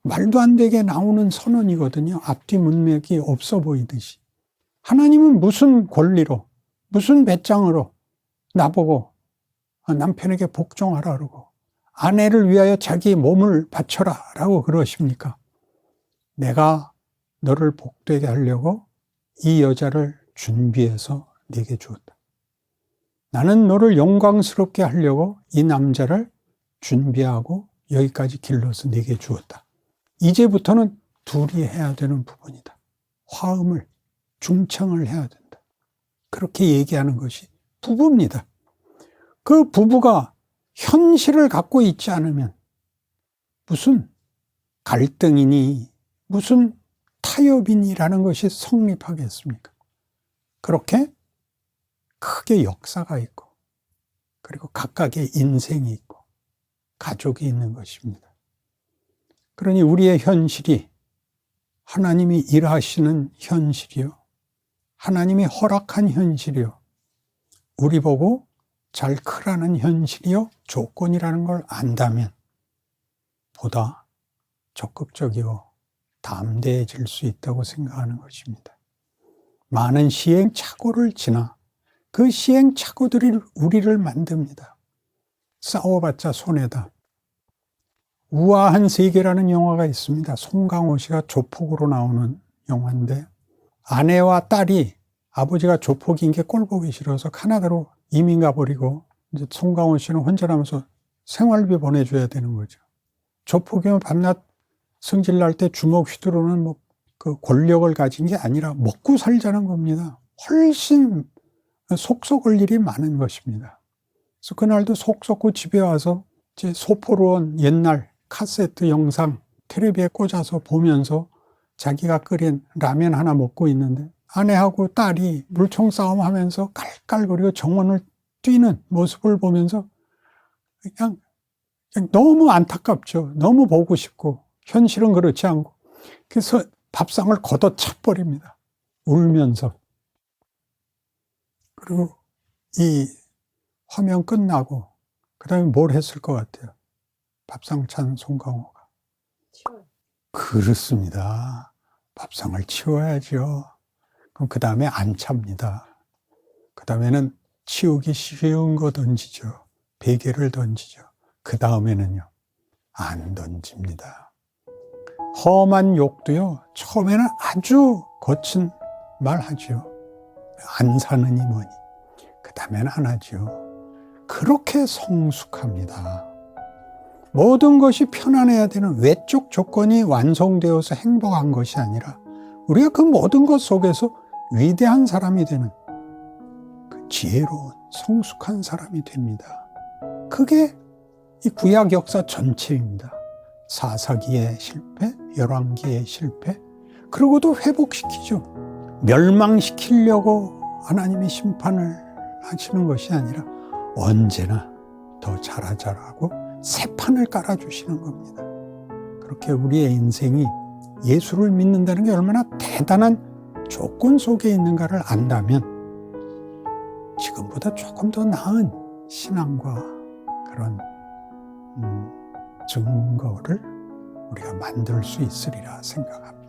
말도 안 되게 나오는 선언이거든요. 앞뒤 문맥이 없어 보이듯이. 하나님은 무슨 권리로, 무슨 배짱으로 나보고 남편에게 복종하라 그러고 아내를 위하여 자기 몸을 바쳐라 라고 그러십니까? 내가 너를 복되게 하려고 이 여자를 준비해서 네게 주었다. 나는 너를 영광스럽게 하려고 이 남자를 준비하고 여기까지 길러서 네게 주었다. 이제부터는 둘이 해야 되는 부분이다. 화음을, 중청을 해야 된다. 그렇게 얘기하는 것이 부부입니다. 그 부부가 현실을 갖고 있지 않으면 무슨 갈등이니 무슨 타협이니라는 것이 성립하겠습니까? 그렇게 크게 역사가 있고 그리고 각각의 인생이 있고 가족이 있는 것입니다. 그러니 우리의 현실이 하나님이 일하시는 현실이요, 하나님이 허락한 현실이요, 우리 보고 잘 크라는 현실이요, 조건이라는 걸 안다면 보다 적극적이요 담대해질 수 있다고 생각하는 것입니다. 많은 시행착오를 지나 그 시행착오들이 우리를 만듭니다. 싸워봤자 손해다. 우아한 세계라는 영화가 있습니다. 송강호 씨가 조폭으로 나오는 영화인데 아내와 딸이 아버지가 조폭인 게 꼴보기 싫어서 카나다로 이민 가버리고 이제 송강호 씨는 혼자 남아서 생활비 보내줘야 되는 거죠. 조폭이면 밤낮 성질 날 때 주먹 휘두르는 그 권력을 가진 게 아니라 먹고 살자는 겁니다. 훨씬 속 썩을 일이 많은 것입니다. 그래서 그날도 속 썩고 집에 와서 이제 소포로 온 옛날 카세트 영상 텔레비에 꽂아서 보면서 자기가 끓인 라면 하나 먹고 있는데 아내하고 딸이 물총 싸움하면서 깔깔거리고 정원을 뛰는 모습을 보면서 그냥 너무 안타깝죠. 너무 보고 싶고 현실은 그렇지 않고 그래서 밥상을 걷어차버립니다. 울면서. 그리고 이 화면 끝나고 그 다음에 뭘 했을 것 같아요? 밥상 찬 송강호가. 그렇습니다. 밥상을 치워야죠. 그럼 그 다음에 안 찹니다. 그 다음에는 치우기 쉬운 거 던지죠. 베개를 던지죠. 그 다음에는요, 안 던집니다. 험한 욕도요, 처음에는 아주 거친 말 하죠. 안 사느니 뭐니. 그 다음에는 안 하죠. 그렇게 성숙합니다. 모든 것이 편안해야 되는 외적 조건이 완성되어서 행복한 것이 아니라 우리가 그 모든 것 속에서 위대한 사람이 되는 그 지혜로운 성숙한 사람이 됩니다. 그게 이 구약 역사 전체입니다. 사사기의 실패, 열왕기의 실패, 그러고도 회복시키죠. 멸망시키려고 하나님이 심판을 하시는 것이 아니라 언제나 더 잘하자라고 새 판을 깔아주시는 겁니다. 그렇게 우리의 인생이 예수를 믿는다는 게 얼마나 대단한 조건 속에 있는가를 안다면 지금보다 조금 더 나은 신앙과 그런 증거를 우리가 만들 수 있으리라 생각합니다.